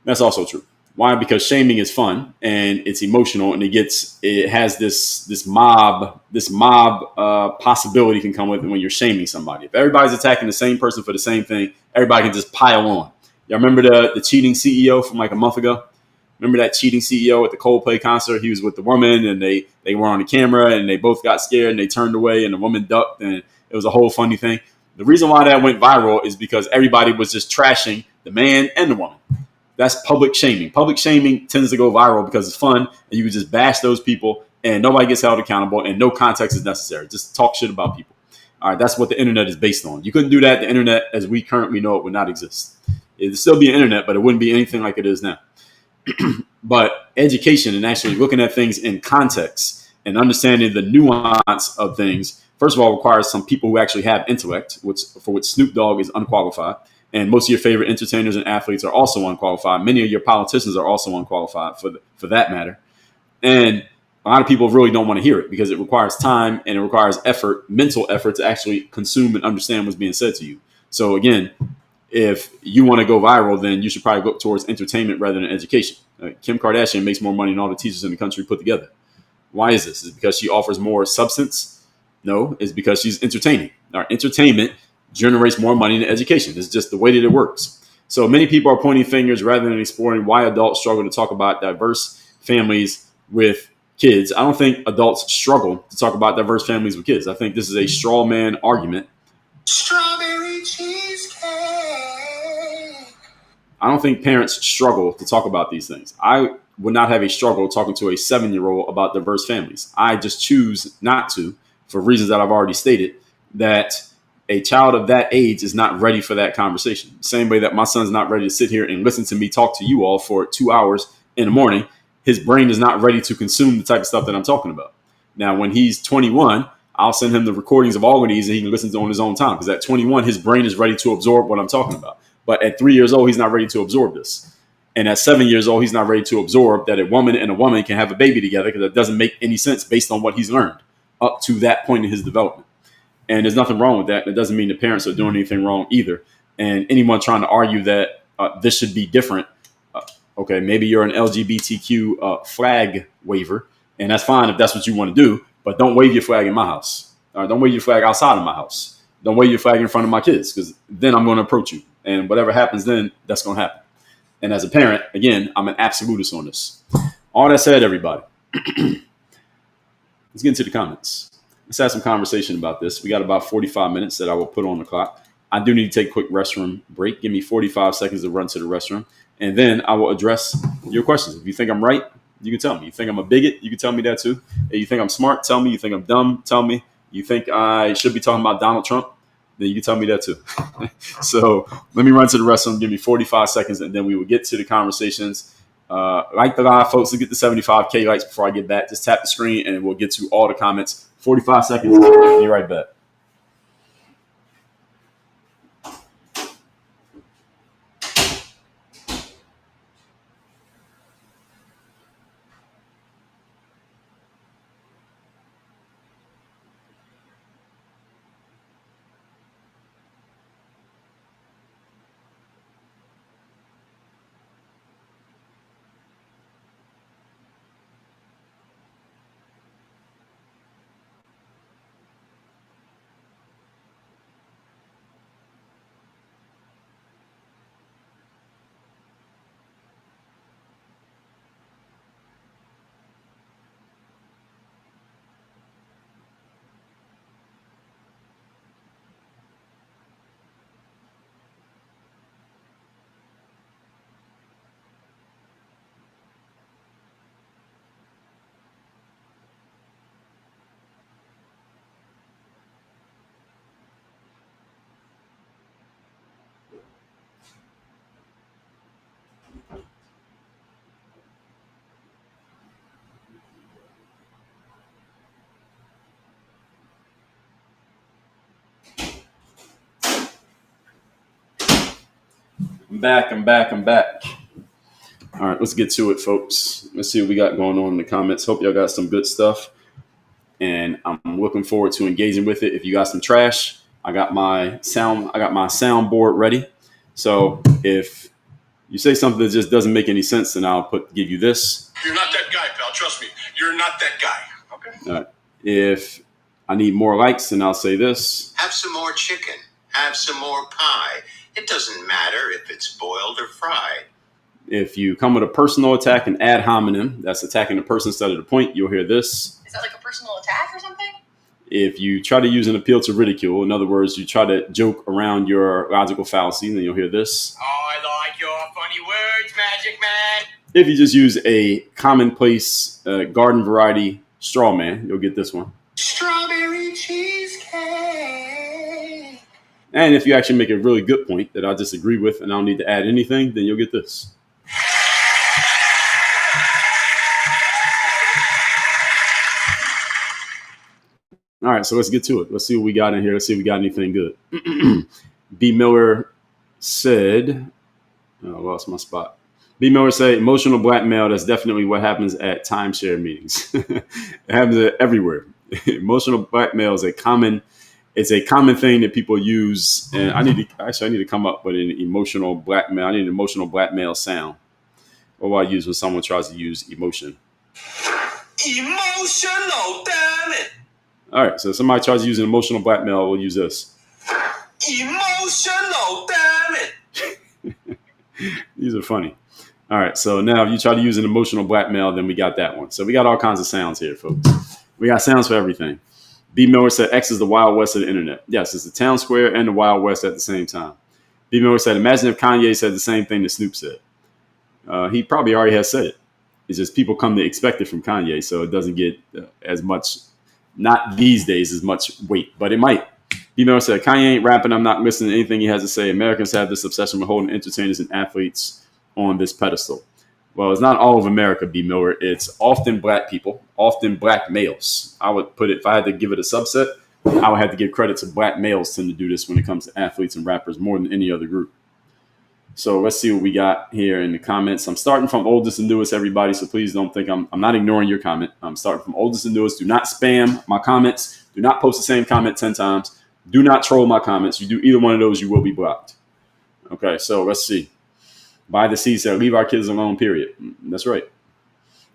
That's also true. Why? Because shaming is fun and it's emotional, and it has this mob possibility can come with it when you're shaming somebody. If everybody's attacking the same person for the same thing, everybody can just pile on. Y'all remember the cheating CEO from like a month ago? Remember that cheating CEO at the Coldplay concert? He was with the woman, and they were on the camera, and they both got scared, and they turned away, and the woman ducked, and it was a whole funny thing. The reason why that went viral is because everybody was just trashing the man and the woman. That's public shaming. Public shaming tends to go viral because it's fun, and you can just bash those people, and nobody gets held accountable, and no context is necessary. Just talk shit about people. All right, that's what the internet is based on. You couldn't do that. The internet, as we currently know it, would not exist. It'd still be an internet, but it wouldn't be anything like it is now. But education and actually looking at things in context and understanding the nuance of things, first of all, requires some people who actually have intellect, for which Snoop Dogg is unqualified. And most of your favorite entertainers and athletes are also unqualified. Many of your politicians are also unqualified for that matter. And a lot of people really don't want to hear it because it requires time and it requires effort, mental effort, to actually consume and understand what's being said to you. So again, if you want to go viral, then you should probably look towards entertainment rather than education. Kim Kardashian makes more money than all the teachers in the country put together. Why is this? Is it because she offers more substance? No, it's because she's entertaining. Our entertainment generates more money than education. It's just the way that it works. So many people are pointing fingers rather than exploring why adults struggle to talk about diverse families with kids. I don't think adults struggle to talk about diverse families with kids. I think this is a straw man argument. Strawberry cheesecake. I don't think parents struggle to talk about these things. I would not have a struggle talking to a 7-year-old about diverse families. I just choose not to, for reasons that I've already stated, that a child of that age is not ready for that conversation. Same way that my son's not ready to sit here and listen to me talk to you all for 2 hours in the morning. His brain is not ready to consume the type of stuff that I'm talking about. Now, when he's 21, I'll send him the recordings of all of these and he can listen to on his own time. Because at 21, his brain is ready to absorb what I'm talking about. But at 3 years old, he's not ready to absorb this. And at 7 years old, he's not ready to absorb that a woman and a woman can have a baby together, because that doesn't make any sense based on what he's learned up to that point in his development. And there's nothing wrong with that. It doesn't mean the parents are doing anything wrong either. And anyone trying to argue that this should be different, okay, maybe you're an LGBTQ flag waver, and that's fine if that's what you want to do, but don't wave your flag in my house. Don't wave your flag outside of my house. Don't wave your flag in front of my kids, because then I'm going to approach you. And whatever happens then, that's going to happen. And as a parent, again, I'm an absolutist on this. All that said, everybody, let's get into the comments. Let's have some conversation about this. We got about 45 minutes that I will put on the clock. I do need to take a quick restroom break. Give me 45 seconds to run to the restroom. And then I will address your questions. If you think I'm right, you can tell me. You think I'm a bigot, you can tell me that too. If you think I'm smart, tell me. You think I'm dumb, tell me. You think I should be talking about Donald Trump, then you can tell me that too. So let me run to the restroom. Give me 45 seconds, and then we will get to the conversations. Like the live, folks. Let's get the 75K likes before I get back. Just tap the screen, and we'll get to all the comments. 45 seconds. Be right back. I'm back. All right, let's get to it, folks. Let's see what we got going on in the comments. Hope y'all got some good stuff. And I'm looking forward to engaging with it. If you got some trash, I got my soundboard ready. So if you say something that just doesn't make any sense, then I'll give you this. You're not that guy, pal. Trust me. You're not that guy. Okay. All right. If I need more likes, then I'll say this. Have some more chicken. Have some more pie. It doesn't matter if it's boiled or fried. If you come with a personal attack and ad hominem, that's attacking the person instead of the point, you'll hear this. Is that like a personal attack or something? If you try to use an appeal to ridicule, in other words, you try to joke around your logical fallacy, then you'll hear this. Oh, I like your funny words, Magic Man. If you just use a commonplace garden variety straw man, you'll get this one. Strawberry cheesecake. And if you actually make a really good point that I disagree with and I don't need to add anything, then you'll get this. All right, so let's get to it. Let's see what we got in here. Let's see if we got anything good. B. Miller said, oh, I lost my spot. B. Miller said, emotional blackmail, that's definitely what happens at timeshare meetings. It happens everywhere. Emotional blackmail is a common thing that people use. And I need to come up with an emotional blackmail. I need an emotional blackmail sound. What will I use when someone tries to use emotion? Emotional, damn it. All right, so if somebody tries to use an emotional blackmail, we'll use this. Emotional, damn it. These are funny. All right, so now if you try to use an emotional blackmail, then we got that one. So we got all kinds of sounds here, folks. We got sounds for everything. B. Miller said X is the Wild West of the internet. Yes, it's the town square and the Wild West at the same time. B. Miller said, imagine if Kanye said the same thing that Snoop said. He probably already has said it. It's just people come to expect it from Kanye, so it doesn't get as much, not these days, as much weight, but it might. B. Miller said, Kanye ain't rapping. I'm not listening to anything he has to say. Americans have this obsession with holding entertainers and athletes on this pedestal. Well, it's not all of America, B. Miller. It's often black people, often black males. I would put it, if I had to give it a subset, I would have to give credit to black males tend to do this when it comes to athletes and rappers more than any other group. So let's see what we got here in the comments. I'm starting from oldest and newest, everybody. So please don't think I'm not ignoring your comment. I'm starting from oldest and newest. Do not spam my comments. Do not post the same comment 10 times. Do not troll my comments. You do either one of those, you will be blocked. Okay, so let's see. By the Sea said, leave our kids alone, period. That's right.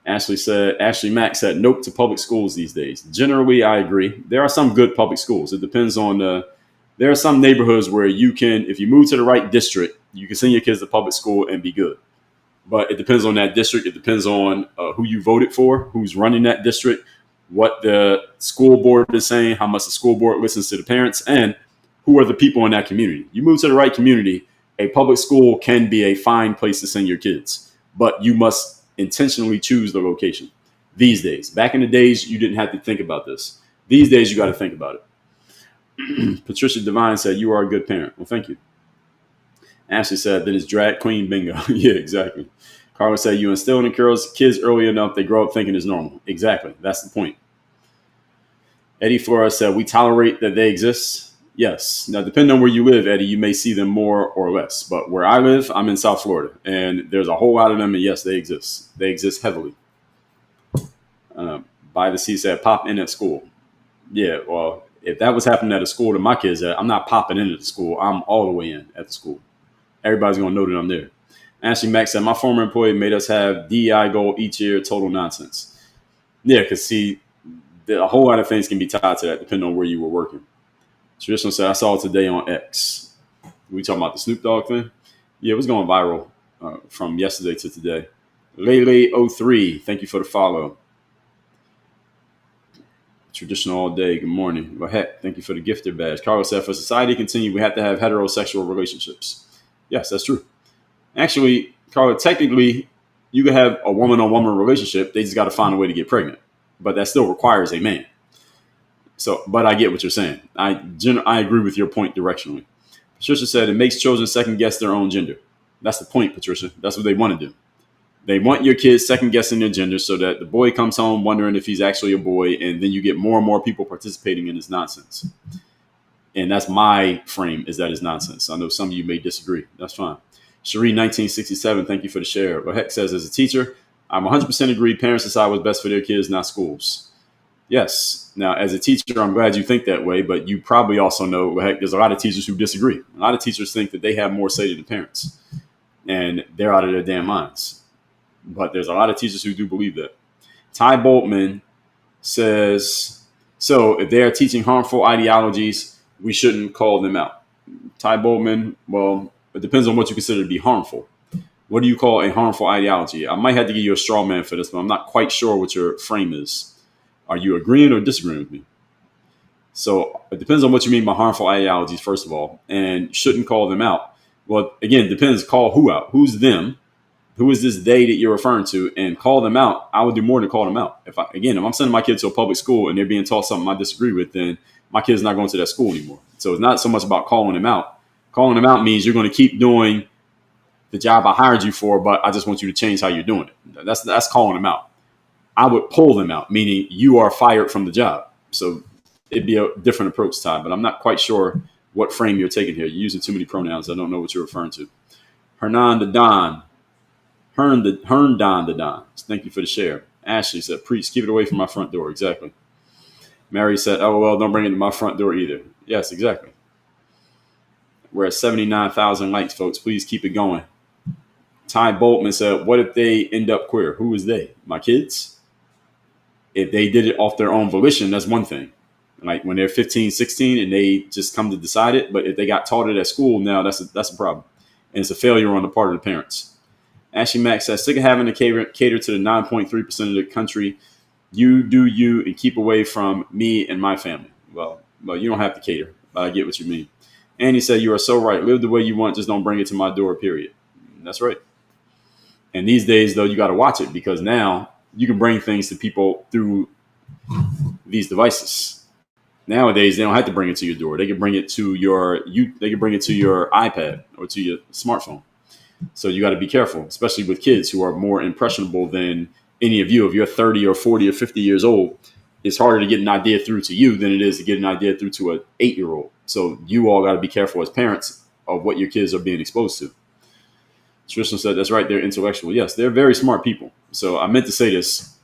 Ashley Mack said, nope to public schools these days. Generally, I agree. There are some good public schools. It depends on there are some neighborhoods where you can, if you move to the right district, you can send your kids to public school and be good. But it depends on that district. It depends on who you voted for, who's running that district, what the school board is saying, how much the school board listens to the parents, and who are the people in that community. You move to the right community, a public school can be a fine place to send your kids, but you must intentionally choose the location these days. Back in the days, you didn't have to think about this. These days, you got to think about it. Patricia Devine said, you are a good parent. Well, thank you. Ashley said, then it's drag queen bingo. Yeah, exactly. Carla said, you instill in kids early enough, they grow up thinking it's normal. Exactly. That's the point. Eddie Flores said, we tolerate that they exist. Yes. Now, depending on where you live, Eddie, you may see them more or less. But where I live, I'm in South Florida, and there's a whole lot of them. And yes, they exist. They exist heavily. By the Sea said, pop in at school. Yeah, well, if that was happening at a school that my kids at, I'm not popping into the school. I'm all the way in at the school. Everybody's going to know that I'm there. Ashley Mack said, my former employee made us have DEI goal each year. Total nonsense. Yeah, because see, a whole lot of things can be tied to that depending on where you were working. Traditional said, I saw it today on X. We talking about the Snoop Dogg thing? Yeah, it was going viral from yesterday to today. Lele03, thank you for the follow. Traditional all day, good morning. Well, heck, thank you for the gifted badge. Carlos said, for society to continue, we have to have heterosexual relationships. Yes, that's true. Actually, Carla, technically, you could have a woman-on-woman relationship. They just got to find a way to get pregnant. But that still requires a man. So, but I get what you're saying. I agree with your point directionally. Patricia said, it makes children second-guess their own gender. That's the point, Patricia. That's what they want to do. They want your kids second-guessing their gender so that the boy comes home wondering if he's actually a boy, and then you get more and more people participating in this nonsense. And that's my frame, is that is nonsense. I know some of you may disagree. That's fine. Cherie 1967, thank you for the share. What Heck says, as a teacher, I'm 100% agree. Parents decide what's best for their kids, not schools. Yes. Now, as a teacher, I'm glad you think that way, but you probably also know, heck, there's a lot of teachers who disagree. A lot of teachers think that they have more say than the parents, and they're out of their damn minds. But there's a lot of teachers who do believe that. Ty Boltman says, so if they are teaching harmful ideologies, we shouldn't call them out. Ty Boltman, well, it depends on what you consider to be harmful. What do you call a harmful ideology? I might have to give you a straw man for this, but I'm not quite sure what your frame is. Are you agreeing or disagreeing with me? So it depends on what you mean by harmful ideologies, first of all, and shouldn't call them out. Well, again, it depends. Call who out? Who's them? Who is this they that you're referring to? And call them out. I would do more than call them out. If I'm sending my kids to a public school and they're being taught something I disagree with, then my kid's not going to that school anymore. So it's not so much about calling them out. Calling them out means you're going to keep doing the job I hired you for, but I just want you to change how you're doing it. That's calling them out. I would pull them out, meaning you are fired from the job. So it'd be a different approach, Todd, but I'm not quite sure what frame you're taking here. You're using too many pronouns. I don't know what you're referring to. Hernan the Don. Hern Don the Don. Thank you for the share. Ashley said, preach, keep it away from my front door. Exactly. Mary said, oh, well, don't bring it to my front door either. Yes, exactly. We're at 79,000 likes, folks. Please keep it going. Ty Boltman said, what if they end up queer? Who is they? My kids? If they did it off their own volition, that's one thing. Like when they're 15, 16 and they just come to decide it. But if they got taught it at school, now that's a problem. And it's a failure on the part of the parents. Ashley Max says, sick of having to cater to the 9.3% of the country. You do you and keep away from me and my family. Well, you don't have to cater, but I get what you mean. Andy said, you are so right. Live the way you want. Just don't bring it to my door, period. That's right. And these days, though, you got to watch it because now you can bring things to people through these devices. Nowadays, they don't have to bring it to your door. They can bring it to they can bring it to your iPad or to your smartphone. So you got to be careful, especially with kids who are more impressionable than any of you. If you're 30 or 40 or 50 years old, it's harder to get an idea through to you than it is to get an idea through to an 8-year-old. So you all got to be careful as parents of what your kids are being exposed to. Tristan said, that's right, they're intellectual. Yes, they're very smart people. So I meant to say this.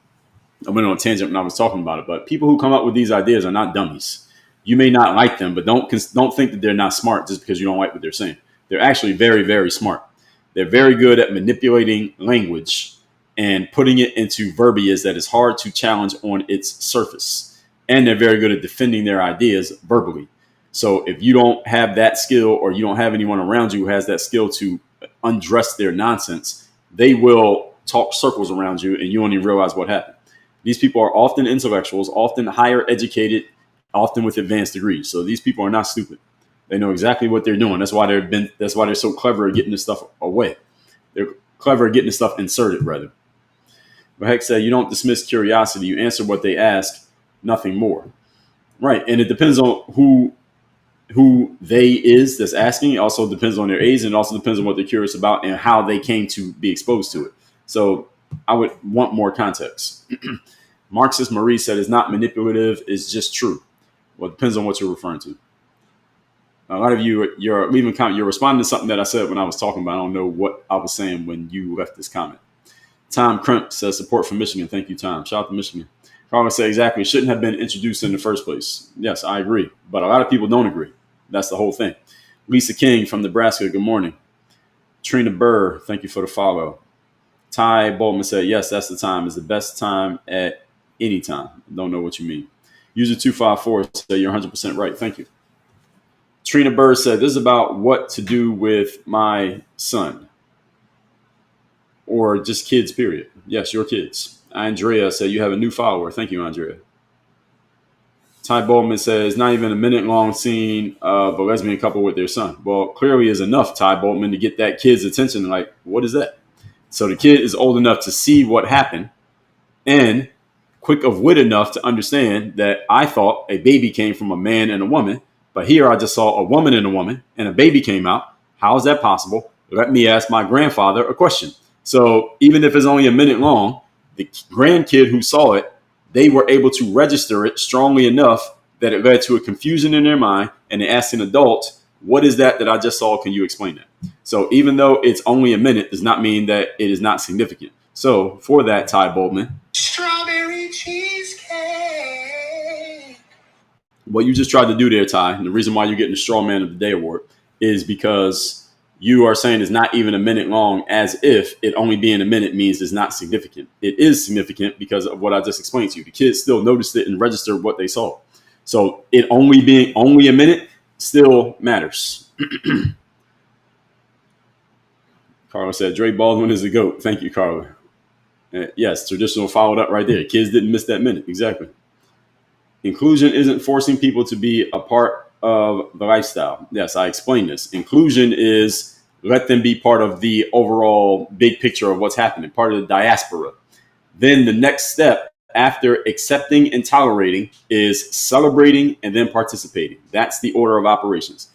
I went on a tangent when I was talking about it, but people who come up with these ideas are not dummies. You may not like them, but don't think that they're not smart just because you don't like what they're saying. They're actually very, very smart. They're very good at manipulating language and putting it into verbiage that is hard to challenge on its surface. And they're very good at defending their ideas verbally. So if you don't have that skill or you don't have anyone around you who has that skill to undress their nonsense, they will talk circles around you and you won't even realize what happened. These people are often intellectuals, often higher educated, often with advanced degrees. So these people are not stupid. They know exactly what they're doing. That's why they're so clever at getting this stuff away. They're clever at getting this stuff inserted, rather. But Heck said, you don't dismiss curiosity. You answer what they ask, nothing more. Right. And it depends on who they is that's asking. It also depends on their age and it also depends on what they're curious about and how they came to be exposed to it. So I would want more context. Marxist Marie said it's not manipulative, it's just true. Well, it depends on what you're referring to. A lot of you, you're leaving comment. You're responding to something that I said when I was talking about. I don't know what I was saying when you left this comment. Tom Crump says support for Michigan. Thank you, Tom. Shout out to Michigan. Carl said exactly. It shouldn't have been introduced in the first place. Yes, I agree. But a lot of people don't agree. That's the whole thing. Lisa King from Nebraska. Good morning. Trina Burr. Thank you for the follow. Ty Boltman said, yes, that's the time. It's the best time at any time. Don't know what you mean. User 254 said you're 100% right. Thank you. Trina Burr said, this is about what to do with my son. Or just kids, period. Yes, your kids. Andrea said, you have a new follower. Thank you, Andrea. Ty Bowman says, not even a minute-long scene of a lesbian couple with their son. Well, clearly is enough, Ty Bowman, to get that kid's attention. Like, what is that? So the kid is old enough to see what happened and quick of wit enough to understand that I thought a baby came from a man and a woman, but here I just saw a woman and a woman and a baby came out. How is that possible? Let me ask my grandfather a question. So even if it's only a minute long, the grandkid who saw it, they were able to register it strongly enough that it led to a confusion in their mind, and they asked an adult, what is that I just saw? Can you explain that? So even though it's only a minute does not mean that it is not significant. So for that, Ty Boltman, Strawberry cheesecake. what you just tried to do there, Ty, and the reason why you're getting the Straw Man of the Day award is because you are saying it's not even a minute long, as if it only being a minute means it's not significant. It is significant because of what I just explained to you. The kids still noticed it and registered what they saw. So it only being only a minute still matters. Carla said, Dre Baldwin is the GOAT. Thank you, Carla. Yes, traditional followed up right there. Kids didn't miss that minute. Exactly. Inclusion isn't forcing people to be a part of the lifestyle. Yes, I explained this. Inclusion is let them be part of the overall big picture of what's happening, part of the diaspora. Then the next step after accepting and tolerating is celebrating and then participating. That's the order of operations.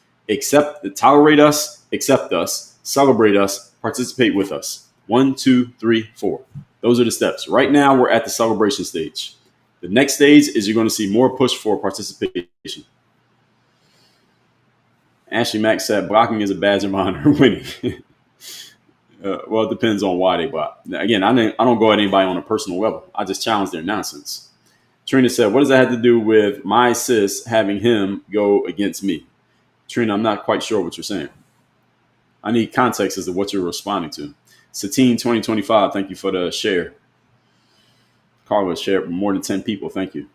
Tolerate us, accept us, celebrate us, participate with us. 1, 2, 3, 4. Those are the steps. Right now, we're at the celebration stage. The next stage is you're going to see more push for participation. Ashley Mack said, blocking is a badge of honor. Winning. Well, it depends on why they block. Again, I don't go at anybody on a personal level. I just challenge their nonsense. Trina said, what does that have to do with my sis having him go against me? Trina, I'm not quite sure what you're saying. I need context as to what you're responding to. Satine 2025, thank you for the share. Carla shared with more than 10 people. Thank you.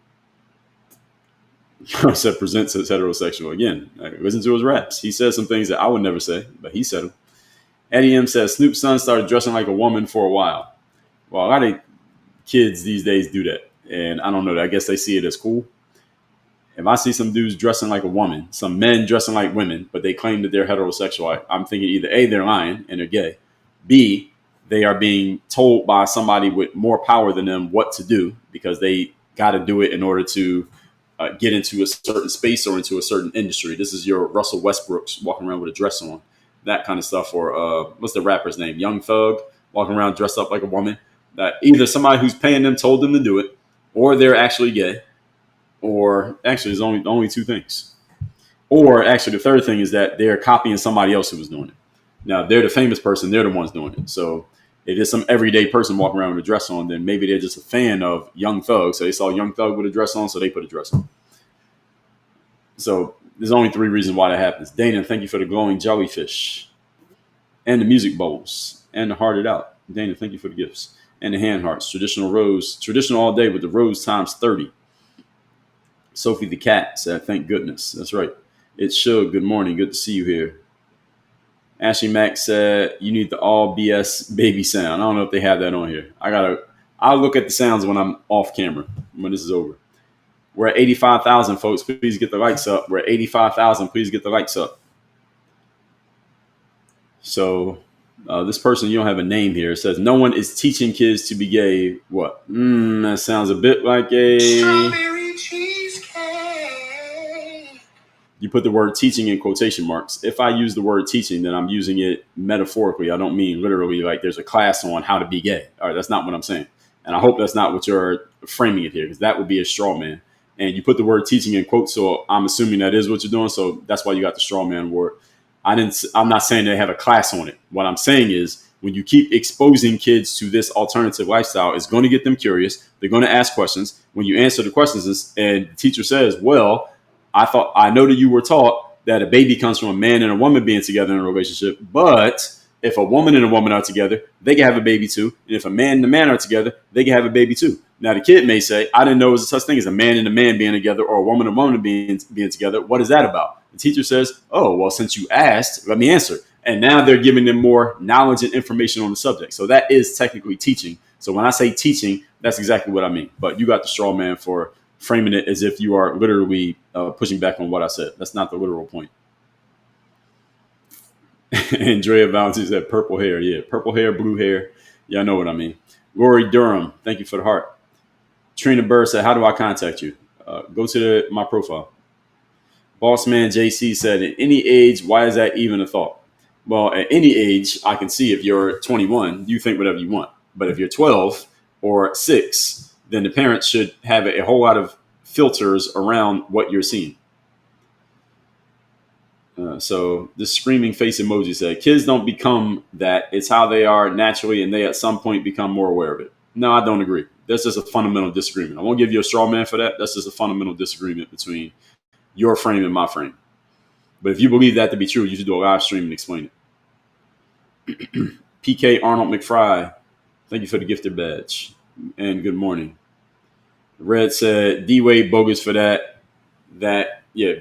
I said presents as heterosexual. Again, listen to his raps. He says some things that I would never say, but he said them. Eddie M says Snoop's son started dressing like a woman for a while. Well, a lot of kids these days do that. And I don't know. I guess they see it as cool. If I see some dudes dressing like a woman, some men dressing like women, but they claim that they're heterosexual, I'm thinking either A, they're lying and they're gay. B, they are being told by somebody with more power than them what to do because they got to do it in order to get into a certain space or into a certain industry. This is your Russell Westbrooks walking around with a dress on, that kind of stuff. Or what's the rapper's name? Young Thug walking around dressed up like a woman. That either somebody who's paying them told them to do it, or they're actually gay, or actually there's only two things. Or actually the third thing is that they're copying somebody else who was doing it. Now they're the famous person, they're the ones doing it. So if it's some everyday person walking around with a dress on, then maybe they're just a fan of Young Thug. So they saw Young Thug with a dress on, so they put a dress on. So there's only 3 reasons why that happens. Dana, thank you for the glowing jellyfish and the music bowls and the hearted out. Dana, thank you for the gifts and the hand hearts. Traditional rose, traditional all day with the rose times 30. Sophie the cat said, thank goodness. That's right. It's Shug. Good morning. Good to see you here. Ashley Mack said, you need the all BS baby sound. I don't know if they have that on here. I'll look at the sounds when I'm off camera, when this is over. We're at 85,000, folks. Please get the likes up. We're at 85,000. Please get the likes up. So this person, you don't have a name here, says, no one is teaching kids to be gay. What? That sounds a bit like a... Strawberry cheesecake. You put the word teaching in quotation marks. If I use the word teaching, then I'm using it metaphorically. I don't mean literally like there's a class on how to be gay. All right, that's not what I'm saying. And I hope that's not what you're framing it here, because that would be a straw man. And you put the word teaching in quotes, so I'm assuming that is what you're doing. So that's why you got the straw man word. I'm not saying they have a class on it. What I'm saying is when you keep exposing kids to this alternative lifestyle, it's going to get them curious. They're going to ask questions. When you answer the questions and the teacher says, well, I know that you were taught that a baby comes from a man and a woman being together in a relationship, but if a woman and a woman are together, they can have a baby too. And if a man and a man are together, they can have a baby too. Now, the kid may say, I didn't know there was such thing as a man and a man being together or a woman and a woman being together. What is that about? The teacher says, oh, well, since you asked, let me answer. And now they're giving them more knowledge and information on the subject. So that is technically teaching. So when I say teaching, that's exactly what I mean. But you got the straw man for framing it as if you are literally pushing back on what I said. That's not the literal point. Andrea Valentine said purple hair. Yeah, purple hair, blue hair. Yeah, I know what I mean. Rory Durham, thank you for the heart. Trina Burr said, how do I contact you? Go to my profile. Bossman JC said, at any age, why is that even a thought? Well, at any age, I can see if you're 21, you think whatever you want. But if you're 12 or 6, then the parents should have a whole lot of filters around what you're seeing. So this screaming face emoji said, kids don't become that. It's how they are naturally, and they at some point become more aware of it. No, I don't agree. That's just a fundamental disagreement. I won't give you a straw man for that. That's just a fundamental disagreement between your frame and my frame. But if you believe that to be true, you should do a live stream and explain it. PK Arnold McFry, thank you for the gifted badge. And good morning. Red said, D-Wade bogus for that. Yeah,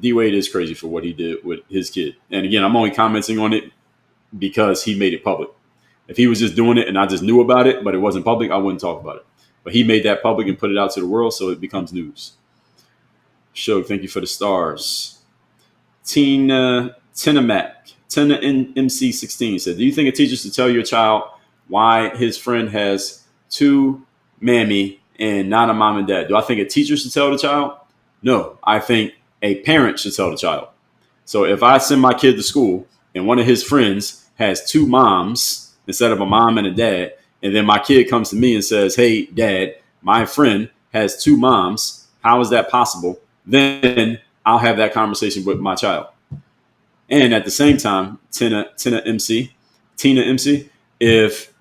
D-Wade is crazy for what he did with his kid. And again, I'm only commenting on it because he made it public. If he was just doing it and I just knew about it, but it wasn't public, I wouldn't talk about it. But he made that public and put it out to the world, so it becomes news. Show, thank you for the stars. Tina MC16 said, do you think a teacher should tell your child why his friend has two mammy and not a mom and dad? Do I think a teacher should tell the child? No, I think a parent should tell the child. So if I send my kid to school and one of his friends has two moms instead of a mom and a dad, and then my kid comes to me and says, hey, dad, my friend has two moms. How is that possible? Then I'll have that conversation with my child. And at the same time, Tina MC, if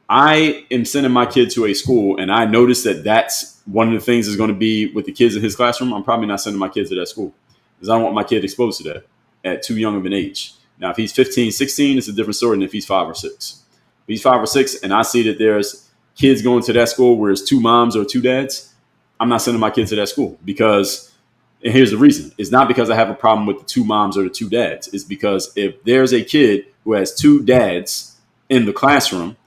I am sending my kid to a school and I notice that that's one of the things is going to be with the kids in his classroom, I'm probably not sending my kid to that school because I don't want my kid exposed to that at too young of an age. Now, if he's 15, 16, it's a different story than if he's 5 or 6. If he's 5 or 6 and I see that there's kids going to that school where it's two moms or two dads, I'm not sending my kid to that school because, and here's the reason. It's not because I have a problem with the two moms or the two dads. It's because if there's a kid who has two dads in the classroom,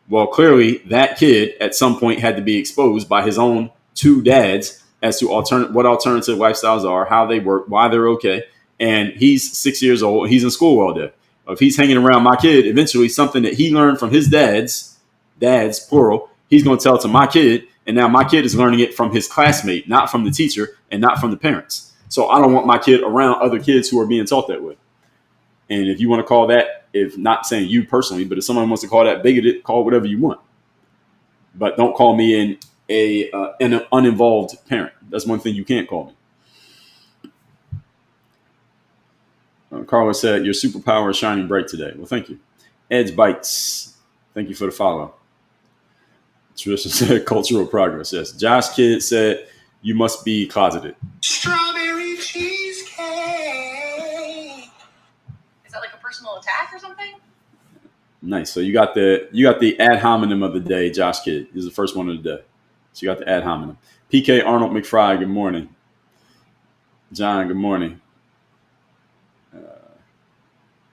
well, clearly that kid at some point had to be exposed by his own two dads as to what alternative lifestyles are, how they work, why they're okay. And he's 6 years old. He's in school all day. If he's hanging around my kid, eventually something that he learned from his dads, plural, he's going to tell to my kid. And now my kid is learning it from his classmate, not from the teacher and not from the parents. So I don't want my kid around other kids who are being taught that way. And if you want to call that, if not saying you personally, but if someone wants to call that bigoted, call whatever you want. But don't call me an uninvolved parent. That's one thing you can't call me. Carla said, your superpower is shining bright today. Well, thank you. Ed's Bites, thank you for the follow. Trisha said, cultural progress. Yes. Josh Kidd said, you must be closeted. Strawberry cheesecake. Is that like a personal attack or something? Nice. So you got the ad hominem of the day, Josh Kidd. This is the first one of the day. So you got the ad hominem. PK Arnold McFry, good morning. John, good morning.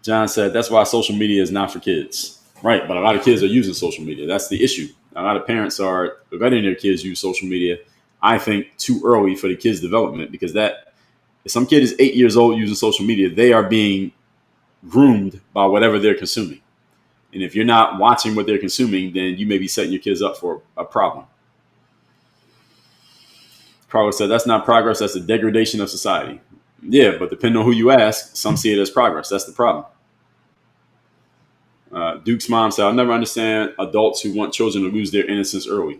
John said, that's why social media is not for kids. Right, but a lot of kids are using social media. That's the issue. A lot of parents are letting their kids use social media, I think, too early for the kids' development, because that if some kid is 8 years old using social media, they are being groomed by whatever they're consuming. And if you're not watching what they're consuming, then you may be setting your kids up for a problem. Carlos said, that's not progress. That's a degradation of society. Yeah, but depending on who you ask, some see it as progress. That's the problem. Duke's mom said, I'll never understand adults who want children to lose their innocence early.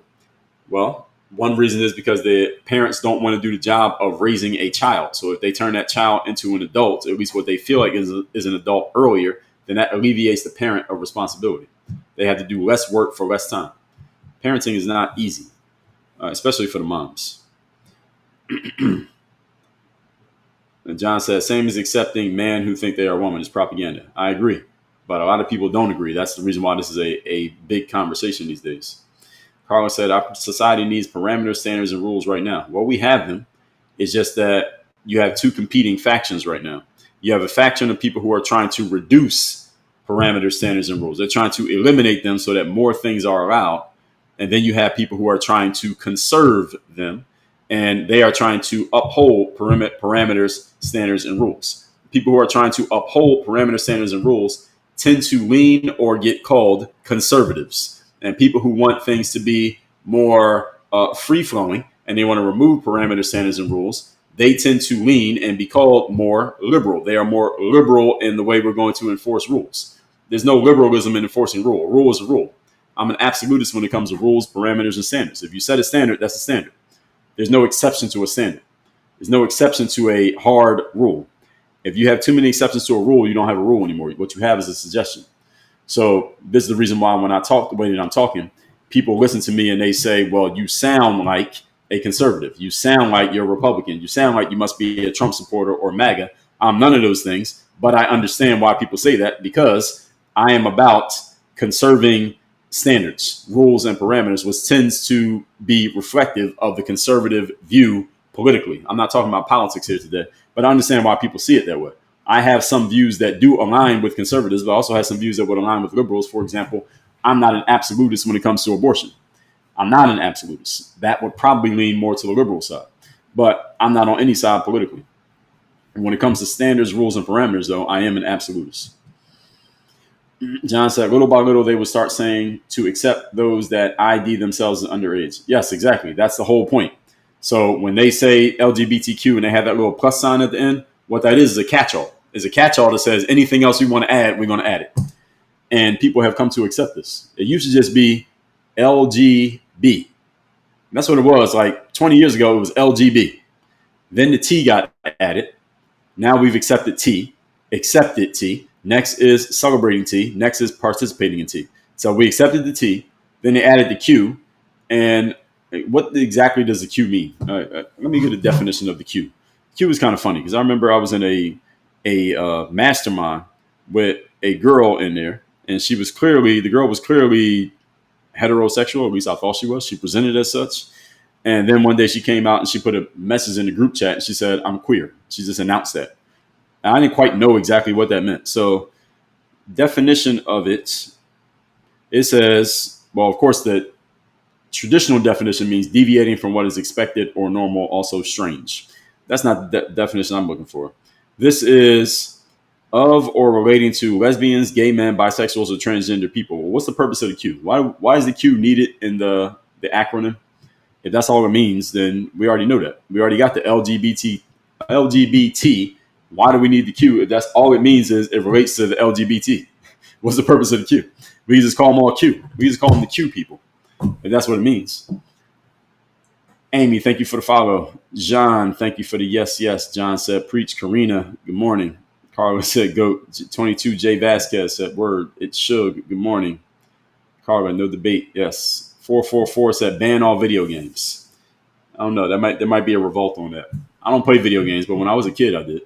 Well, one reason is because the parents don't want to do the job of raising a child. So if they turn that child into an adult, at least what they feel like is an adult earlier, then that alleviates the parent of responsibility. They have to do less work for less time. Parenting is not easy, especially for the moms. And John says, same as accepting man who think they are a woman is propaganda. I agree. But a lot of people don't agree. That's the reason why this is a big conversation these days. Carlos said, our society needs parameters, standards, and rules right now. Well, we have them. It's just that you have two competing factions right now. You have a faction of people who are trying to reduce parameters, standards, and rules. They're trying to eliminate them so that more things are allowed. And then you have people who are trying to conserve them. And they are trying to uphold parameters, standards, and rules. People who are trying to uphold parameters, standards, and rules tend to lean or get called conservatives. And people who want things to be more free-flowing and they want to remove parameters, standards, and rules, they tend to lean and be called more liberal. They are more liberal in the way we're going to enforce rules. There's no liberalism in enforcing rule. A rule is a rule. I'm an absolutist when it comes to rules, parameters, and standards. If you set a standard, that's a standard. There's no exception to a standard. There's no exception to a hard rule. If you have too many exceptions to a rule, you don't have a rule anymore. What you have is a suggestion. So this is the reason why when I talk the way that I'm talking, people listen to me and they say, well, you sound like a conservative. You sound like you're a Republican. You sound like you must be a Trump supporter or MAGA. I'm none of those things, but I understand why people say that because I am about conserving standards, rules, and parameters, which tends to be reflective of the conservative view politically. I'm not talking about politics here today, but I understand why people see it that way. I have some views that do align with conservatives, but I also have some views that would align with liberals. For example, I'm not an absolutist when it comes to abortion. I'm not an absolutist. That would probably lean more to the liberal side, but I'm not on any side politically. And when it comes to standards, rules, and parameters, though, I am an absolutist. John said, little by little, they will start saying to accept those that ID themselves as underage. Yes, exactly. That's the whole point. So when they say LGBTQ and they have that little plus sign at the end, what that is a catch-all. It's a catch-all that says anything else we want to add, we're going to add it. And people have come to accept this. It used to just be LGB. That's what it was. Like 20 years ago, it was LGB. Then the T got added. Now we've accepted T. Next is celebrating T. Next is participating in T. So we accepted the T. Then they added the Q. And what exactly does the Q mean? Let me get a definition of the Q. Q is kind of funny because I remember I was in a mastermind with a girl in there, and the girl was clearly heterosexual. At least I thought she was. She presented as such. And then one day she came out and she put a message in the group chat and she said, I'm queer. She just announced that. And I didn't quite know exactly what that meant. So definition of it, it says, well, of course, the traditional definition means deviating from what is expected or normal, also strange. That's not the definition I'm looking for. This is of or relating to lesbians, gay men, bisexuals, or transgender people. Well, what's the purpose of the Q? Why is the Q needed in the acronym? If that's all it means, then we already know that. We already got the LGBT. Why do we need the Q? If that's all it means is it relates to the LGBT. What's the purpose of the Q? We can just call them all Q. We can just call them the Q people. If that's what it means. Amy, thank you for the follow. John, thank you for the yes. John said, preach. Karina, good morning. Carla said, go. 22 J Vasquez said, word. It's Shug. Good morning. Carla, no debate. Yes. 444 said, ban all video games. I don't know. There might be a revolt on that. I don't play video games, but when I was a kid, I did.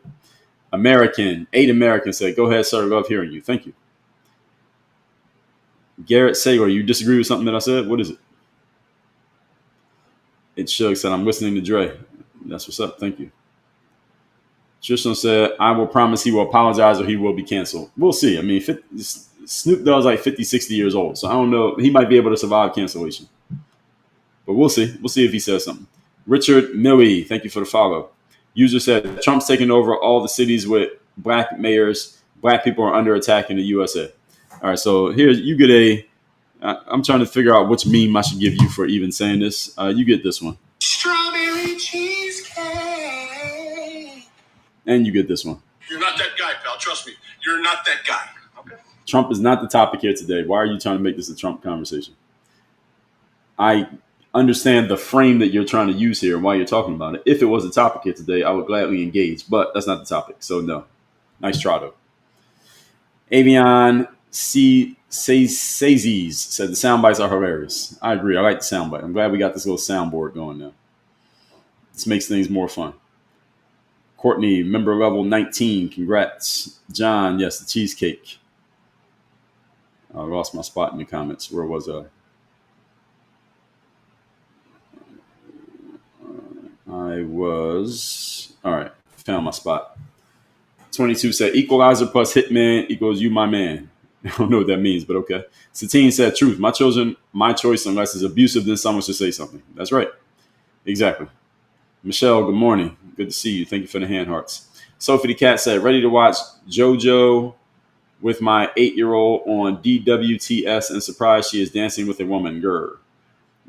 American said, go ahead, sir. Love hearing you. Thank you. Garrett Saylor, you disagree with something that I said? What is it? It's Shug said, I'm listening to Dre. That's what's up. Thank you. Tristan said, I will promise he will apologize or he will be canceled. We'll see. I mean, Snoop Dogg's like 50, 60 years old. So I don't know. He might be able to survive cancellation. But we'll see. We'll see if he says something. Richard Millie, thank you for the follow. User said, Trump's taking over all the cities with black mayors. Black people are under attack in the USA. All right, so here you get I'm trying to figure out which meme I should give you for even saying this. You get this one. Strawberry cheesecake. And you get this one. You're not that guy, pal. Trust me. You're not that guy. Okay. Trump is not the topic here today. Why are you trying to make this a Trump conversation? I understand the frame that you're trying to use here and why you're talking about it. If it was a topic here today, I would gladly engage, but that's not the topic. So no. Nice try, though. Avion Sazes said the sound bites are hilarious. I agree. I like the sound bite. I'm glad we got this little soundboard going now. This makes things more fun. Courtney, member level 19. Congrats. John, yes, the cheesecake. I lost my spot in the comments. Where was I? All right. Found my spot. 22 said equalizer plus hitman equals you, my man. I don't know what that means, but okay. Satine said truth. My children, my choice, unless it's abusive, then someone should say something. That's right. Exactly. Michelle, good morning. Good to see you. Thank you for the hand hearts. Sophie the Cat said, ready to watch JoJo with my 8-year-old on DWTS and surprised she is dancing with a woman. Grr.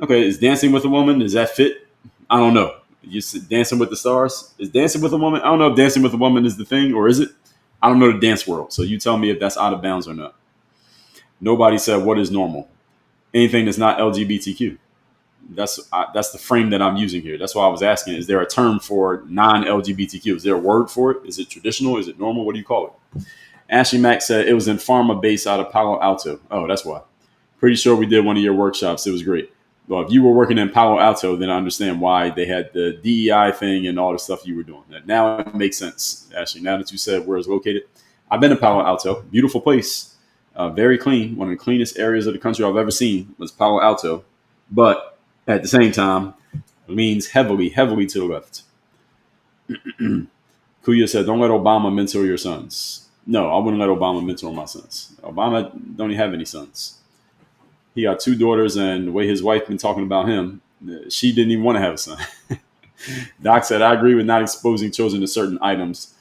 Okay, is dancing with a woman, does that fit? I don't know. You said Dancing with the Stars? Is Dancing with a Woman? I don't know if Dancing with a Woman is the thing, or is it? I don't know the dance world, so you tell me if that's out of bounds or not. Nobody said what is normal. Anything that's not LGBTQ. That's the frame that I'm using here. That's why I was asking: is there a term for non-LGBTQ? Is there a word for it? Is it traditional? Is it normal? What do you call it? Ashley Mack said it was in Pharma base out of Palo Alto. Oh, that's why. Pretty sure we did one of your workshops. It was great. Well, if you were working in Palo Alto, then I understand why they had the DEI thing and all the stuff you were doing. Now it makes sense, Ashley. Now that you said where it's located, I've been to Palo Alto. Beautiful place, very clean. One of the cleanest areas of the country I've ever seen was Palo Alto, but at the same time, leans heavily to the left. Kuya said, "Don't let Obama mentor your sons." No, I wouldn't let Obama mentor my sons. Obama don't even have any sons. He got 2 daughters, and the way his wife been talking about him, she didn't even want to have a son. Doc said, "I agree with not exposing children to certain items.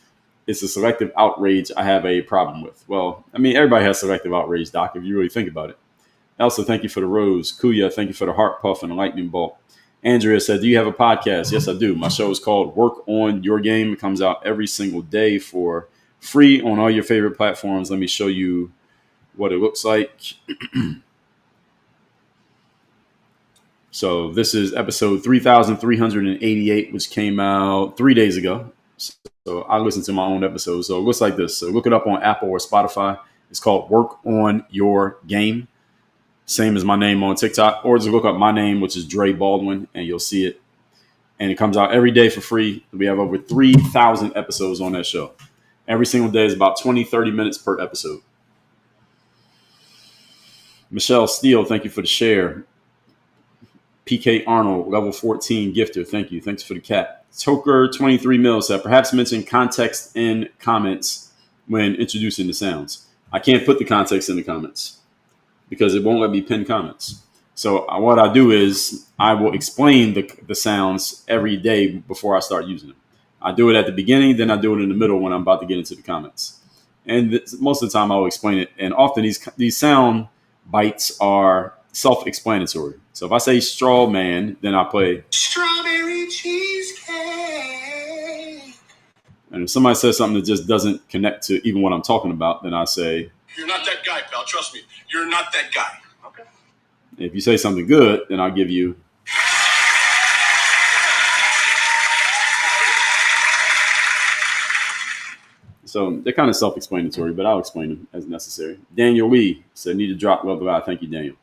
It's a selective outrage I have a problem with." Well, I mean, everybody has selective outrage, Doc, if you really think about it. Elsa, thank you for the rose. Kuya, thank you for the heart puff and the lightning bolt. Andrea said, "Do you have a podcast?" Yes, I do. My show is called Work on Your Game. It comes out every single day for free on all your favorite platforms. Let me show you what it looks like. So this is episode 3,388, which came out 3 days ago. So I listened to my own episode. So it looks like this. So look it up on Apple or Spotify. It's called Work on Your Game. Same as my name on TikTok. Or just look up my name, which is Dre Baldwin, and you'll see it. And it comes out every day for free. We have over 3,000 episodes on that show. Every single day is about 20, 30 minutes per episode. Michelle Steele, thank you for the share. PK Arnold, level 14 gifter. Thank you. Thanks for the cat. Toker 23 mil said, perhaps mention context in comments when introducing the sounds. I can't put the context in the comments because it won't let me pin comments. So what I do is I will explain the sounds every day before I start using them. I do it at the beginning, then I do it in the middle when I'm about to get into the comments. And most of the time I'll explain it. And often these sound bites are self-explanatory. So if I say straw man, then I play Strawberry cheesecake. And if somebody says something that just doesn't connect to even what I'm talking about, then I say, You're not that guy, pal. Trust me. You're not that guy. Okay. if you say something good, then I'll give you. So they're kind of self-explanatory, but I'll explain them as necessary. Daniel Lee said, need to drop love God. Thank you, Daniel.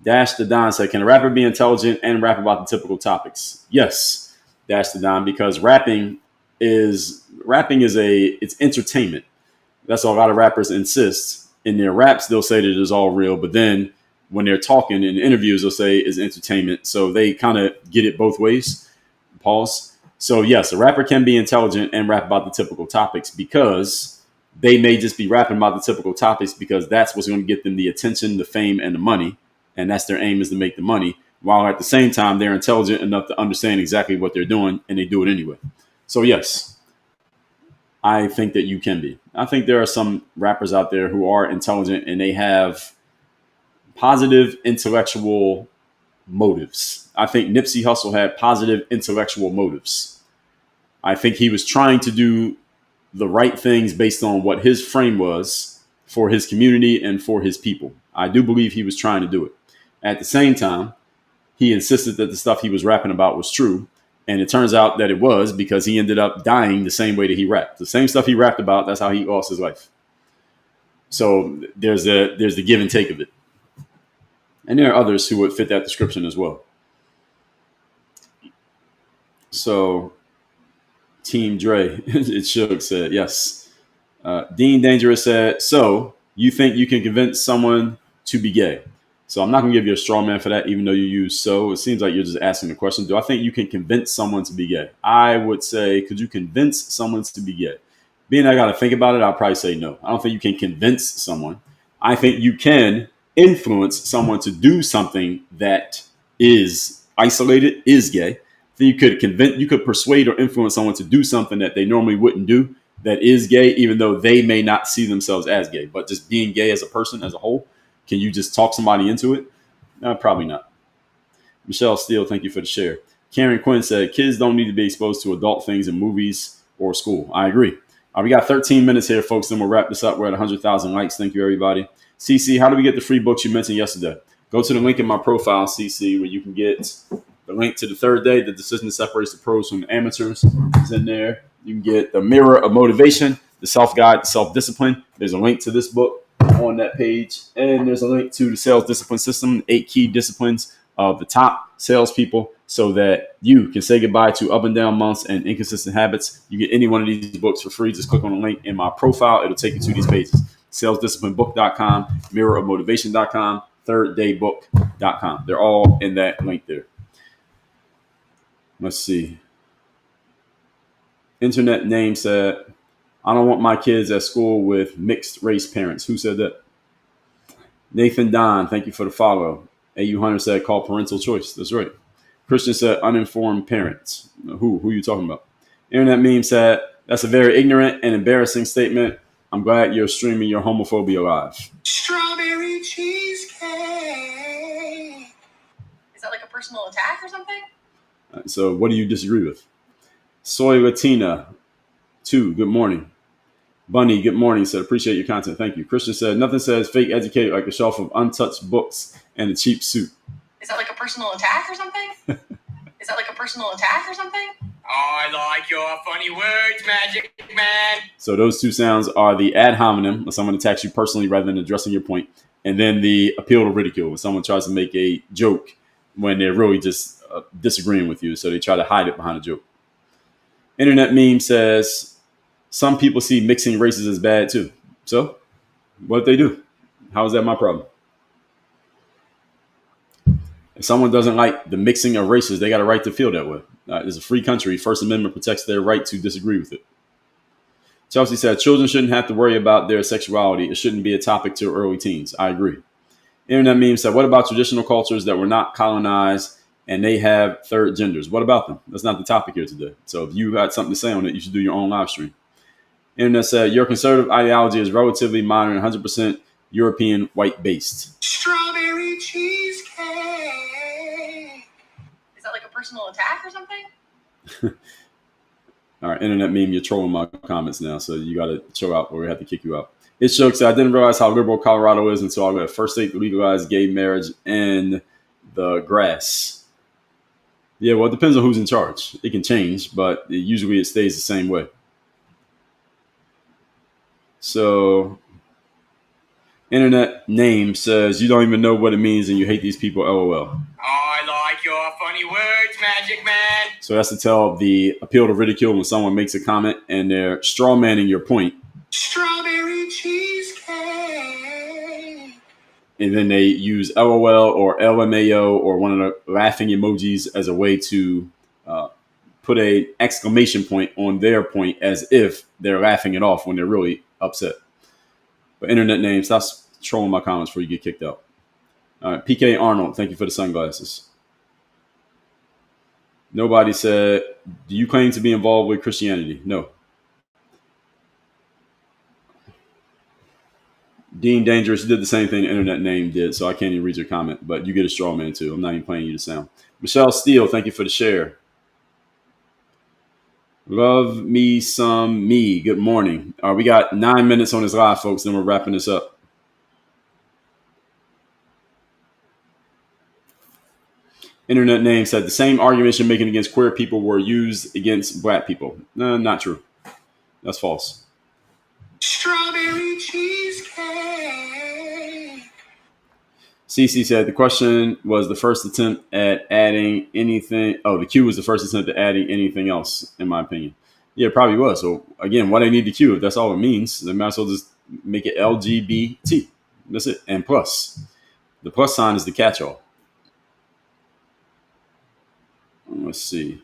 Dash the Don said, can a rapper be intelligent and rap about the typical topics? Yes, Dash the Don, because rapping is it's entertainment. That's what a lot of rappers insist. In their raps, they'll say that it is all real, but then when they're talking in interviews, they'll say it's entertainment. So they kind of get it both ways. Pause. So yes, a rapper can be intelligent and rap about the typical topics because they may just be rapping about the typical topics because that's what's going to get them the attention, the fame, and the money. And that's their aim, is to make the money, while at the same time, they're intelligent enough to understand exactly what they're doing, and they do it anyway. So yes, I think that you can be. I think there are some rappers out there who are intelligent and they have positive intellectual motives. I think Nipsey Hussle had positive intellectual motives. I think he was trying to do the right things based on what his frame was for his community and for his people. I do believe he was trying to do it. At the same time, he insisted that the stuff he was rapping about was true. And it turns out that it was, because he ended up dying the same way that he rapped. The same stuff he rapped about, that's how he lost his life. So there's the give and take of it. And there are others who would fit that description as well. So Team Dre, it shook, said, yes. Dean Dangerous said, so you think you can convince someone to be gay? So I'm not going to give you a straw man for that, even though you use so. It seems like you're just asking the question. Do I think you can convince someone to be gay? I would say, could you convince someone to be gay? Being I got to think about it, I'll probably say no. I don't think you can convince someone. I think you can influence someone to do something that is isolated, is gay. Then you could persuade or influence someone to do something that they normally wouldn't do that is gay, even though they may not see themselves as gay. But just being gay as a person, as a whole, can you just talk somebody into it? No, probably not. Michelle Steele, thank you for the share. Karen Quinn said, kids don't need to be exposed to adult things in movies or school. I agree. We got 13 minutes here, folks. Then we'll wrap this up. We're at 100,000 likes. Thank you, everybody. CC, how do we get the free books you mentioned yesterday? Go to the link in my profile, CC, where you can get the link to the third day, the decision that separates the pros from the amateurs is in there. You can get the mirror of motivation, the self-guide, the self-discipline. There's a link to this book on that page. And there's a link to the sales discipline system, 8 key disciplines of the top salespeople so that you can say goodbye to up and down months and inconsistent habits. You get any one of these books for free. Just click on the link in my profile. It'll take you to these pages. SalesDisciplineBook.com, mirrorofmotivation.com, thirddaybook.com. They're all in that link there. Let's see. Internet name said, I don't want my kids at school with mixed race parents. Who said that? Nathan Don, thank you for the follow. AU Hunter said, call parental choice. That's right. Christian said, uninformed parents. Who are you talking about? Internet meme said, that's a very ignorant and embarrassing statement. I'm glad you're streaming your homophobia live. Strawberry cheesecake. Is that like a personal attack or something? So what do you disagree with? Soy Latina 2, good morning. Bunny, good morning. Said, appreciate your content. Thank you. Christian said, nothing says fake educated like a shelf of untouched books and a cheap suit. Is that like a personal attack or something? Is that like a personal attack or something? I like your funny words, Magic Man. So those two sounds are the ad hominem, when someone attacks you personally rather than addressing your point, and then the appeal to ridicule, when someone tries to make a joke when they're really just disagreeing with you, so they try to hide it behind a joke. Internet meme says, some people see mixing races as bad too. So what if they do? How is that my problem? If someone doesn't like the mixing of races, they got a right to feel that way. It's a free country. First Amendment protects their right to disagree with it. Chelsea said, children shouldn't have to worry about their sexuality. It shouldn't be a topic to early teens. I agree. Internet meme said, what about traditional cultures that were not colonized and they have third genders? What about them? That's not the topic here today. So if you got something to say on it, you should do your own live stream. Internet said, your conservative ideology is relatively modern, 100% European, white-based. Strawberry cheesecake. Is that like a personal attack or something? All right, Internet meme, you're trolling my comments now, so you got to chill out or we have to kick you out. It's Shook said, I didn't realize how liberal Colorado is until I got first state to legalize gay marriage in the grass. Yeah, well, it depends on who's in charge. It can change, but usually it stays the same way. So, Internet name says, you don't even know what it means and you hate these people, LOL. I like your funny words, Magic Man. So that's to tell the appeal to ridicule when someone makes a comment and they're straw manning your point. Strawberry cheesecake. And then they use LOL or LMAO or one of the laughing emojis as a way to put an exclamation point on their point as if they're laughing it off when they're really upset. But Internet name, stop trolling my comments before you get kicked out. All right, PK Arnold, thank you for the sunglasses. Nobody said, do you claim to be involved with Christianity? No. Dean Dangerous did the same thing the Internet name did, so I can't even read your comment, but you get a straw man too. I'm not even playing you the sound. Michelle Steele, thank you for the share. Love me some me. Good morning. We got 9 minutes on this live, folks, then we're wrapping this up. Internet name said the same arguments you're making against queer people were used against black people. No, not true. That's false. Strawberry cheesecake. CC said the question was the first attempt at adding anything. Oh, the Q was the first attempt at adding anything else, in my opinion. Yeah, it probably was. So again, why do they need the Q? If that's all it means, they might as well just make it LGBT. That's it. And plus. The plus sign is the catch-all. Let's see.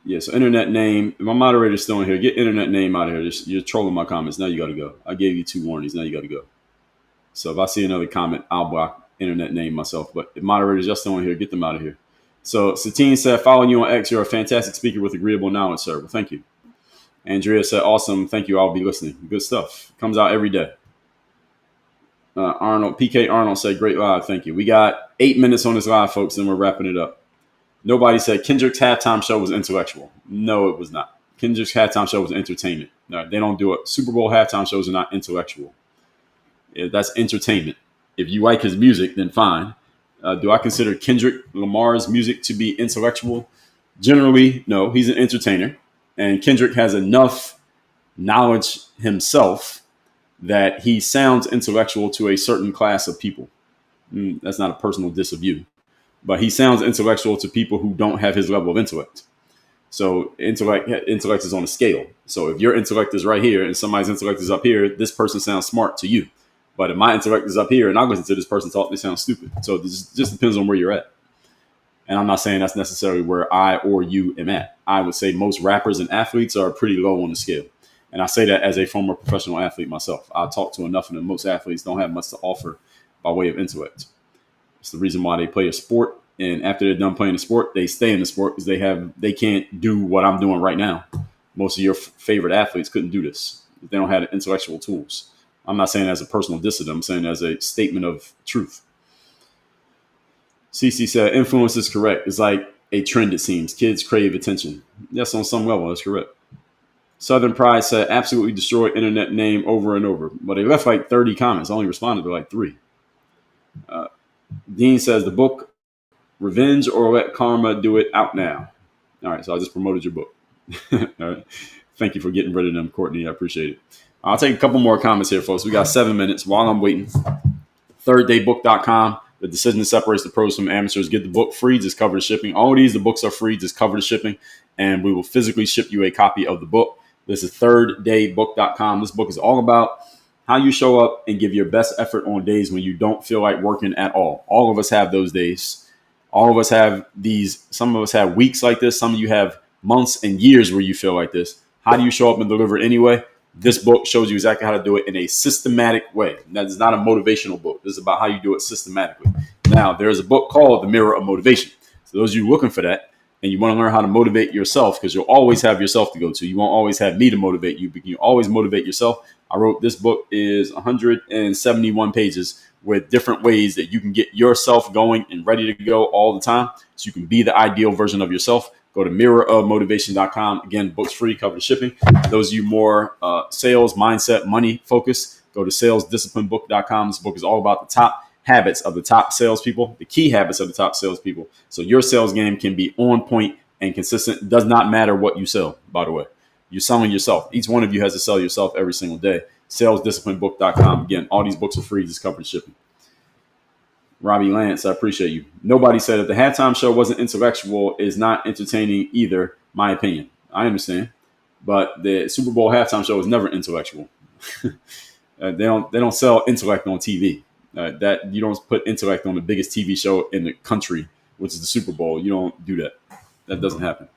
Yeah, so Internet name. My moderator's still in here. Get Internet name out of here. You're trolling my comments. Now you got to go. I gave you 2 warnings. Now you got to go. So if I see another comment, I'll block Internet name myself. But if moderators just still in here, get them out of here. So Satine said, following you on X, you're a fantastic speaker with agreeable knowledge, sir. Well, thank you. Andrea said, awesome. Thank you. I'll be listening. Good stuff. Comes out every day. PK Arnold said, great live. Thank you. We got 8 minutes on this live, folks, and we're wrapping it up. Nobody said Kendrick's halftime show was intellectual. No, it was not. Kendrick's halftime show was entertainment. No, they don't do it. Super Bowl halftime shows are not intellectual. That's entertainment. If you like his music, then fine. Do I consider Kendrick Lamar's music to be intellectual? Generally, no. He's an entertainer. And Kendrick has enough knowledge himself that he sounds intellectual to a certain class of people. That's not a personal diss of you. But he sounds intellectual to people who don't have his level of intellect. So intellect is on a scale. So if your intellect is right here and somebody's intellect is up here, this person sounds smart to you. But if my intellect is up here and I listen to this person talk, they sound stupid. So this just depends on where you're at. And I'm not saying that's necessarily where I or you am at. I would say most rappers and athletes are pretty low on the scale. And I say that as a former professional athlete myself. I talk to enough of them. Most athletes don't have much to offer by way of intellect. It's the reason why they play a sport. And after they're done playing the sport, they stay in the sport because they can't do what I'm doing right now. Most of your favorite athletes couldn't do this if they don't have the intellectual tools. I'm not saying as a personal diss to them. I'm saying as a statement of truth. CC said, influence is correct. It's like a trend, it seems. Kids crave attention. Yes, on some level, that's correct. Southern Pride said, absolutely destroy internet name over and over. But they left like 30 comments. I only responded to like 3. Dean says, the book, Revenge or Let Karma Do It, out now. All right, so I just promoted your book. All right. Thank you for getting rid of them, Courtney. I appreciate it. I'll take a couple more comments here, folks. We got 7 minutes while I'm waiting. ThirdDayBook.com. The decision that separates the pros from amateurs. Get the book free. Just cover the shipping. All of these, the books are free. Just cover the shipping. And we will physically ship you a copy of the book. This is ThirdDayBook.com. This book is all about how you show up and give your best effort on days when you don't feel like working at all. All of us have those days. All of us have these. Some of us have weeks like this. Some of you have months and years where you feel like this. How do you show up and deliver anyway? This book shows you exactly how to do it in a systematic way. That is not a motivational book. This is about how you do it systematically. Now, there's a book called The Mirror of Motivation. So those of you looking for that and you want to learn how to motivate yourself, because you'll always have yourself to go to. You won't always have me to motivate you, but you always motivate yourself. I wrote this book is 171 pages with different ways that you can get yourself going and ready to go all the time so you can be the ideal version of yourself. Go to mirrorofmotivation.com. Again, books free, cover shipping. Those of you more sales, mindset, money focused, go to salesdisciplinebook.com. This book is all about the top habits of the top salespeople, the key habits of the top salespeople. So your sales game can be on point and consistent. It does not matter what you sell, by the way. You're selling yourself. Each one of you has to sell yourself every single day. Salesdisciplinebook.com. Again, all these books are free. Just cover shipping. Robbie Lance, I appreciate you. Nobody said if the halftime show wasn't intellectual, is not entertaining either, my opinion. I understand. But the Super Bowl halftime show is never intellectual. They don't sell intellect on TV. That you don't put intellect on the biggest TV show in the country, which is the Super Bowl. You don't do that. That doesn't happen.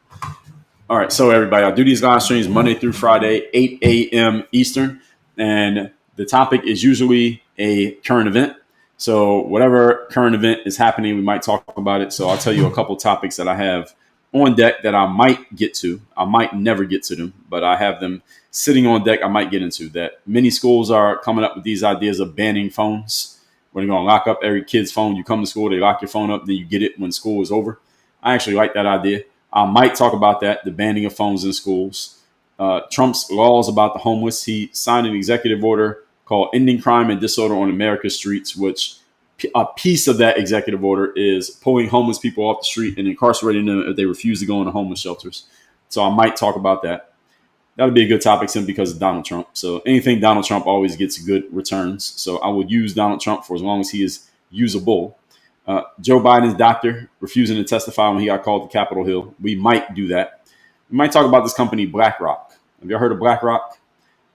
All right, so everybody, I do these live streams Monday through Friday, 8 a.m. Eastern, and the topic is usually a current event. So whatever current event is happening, we might talk about it. So I'll tell you a couple topics that I have on deck that I might get to. I might never get to them, but I have them sitting on deck I might get into. That many schools are coming up with these ideas of banning phones. We're going to lock up every kid's phone. You come to school, they lock your phone up, then you get it when school is over. I actually like that idea. I might talk about that, the banning of phones in schools. Trump's laws about the homeless. He signed an executive order called Ending Crime and Disorder on America's Streets, which a piece of that executive order is pulling homeless people off the street and incarcerating them if they refuse to go into homeless shelters. So I might talk about that. That would be a good topic simply because of Donald Trump. So anything Donald Trump always gets good returns. So I would use Donald Trump for as long as he is usable. Joe Biden's doctor refusing to testify when he got called to Capitol Hill. We might do that. We might talk about this company, BlackRock. Have you ever heard of BlackRock?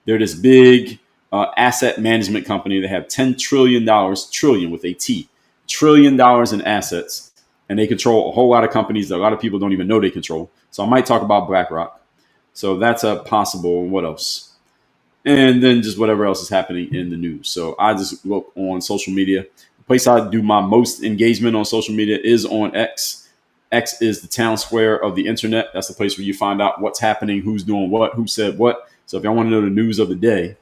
They're this big asset management company. They have $10 trillion, trillion with a T, $1 trillion in assets. And they control a whole lot of companies that a lot of people don't even know they control. So I might talk about BlackRock. So that's a possible. What else? And then just whatever else is happening in the news. So I just look on social media. The place I do my most engagement on social media is on X. X is the town square of the internet. That's the place where you find out what's happening, who's doing what, who said what. So if y'all want to know the news of the day,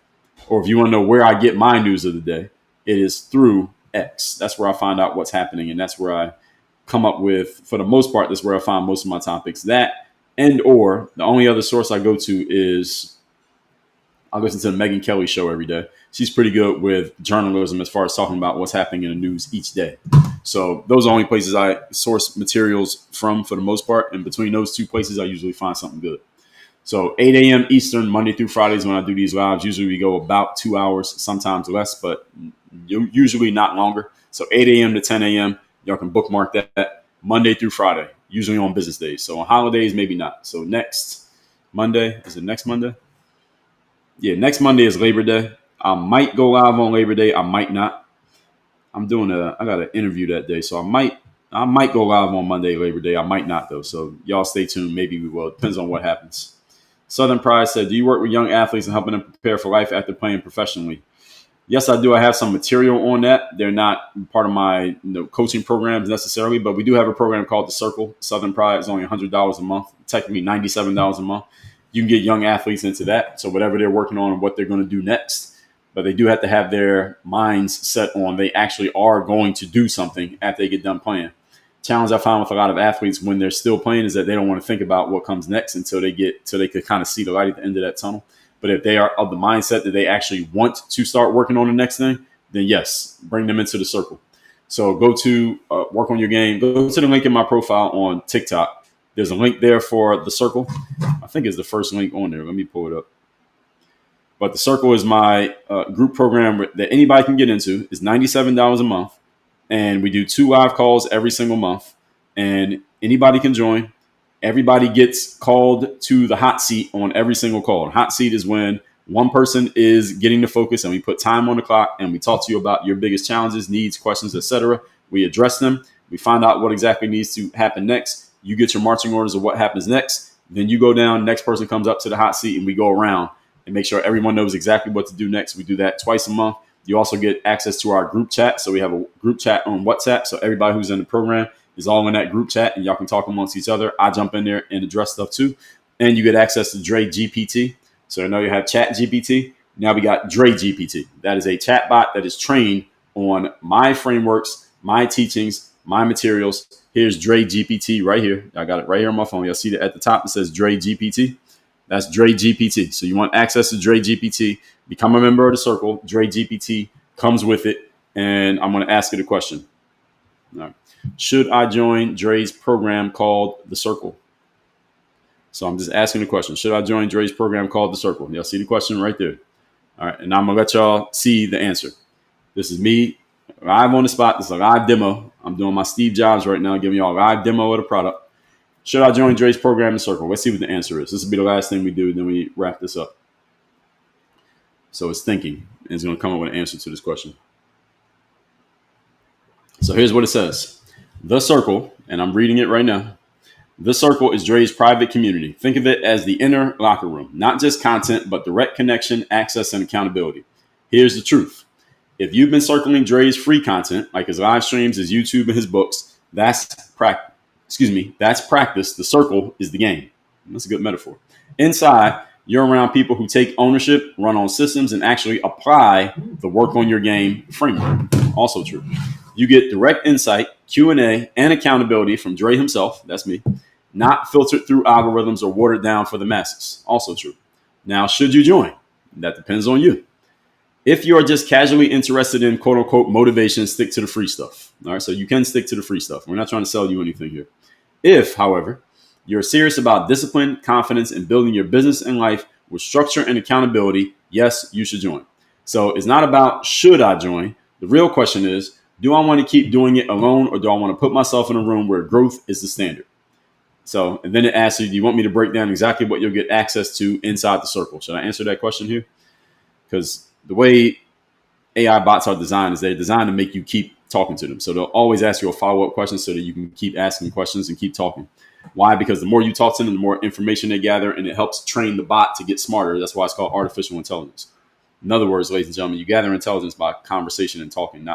or if you want to know where I get my news of the day, it is through X. That's where I find out what's happening. And that's where I come up with, for the most part, that's where I find most of my topics. That And or the only other source I go to is I listen to the Megyn Kelly show every day. She's pretty good with journalism as far as talking about what's happening in the news each day. So those are the only places I source materials from for the most part. And between those two places, I usually find something good. So 8 a.m. Eastern, Monday through Fridays when I do these lives. Usually we go about 2 hours, sometimes less, but usually not longer. So 8 a.m. to 10 a.m., y'all can bookmark that Monday through Friday, usually on business days. So on holidays, maybe not. So next Monday, is it next Monday? Yeah, next Monday is Labor Day. I might go live on Labor Day. I might not. I got an interview that day. So I might go live on Monday, Labor Day. I might not though. So y'all stay tuned. Maybe we will. Depends on what happens. Southern Pride said, do you work with young athletes and helping them prepare for life after playing professionally? Yes, I do. I have some material on that. They're not part of my coaching programs necessarily, but we do have a program called The Circle. Southern Pride is only $100 a month, technically $97 a month. You can get young athletes into that. So whatever they're working on and what they're going to do next, but they do have to have their minds set on they actually are going to do something after they get done playing. Challenge I find with a lot of athletes when they're still playing is that they don't want to think about what comes next until they could kind of see the light at the end of that tunnel. But if they are of the mindset that they actually want to start working on the next thing, then yes, bring them into the circle. So go to work on your game. Go to the link in my profile on TikTok. There's a link there for the circle. I think it's the first link on there. Let me pull it up. But the circle is my group program that anybody can get into. It's $97 a month. And we do 2 live calls every single month. And anybody can join. Everybody gets called to the hot seat on every single call. The hot seat is when one person is getting the focus and we put time on the clock and we talk to you about your biggest challenges, needs, questions, etc. We address them. We find out what exactly needs to happen next. You get your marching orders of what happens next. Then you go down. Next person comes up to the hot seat and we go around and make sure everyone knows exactly what to do next. We do that twice a month. You also get access to our group chat. So we have a group chat on WhatsApp. So everybody who's in the program is all in that group chat and y'all can talk amongst each other. I jump in there and address stuff too. And you get access to Dre GPT. So I know you have Chat GPT. Now we got Dre GPT. That is a chat bot that is trained on my frameworks, my teachings, my materials. Here's Dre GPT right here. I got it right here on my phone. You'll see that at the top. It says Dre GPT. That's Dre GPT. So you want access to Dre GPT, become a member of the circle. Dre GPT comes with it. And I'm going to ask you the question. All right. Should I join Dre's program called The Circle? So I'm just asking the question. Should I join Dre's program called The Circle? Y'all see the question right there. All right. And I'm going to let y'all see the answer. This is me live on the spot. This is a live demo. I'm doing my Steve Jobs right now, giving y'all a live demo of the product. Should I join Dre's program The Circle? Let's see what the answer is. This will be the last thing we do. Then we wrap this up. So it's thinking. And it's going to come up with an answer to this question. So here's what it says. The Circle, and I'm reading it right now. The Circle is Dre's private community. Think of it as the inner locker room, not just content, but direct connection, access, and accountability. Here's the truth. If you've been circling Dre's free content, like his live streams, his YouTube, and his books, that's practice. The Circle is the game. That's a good metaphor. Inside, you're around people who take ownership, run on systems, and actually apply the work on your game framework. Also true. You get direct insight, Q&A, and accountability from Dre himself. That's me. Not filtered through algorithms or watered down for the masses. Also true. Now, should you join? That depends on you. If you are just casually interested in quote unquote motivation, stick to the free stuff. All right. So you can stick to the free stuff. We're not trying to sell you anything here. If, however, you're serious about discipline, confidence, and building your business and life with structure and accountability, yes, you should join. So it's not about should I join? The real question is, do I want to keep doing it alone or do I want to put myself in a room where growth is the standard? So, and then it asks you, do you want me to break down exactly what you'll get access to inside the circle? Should I answer that question here? Because the way AI bots are designed is they're designed to make you keep talking to them. So they'll always ask you a follow-up question so that you can keep asking questions and keep talking. Why? Because the more you talk to them, the more information they gather, and it helps train the bot to get smarter. That's why it's called artificial intelligence. In other words, ladies and gentlemen, you gather intelligence by conversation and talking,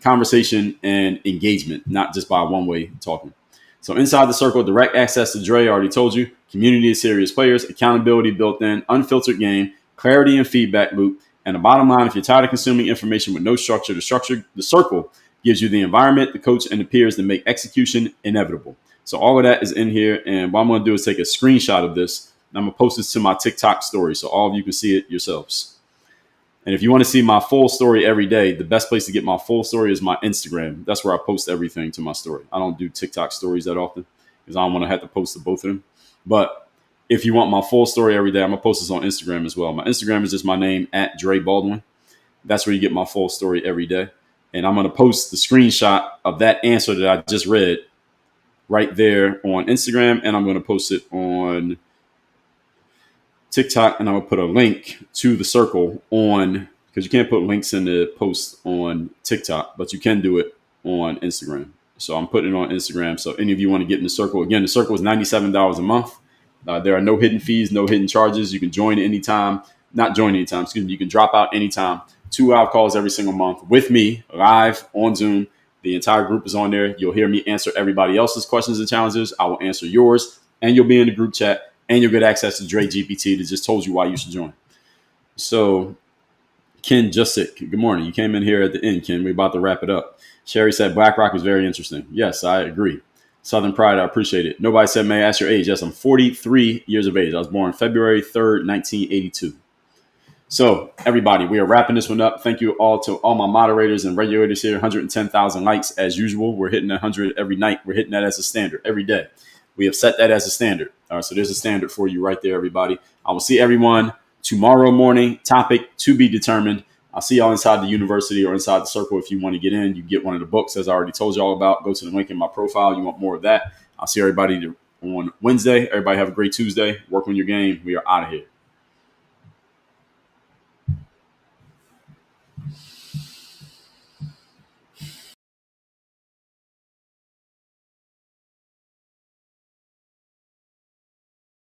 conversation and engagement, not just by one-way talking. So inside the circle, direct access to Dre, I already told you, community of serious players, accountability built in, unfiltered game, clarity and feedback loop. And the bottom line, if you're tired of consuming information with no structure, the circle gives you the environment, the coach, and the peers that make execution inevitable. So all of that is in here. And what I'm going to do is take a screenshot of this. And I'm going to post this to my TikTok story so all of you can see it yourselves. And if you want to see my full story every day, the best place to get my full story is my Instagram. That's where I post everything to my story. I don't do TikTok stories that often because I don't want to have to post to both of them. But if you want my full story every day, I'm going to post this on Instagram as well. My Instagram is just my name, @DreBaldwin. That's where you get my full story every day. And I'm going to post the screenshot of that answer that I just read right there on Instagram. And I'm going to post it on TikTok. And I'm going to put a link to the circle on, because you can't put links in the post on TikTok, but you can do it on Instagram. So I'm putting it on Instagram. So any of you want to get in the circle, again, the circle is $97 a month. There are no hidden fees, no hidden charges. You can join anytime, not join anytime, excuse me. You can drop out anytime. 2 live calls every single month with me live on Zoom. The entire group is on there. You'll hear me answer everybody else's questions and challenges. I will answer yours, and you'll be in the group chat, and you'll get access to Dre GPT that just told you why you should join. So Ken Jusick, good morning. You came in here at the end, Ken. We're about to wrap it up. Sherry said BlackRock was very interesting. Yes, I agree. Southern Pride, I appreciate it. Nobody said, may I ask your age? Yes, I'm 43 years of age. I was born February 3rd, 1982. So, everybody, we are wrapping this one up. Thank you all to all my moderators and regulators here. 110,000 likes as usual. We're hitting 100 every night. We're hitting that as a standard every day. We have set that as a standard. All right, so there's a standard for you right there, everybody. I will see everyone tomorrow morning. Topic to be determined. I'll see y'all inside the university or inside the circle. If you want to get in, you get one of the books, as I already told you all about. Go to the link in my profile. You want more of that. I'll see everybody on Wednesday. Everybody have a great Tuesday. Work on your game. We are out of here.